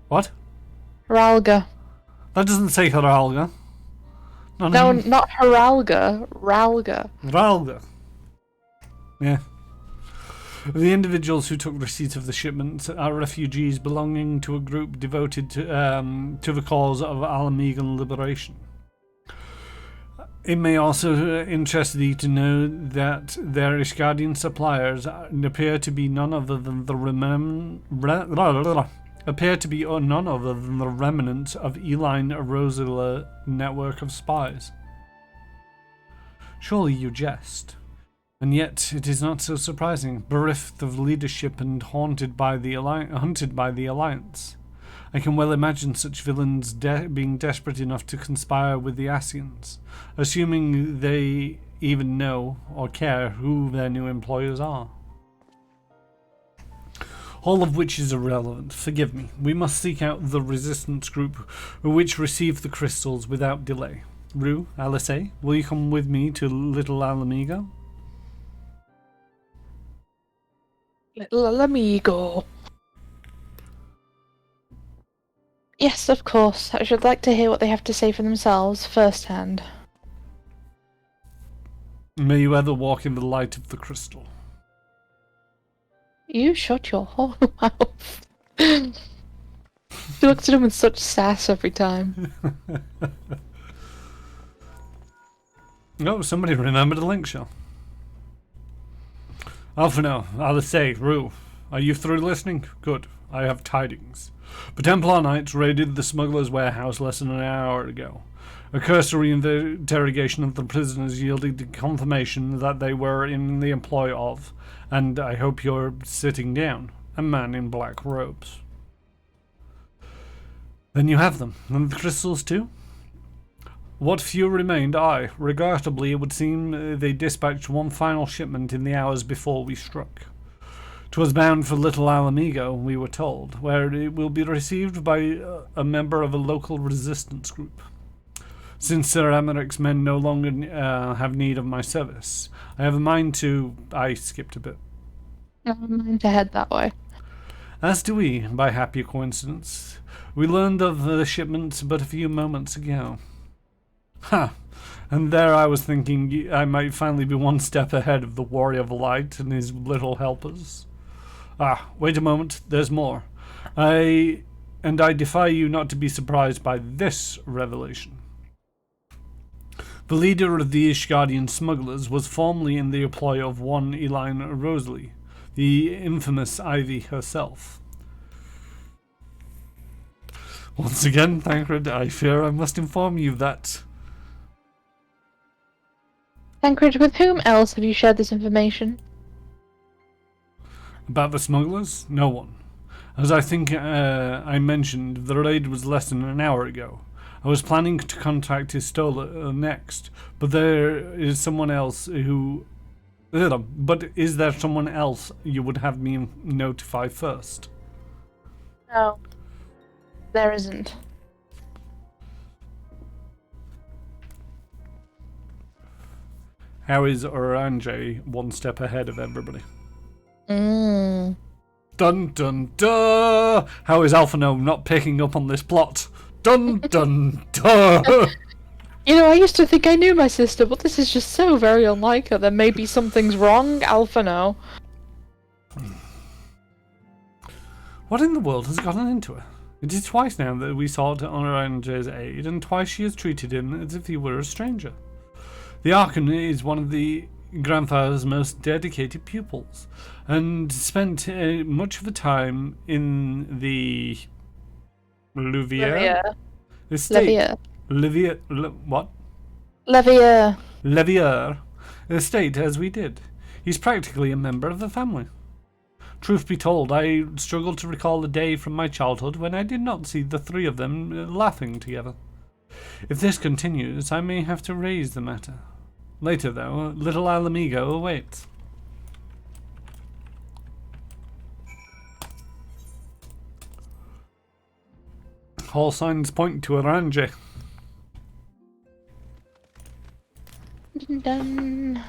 What? Heralga. That doesn't say Heralga. No, not Heralga. Ralga. Ralga. Yeah. The individuals who took receipt of the shipment are refugees belonging to a group devoted to the cause of Alamegan liberation. It may also interest thee to know that their Ishgardian suppliers appear to be none other than the remnants of Eline Aorzia network of spies. Surely you jest. And yet it is not so surprising, bereft of leadership and hunted by the Alliance. I can well imagine such villains being desperate enough to conspire with the Asians, assuming they even know or care who their new employers are. All of which is irrelevant, forgive me. We must seek out the resistance group which received the crystals without delay. Rue, Alice, will you come with me to Little Alamego? Little amigo. Yes, of course. I should like to hear what they have to say for themselves firsthand. May you ever walk in the light of the crystal. You shut your whole mouth. She looks at him with such sass every time. Oh, somebody remembered a link shell. Alphino, Alice, Rue, are you through listening? Good, I have tidings. The Templar Knights raided the smuggler's warehouse less than an hour ago. A cursory interrogation of the prisoners yielded confirmation that they were in the employ of, and I hope you're sitting down, a man in black robes. Then you have them, and the crystals too? What few remained, aye. Regrettably, it would seem they dispatched one final shipment in the hours before we struck. 'Twas bound for Little Alamego, we were told, where it will be received by a member of a local resistance group. Since Sir Amaric's men no longer have need of my service, I have a mind to... I skipped a bit. I have a mind to head that way. As do we, by happy coincidence. We learned of the shipments but a few moments ago. Ha! And there I was thinking I might finally be one step ahead of the Warrior of Light and his little helpers. Ah, wait a moment, there's more. I defy you not to be surprised by this revelation. The leader of the Ishgardian smugglers was formerly in the employ of one Eline Aorzia, the infamous Ivy herself. Once again, Thancred, I fear I must inform you that... Thancred, with whom else have you shared this information? About the smugglers? No one. As I think I mentioned, the raid was less than an hour ago. I was planning to contact Histola next, but there is someone else who... But is there someone else you would have me notify first? No. There isn't. How is Orange one step ahead of everybody? Mm. Dun dun dun! How is Alphino not picking up on this plot? Dun dun dun! You know, I used to think I knew my sister, but this is just so very unlike her. There may be something's wrong, Alphino. What in the world has gotten into her? It is twice now that we sought Orange's aid, and twice she has treated him as if he were a stranger. The Archon is one of the grandfather's most dedicated pupils, and spent much of the time in the Louvier? Estate. Levier. Levier. What? Levier. Levier. Estate, as we did. He's practically a member of the family. Truth be told, I struggle to recall a day from my childhood when I did not see the three of them laughing together. If this continues, I may have to raise the matter. Later, though, little Alamigo awaits. All signs point to Aorzia. Dun.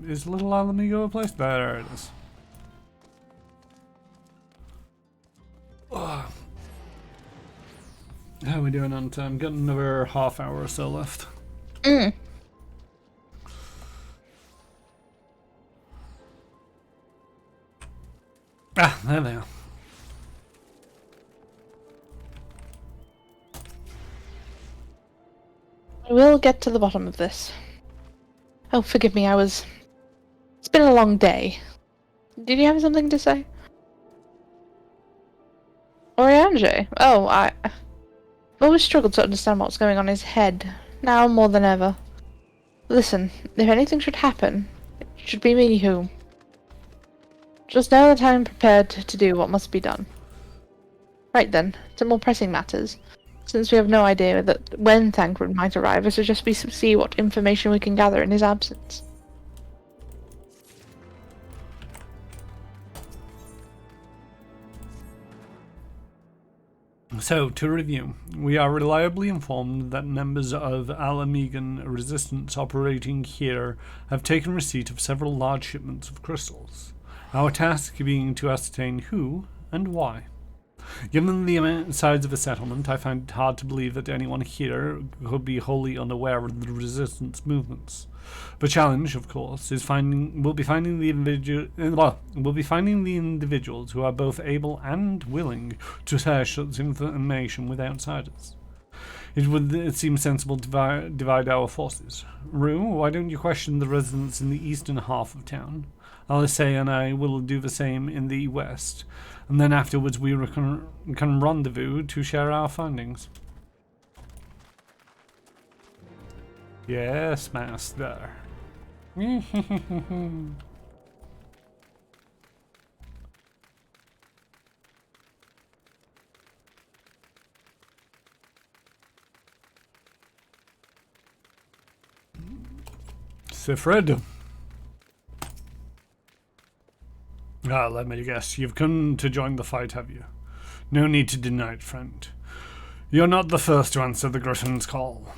Is Little Alamigo a place? There it is. Oh. How are we doing on time? Got another half hour or so left. Ah, there they are. I will get to the bottom of this. Oh, forgive me, it's been a long day. Did you have something to say? Aorzia? Oh, I've always struggled to understand what's going on in his head, now more than ever. Listen, if anything should happen, it should be me who... Just know that I am prepared to do what must be done. Right then, to more pressing matters. Since we have no idea that when Thancred might arrive, I suggest we see what information we can gather in his absence. So, to review, we are reliably informed that members of Alamigan resistance operating here have taken receipt of several large shipments of crystals. Our task being to ascertain who and why. Given the size of the settlement, I find it hard to believe that anyone here could be wholly unaware of the resistance movements. The challenge, of course, is will be finding the individuals who are both able and willing to share such information with outsiders. It seems sensible to divide our forces. Rue, why don't you question the residents in the eastern half of town? Alice and I will do the same in the west, and then afterwards we can rendezvous to share our findings. Yes, master. Sifred. Let me guess. You've come to join the fight, have you? No need to deny it, friend. You're not the first to answer the Griffin's call.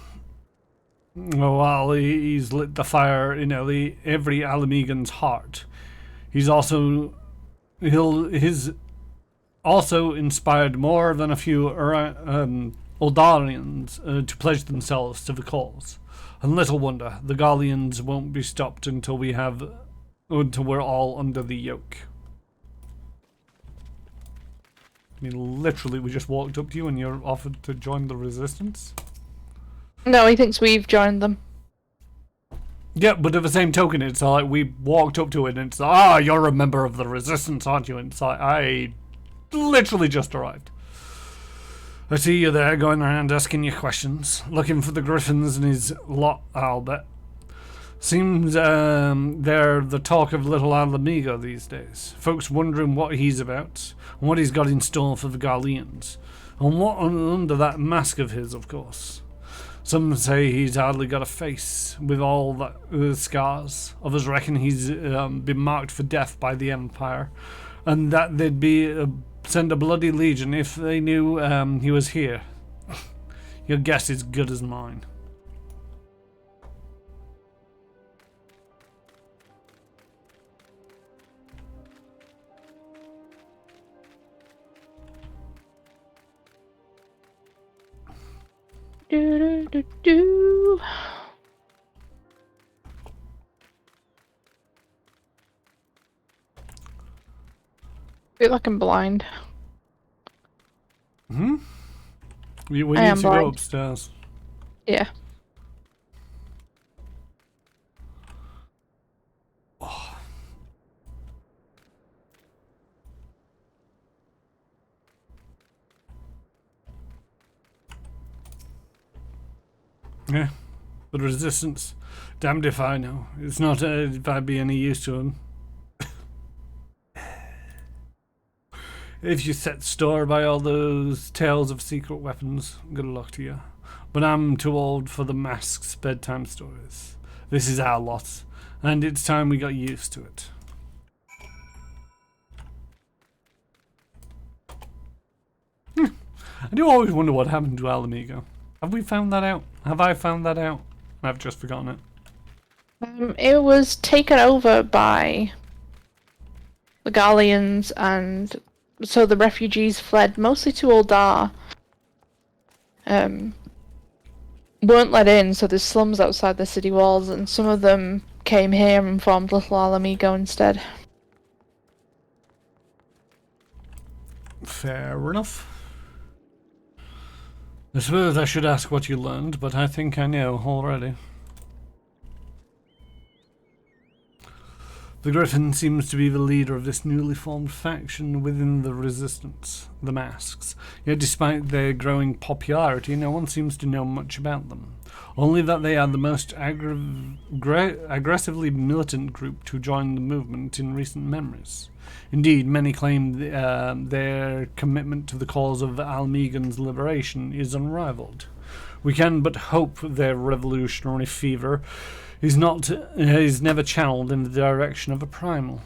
While he's lit the fire in every Alamigan's heart, he's also inspired more than a few Eldarians to pledge themselves to the cause. And little wonder, the Gallians won't be stopped until we're all under the yoke. I mean, literally, we just walked up to you and you're offered to join the resistance? No, he thinks we've joined them. Yeah, but at the same token, it's like we walked up to it and it's like, you're a member of the resistance, aren't you? And it's like, I literally just arrived. I see you there going around asking you questions, looking for the Griffins and his lot, I'll bet. Seems they're the talk of little Alamigo these days. Folks wondering what he's about, and what he's got in store for the Gallians, and what under that mask of his, of course. Some say he's hardly got a face, with all the scars. Others reckon he's been marked for death by the Empire, and that they'd send a bloody legion if they knew he was here. Your guess is good as mine. Do. Feel like I'm blind. We need to blind. go upstairs. Yeah. Yeah, but resistance, damned if I know. It's not if I'd be any use to him. If you set store by all those tales of secret weapons, good luck to you. But I'm too old for the mask's bedtime stories. This is our lot, and it's time we got used to it. I do always wonder what happened to Alamigo. Have we found that out? Have I found that out? I've just forgotten it. It was taken over by the Gallians, and so the refugees fled mostly to Uldar. Weren't let in, so there's slums outside the city walls, and some of them came here and formed Little Alamigo instead. Fair enough. I suppose I should ask what you learned, but I think I know already. The Griffin seems to be the leader of this newly formed faction within the Resistance, the Masks. Yet despite their growing popularity, no one seems to know much about them. Only that they are the most aggressively militant group to join the movement in recent memories. Indeed, many claim their commitment to the cause of Almegan's liberation is unrivaled. We can but hope their revolutionary fever is never channeled in the direction of a primal.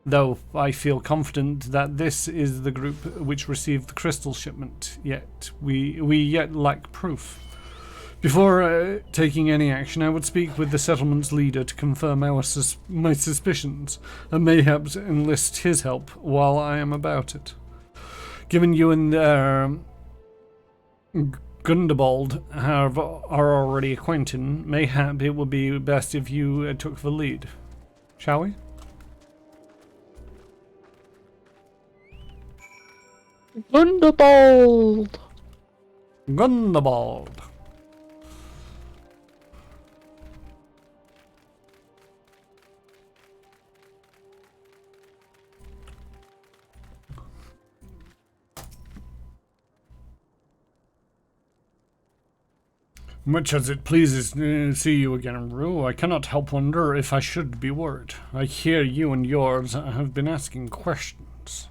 Though I feel confident that this is the group which received the crystal shipment, yet we yet lack proof. Before taking any action, I would speak with the settlement's leader to confirm my suspicions, and mayhaps enlist his help while I am about it. Given you and Gundabald are already acquainted, mayhap it would be best if you took the lead. Shall we? Gundabald! Gundabald! Much as it pleases to see you again, Rue, I cannot help wonder if I should be worried. I hear you and yours have been asking questions.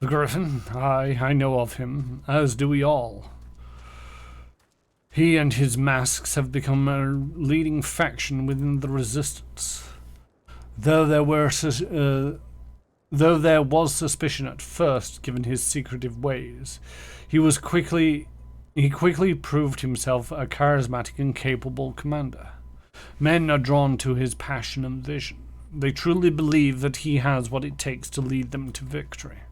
The Griffin, I know of him, as do we all. He and his masks have become a leading faction within the Resistance. Though there was suspicion at first, given his secretive ways, he quickly proved himself a charismatic and capable commander. Men are drawn to his passion and vision. They truly believe that he has what it takes to lead them to victory.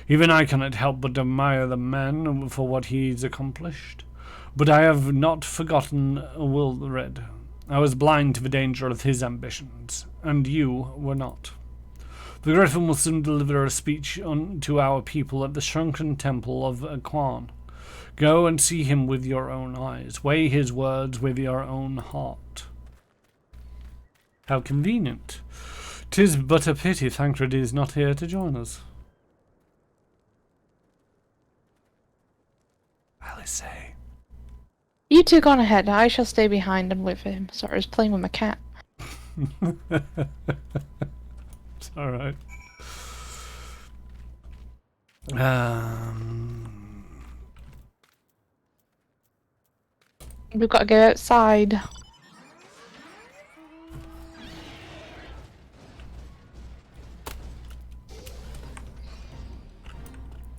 Even I cannot help but admire the man for what he's accomplished. But I have not forgotten Wilred. I was blind to the danger of his ambitions, and you were not. The Griffin will soon deliver a speech to our people at the shrunken temple of Aquan. Go and see him with your own eyes. Weigh his words with your own heart. How convenient. 'Tis but a pity Thancred is not here to join us. Alice. You two go on ahead. I shall stay behind and with him. Sorry, I was playing with my cat. It's alright. We've got to go outside.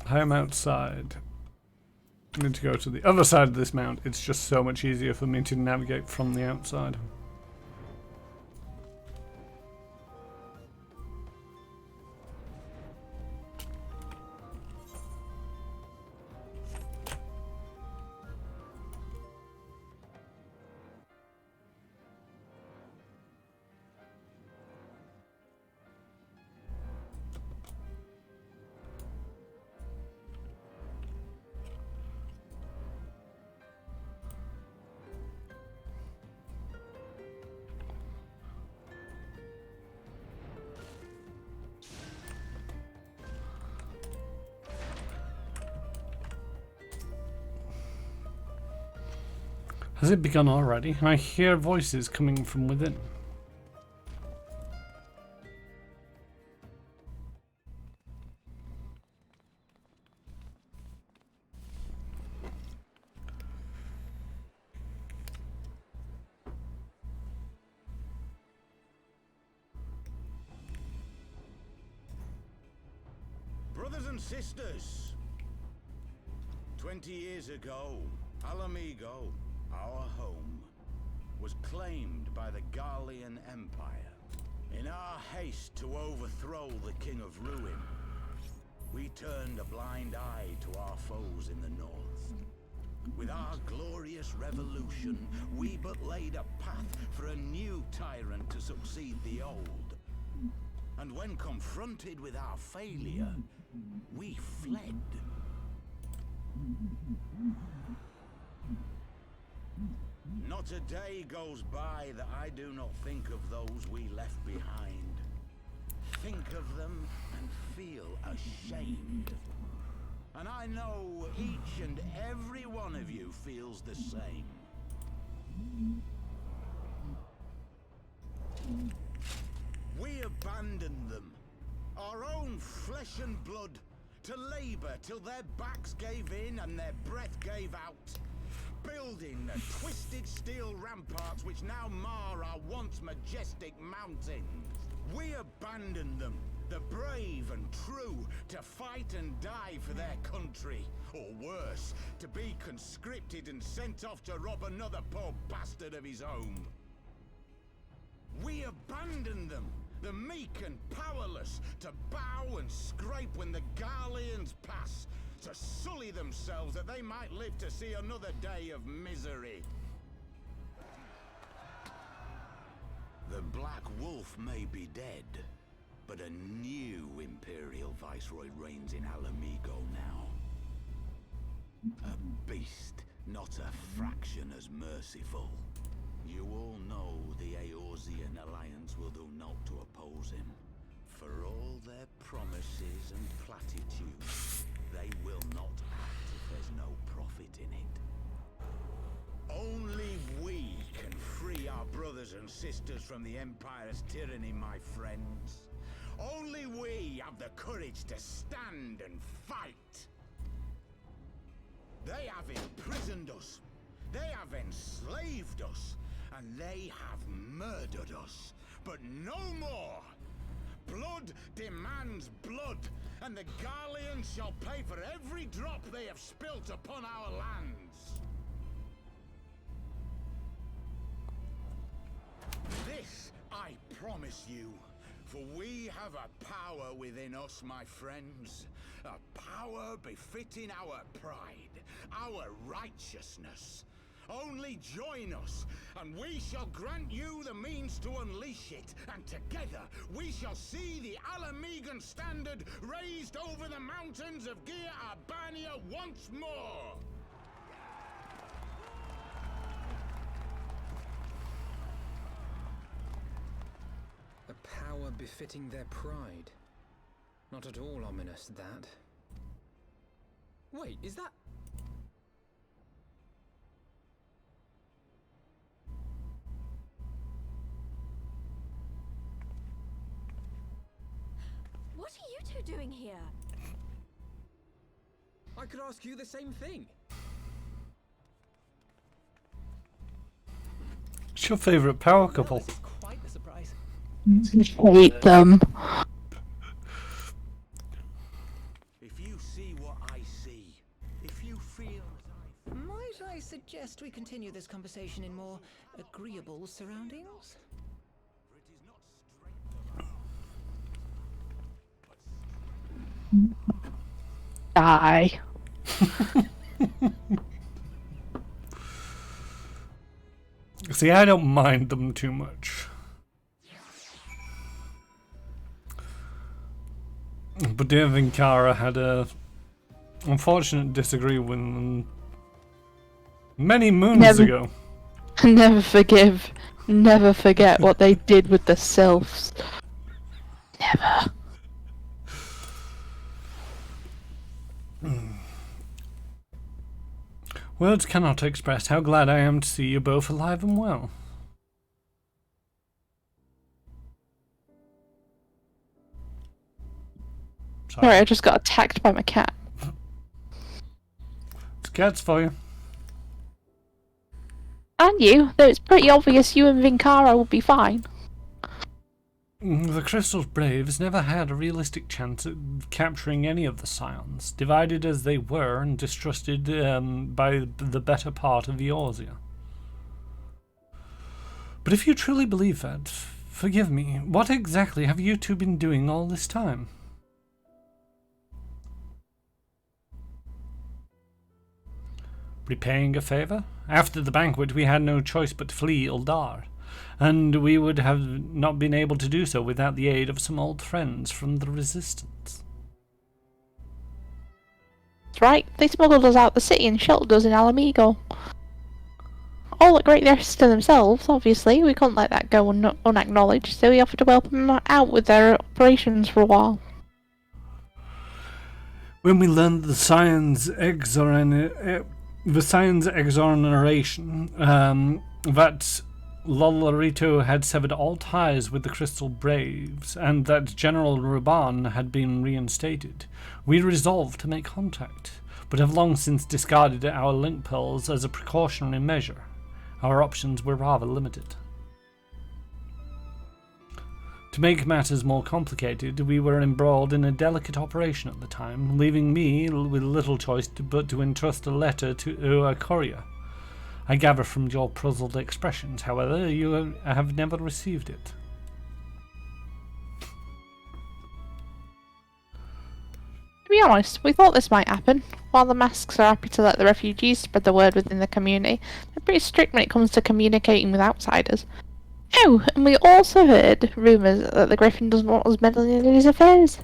I am outside. I need to go to the other side of this mount. It's just so much easier for me to navigate from the outside. Has it begun already? I hear voices coming from within. Brothers and sisters, 20 years ago, Alamigo, our home, was claimed by the Garlean Empire. In our haste to overthrow the King of Ruin, we turned a blind eye to our foes in the north. With our glorious revolution, we but laid a path for a new tyrant to succeed the old. And when confronted with our failure, we fled. Not a day goes by that I do not think of those we left behind. Think of them and feel ashamed. And I know each and every one of you feels the same. We abandoned them, our own flesh and blood, to labor till their backs gave in and their breath gave out. Building the twisted steel ramparts which now mar our once majestic mountains. We abandoned them, the brave and true, to fight and die for their country. Or worse, to be conscripted and sent off to rob another poor bastard of his home. We abandoned them, the meek and powerless, to bow and scrape when the Garleans pass, to sully themselves that they might live to see another day of misery. The Black Wolf may be dead, but a new Imperial Viceroy reigns in Alamigo now. A beast, not a fraction as merciful. You all know the Aorzian alliance will do naught to oppose him. For all their promises and platitudes, they will not act if there's no profit in it. Only we can free our brothers and sisters from the Empire's tyranny, my friends. Only we have the courage to stand and fight. They have imprisoned us. They have enslaved us. And they have murdered us. But no more! Blood demands blood, and the Garleans shall pay for every drop they have spilt upon our lands. This I promise you, for we have a power within us, my friends. A power befitting our pride, our righteousness. Only join us, and we shall grant you the means to unleash it, and together we shall see the Alamigan standard raised over the mountains of Gia Albania once more! A power befitting their pride. Not at all ominous, that. Wait, is that... What are you two doing here? I could ask you the same thing. What's your favourite power couple? This is quite the surprise. Hate them. If you see what I see, if you feel as I feel... Might I suggest we continue this conversation in more agreeable surroundings? Die. See, I don't mind them too much. But dear Vinkara had a unfortunate disagreement many moons ago. Never forgive, never forget what they did with the sylphs. Never. Words cannot express how glad I am to see you both alive and well. Sorry, I just got attacked by my cat. It's cats for you. And you, though it's pretty obvious you and Vinkara will be fine. The Crystal's Braves never had a realistic chance at capturing any of the Scions, divided as they were and distrusted by the better part of Aorzia. But if you truly believe that, forgive me, what exactly have you two been doing all this time? Repaying a favour? After the banquet we had no choice but to flee Uldar, and we would have not been able to do so without the aid of some old friends from the Resistance. That's right, they smuggled us out the city and sheltered us in Alamigo. All at great risk to themselves, obviously. We couldn't let that go unacknowledged, so we offered to help them out with their operations for a while. When we learned the Scion's exoneration, that Lolorito had severed all ties with the Crystal Braves, and that General Ruban had been reinstated, we resolved to make contact, but have long since discarded our link pearls as a precautionary measure. Our options were rather limited. To make matters more complicated, we were embroiled in a delicate operation at the time, leaving me with little choice but to entrust a letter to a courier. I gather from your puzzled expressions, however, you have never received it. To be honest, we thought this might happen. While the masks are happy to let the refugees spread the word within the community, they're pretty strict when it comes to communicating with outsiders. Oh, and we also heard rumours that the Griffin doesn't want us meddling in his affairs.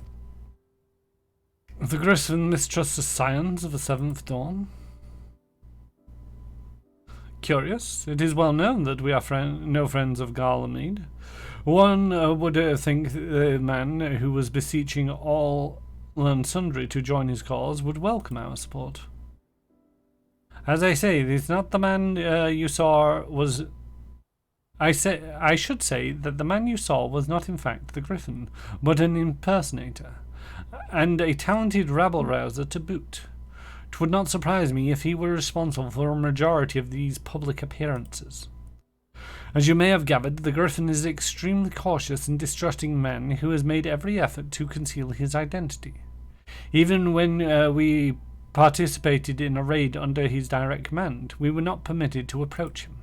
The Griffin mistrusts the scions of the Seventh Dawn. Curious. It is well known that we are no friends of Garlemede. One would think the man who was beseeching all and sundry to join his cause would welcome our support. As I say, it's not the man you saw was... I should say that the man you saw was not in fact the Griffin, but an impersonator, and a talented rabble-rouser to boot. It would not surprise me if he were responsible for a majority of these public appearances. As you may have gathered, the Griffin is an extremely cautious and distrusting man who has made every effort to conceal his identity. Even when we participated in a raid under his direct command, we were not permitted to approach him.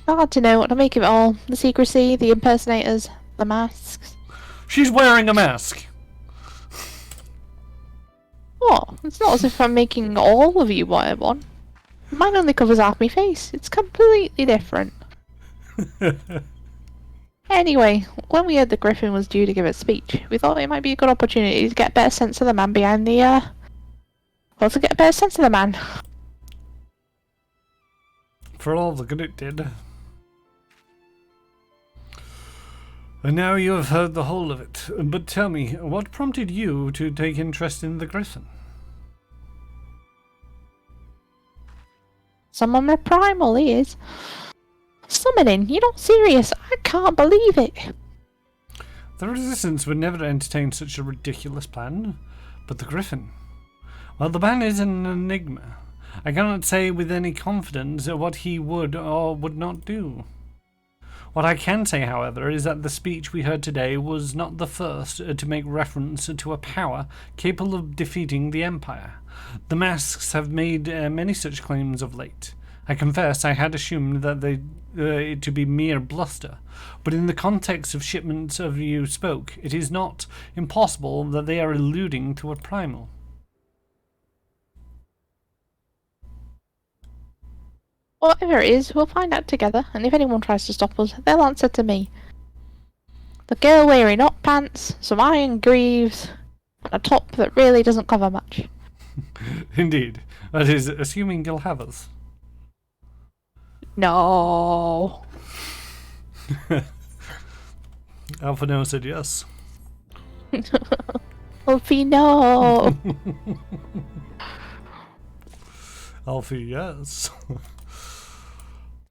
Hard to know what to make of it all. The secrecy, the impersonators, the masks. She's wearing a mask! What? It's not as if I'm making all of you wear one. Mine only covers half my face. It's completely different. Anyway, when we heard the Griffin was due to give a speech, we thought it might be a good opportunity to get a better sense of the man behind the, well, to get a better sense of the man. For all the good it did. And now you have heard the whole of it. But tell me, what prompted you to take interest in the Griffin? Summon my primal, he is. Summoning? You're not serious. I can't believe it. The Resistance would never entertain such a ridiculous plan. But the Griffin... Well, the man is an enigma. I cannot say with any confidence what he would or would not do. What I can say, however, is that the speech we heard today was not the first to make reference to a power capable of defeating the Empire. The masks have made many such claims of late. I confess I had assumed that it to be mere bluster, but in the context of shipments of you spoke, it is not impossible that they are alluding to a primal. Whatever it is, we'll find out together, and if anyone tries to stop us, they'll answer to me. The girl wearing hot pants, some iron greaves, and a top that really doesn't cover much. Indeed. That is, assuming you'll have us. No. Alphino said yes. Alfie, no! Alfie, yes.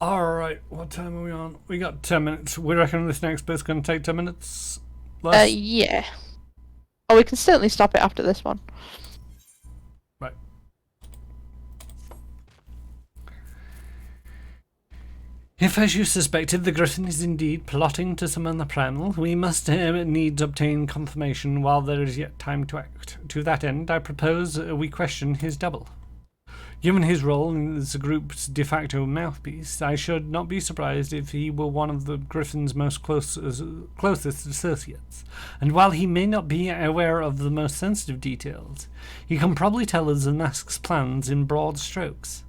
Alright, what time are we on? We got 10 minutes. We reckon this next bit's going to take 10 minutes? Less? Yeah. Oh, we can certainly stop it after this one. Right. If, as you suspected, the Griffin is indeed plotting to summon the Primal, we must needs obtain confirmation while there is yet time to act. To that end, I propose we question his double. Given his role as the group's de facto mouthpiece, I should not be surprised if he were one of the Griffin's most closest associates, and while he may not be aware of the most sensitive details, he can probably tell us the mask's plans in broad strokes.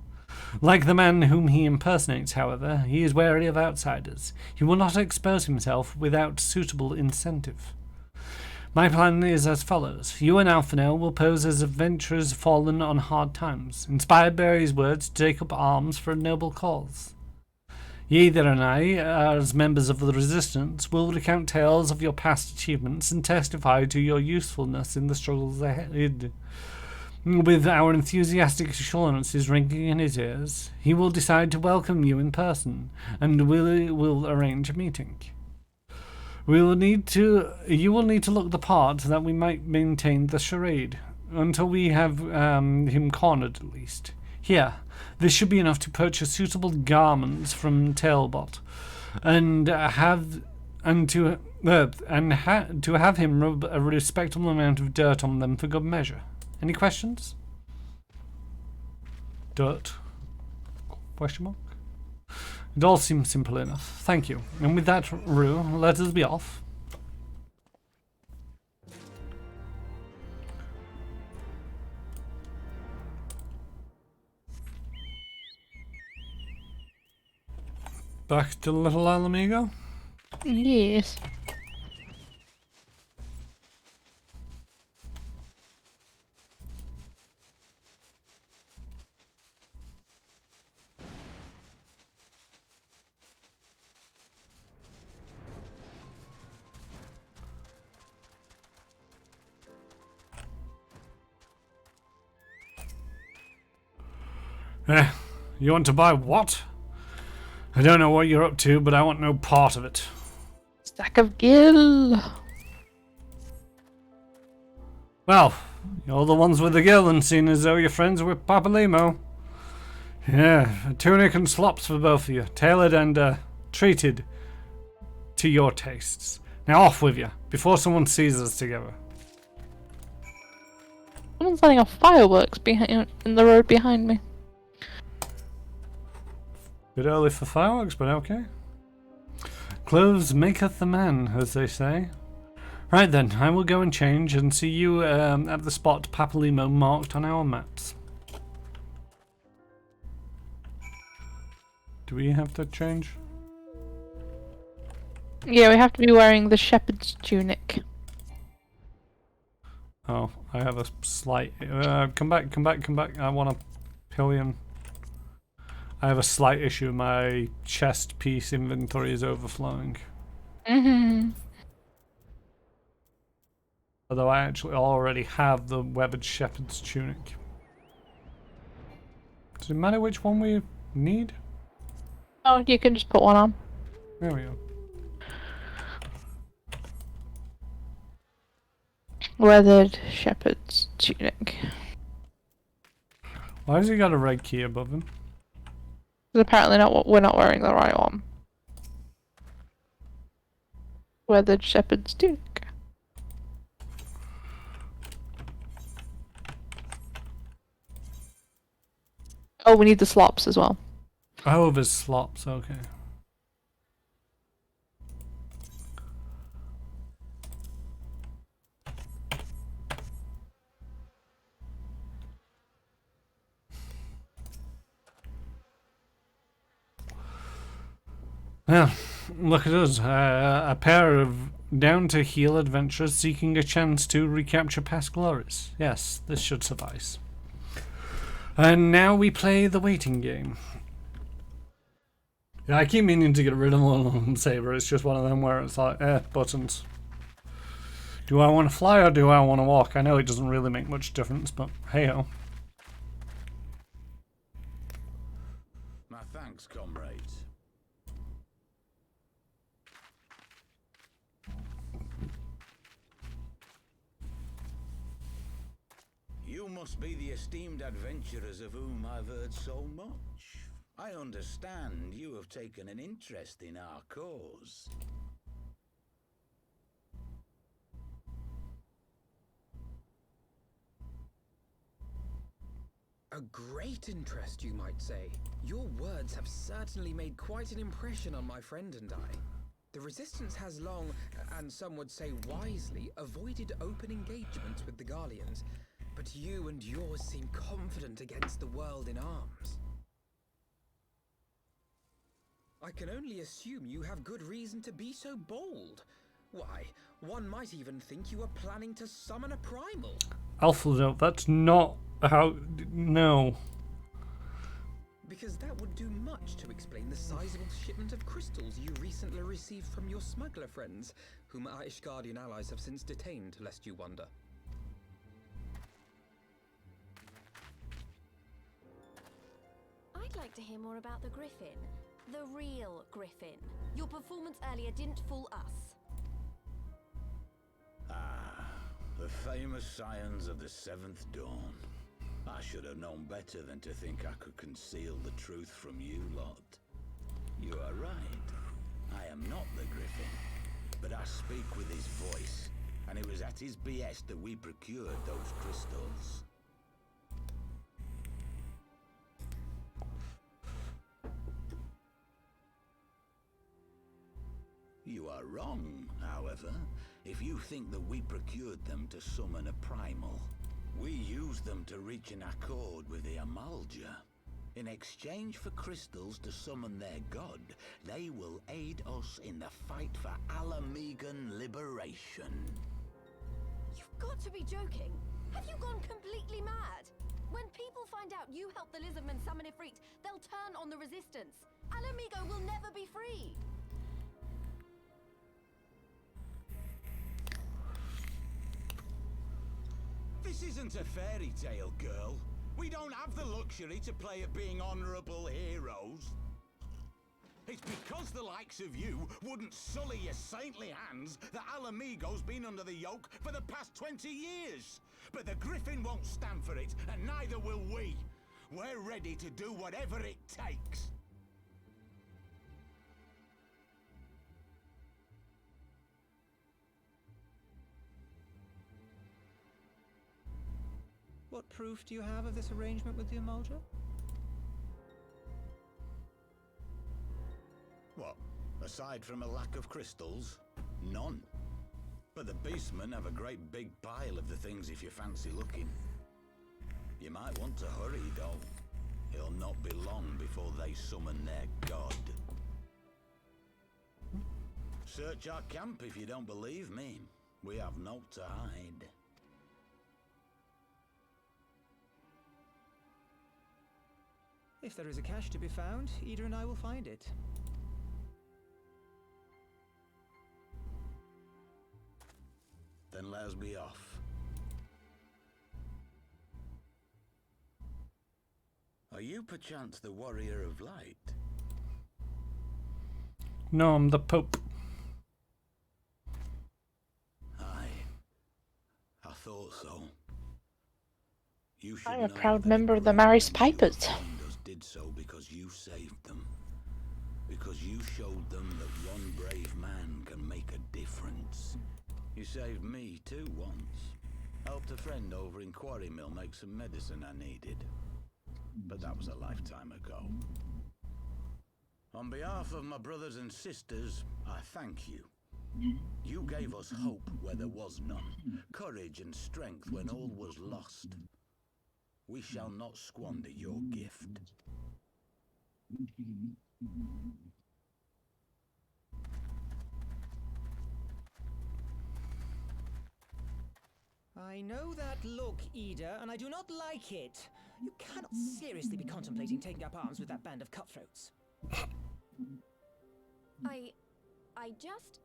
Like the man whom he impersonates, however, he is wary of outsiders. He will not expose himself without suitable incentive. My plan is as follows. You and Alphanel will pose as adventurers fallen on hard times, inspired by his words to take up arms for a noble cause. Yeather and I, as members of the Resistance, will recount tales of your past achievements and testify to your usefulness in the struggles ahead. With our enthusiastic assurances ringing in his ears, he will decide to welcome you in person, and will arrange a meeting. You will need to look the part that we might maintain the charade, until we have him cornered at least. Here, this should be enough to purchase suitable garments from Tailbot, and to have him rub a respectable amount of dirt on them for good measure. Any questions? Dirt? Question mark? It all seems simple enough. Thank you. And with that, Rue, let us be off. Back to Little Alamigo? Yes. You want to buy what? I don't know what you're up to, but I want no part of it. Stack of gil. Well, you're the ones with the gil and seem as though you're friends with Papalimo. Yeah, a tunic and slops for both of you, tailored and treated to your tastes. Now off with you, before someone sees us together. Someone's lighting off fireworks behind in the road behind me. Bit early for fireworks, but okay. Clothes maketh the man, as they say. Right then, I will go and change and see you at the spot Papalimo marked on our maps. Do we have to change? Yeah, we have to be wearing the shepherd's tunic. Oh, I have a slight... come back. I want a pillion. I have a slight issue. My chest piece inventory is overflowing. Although I actually already have the webbed shepherd's tunic. Does it matter which one we need? Oh, you can just put one on. There we go. Weathered shepherd's tunic. Why has he got a red key above him? Apparently we're not wearing the right one. Weathered shepherd's tunic. Oh, we need the slops as well. Oh, there's slops, okay. Well, look at us, a pair of down-to-heel adventurers seeking a chance to recapture past glories. Yes, this should suffice. And now we play the waiting game. Yeah, I keep meaning to get rid of one of them, Saber. It's just one of them where it's like, buttons. Do I want to fly or do I want to walk? I know it doesn't really make much difference, but hey-ho. My thanks, comrades. You must be the esteemed adventurers of whom I've heard so much. I understand you have taken an interest in our cause. A great interest, you might say. Your words have certainly made quite an impression on my friend and I. The Resistance has long, and some would say wisely, avoided open engagements with the Garleans, but you and yours seem confident against the world in arms. I can only assume you have good reason to be so bold. Why, one might even think you are planning to summon a primal. Alpha, that's not how... no. Because that would do much to explain the sizable shipment of crystals you recently received from your smuggler friends, whom our Ishgardian allies have since detained, lest you wonder. I'd like to hear more about the Griffin. The real Griffin. Your performance earlier didn't fool us. Ah, the famous scions of the Seventh Dawn. I should have known better than to think I could conceal the truth from you lot. You are right. I am not the Griffin, but I speak with his voice, and it was at his behest that we procured those crystals. You are wrong, however, if you think that we procured them to summon a primal. We used them to reach an accord with the Aorzia. In exchange for crystals to summon their god, they will aid us in the fight for Alamegan liberation. You've got to be joking. Have you gone completely mad? When people find out you helped the Lizardmen summon Ifrit, they'll turn on the Resistance. Alamigo will never be free. This isn't a fairy tale, girl. We don't have the luxury to play at being honorable heroes. It's because the likes of you wouldn't sully your saintly hands that Alamigo's been under the yoke for the past 20 years. But the Griffin won't stand for it, and neither will we. We're ready to do whatever it takes. What proof do you have of this arrangement with the Aorzia? What? Aside from a lack of crystals? None. But the beastmen have a great big pile of the things if you fancy looking. You might want to hurry, though. It'll not be long before they summon their god. Search our camp if you don't believe me. We have naught to hide. If there is a cache to be found, Ida and I will find it. Then let us be off. Are you perchance the Warrior of Light? No, I'm the Pope. Aye. I thought so. You should I'm a know proud that member of the great Maris many Pipers. Commanders did so because you saved them. Because you showed them that one brave man can make a difference. You saved me too once. Helped a friend over in Quarry Mill make some medicine I needed. But that was a lifetime ago. On behalf of my brothers and sisters, I thank you. You gave us hope where there was none, courage and strength when all was lost. We shall not squander your gift. I know that look, Ida, and I do not like it. You cannot seriously be contemplating taking up arms with that band of cutthroats. I just...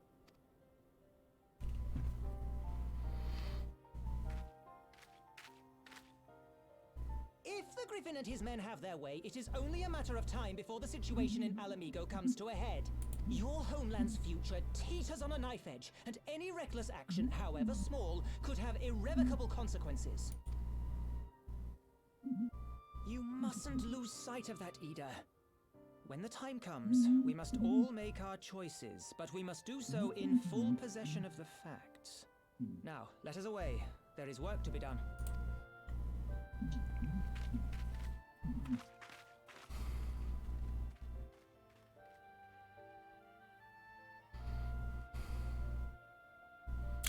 If the Griffin and his men have their way, it is only a matter of time before the situation in Alamigo comes to a head. Your homeland's future teeters on a knife edge, and any reckless action, however small, could have irrevocable consequences. You mustn't lose sight of that, Ida. When the time comes, we must all make our choices, but we must do so in full possession of the facts. Now, let us away. There is work to be done.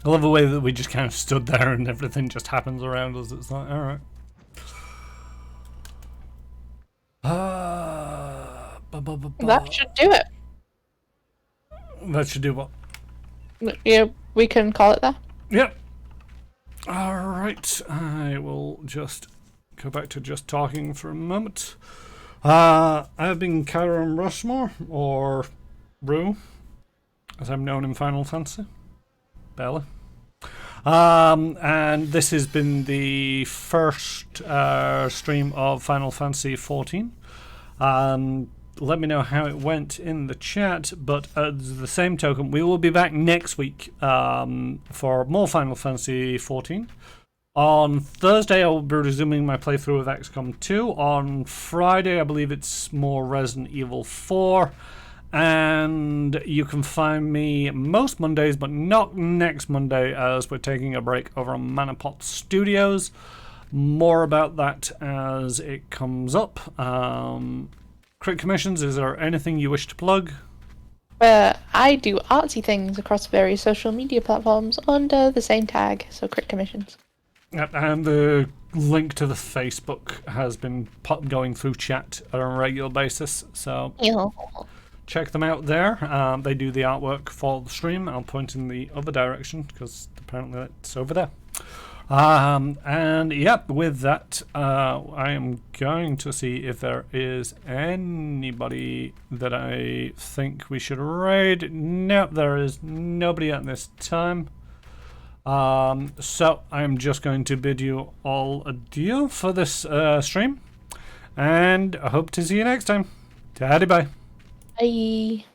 I love the way that we just kind of stood there and everything just happens around us. It's like, alright. That should do it. That should do what? Yeah, we can call it there. Yep. Alright, I will just go back to just talking for a moment. I've been Chiron Rushmore, or Rue, as I'm known in Final Fantasy. Bella. And this has been the first stream of Final Fantasy XIV. Let me know how it went in the chat, but at the same token, we will be back next week for more Final Fantasy XIV. On Thursday, I will be resuming my playthrough of XCOM 2. On Friday, I believe it's more Resident Evil 4. And you can find me most Mondays, but not next Monday, as we're taking a break over on Manapot Studios. More about that as it comes up. Crit Commissions, is there anything you wish to plug? I do artsy things across various social media platforms under the same tag, so Crit Commissions. Yep, and the link to the Facebook has been going through chat on a regular basis, so check them out there. They do the artwork for the stream. I'll point in the other direction because apparently it's over there. And yep, with that, I am going to see if there is anybody that I think we should raid. Nope, there is nobody at this time. So I'm just going to bid you all adieu for this stream, and I hope to see you next time. Bye. Bye.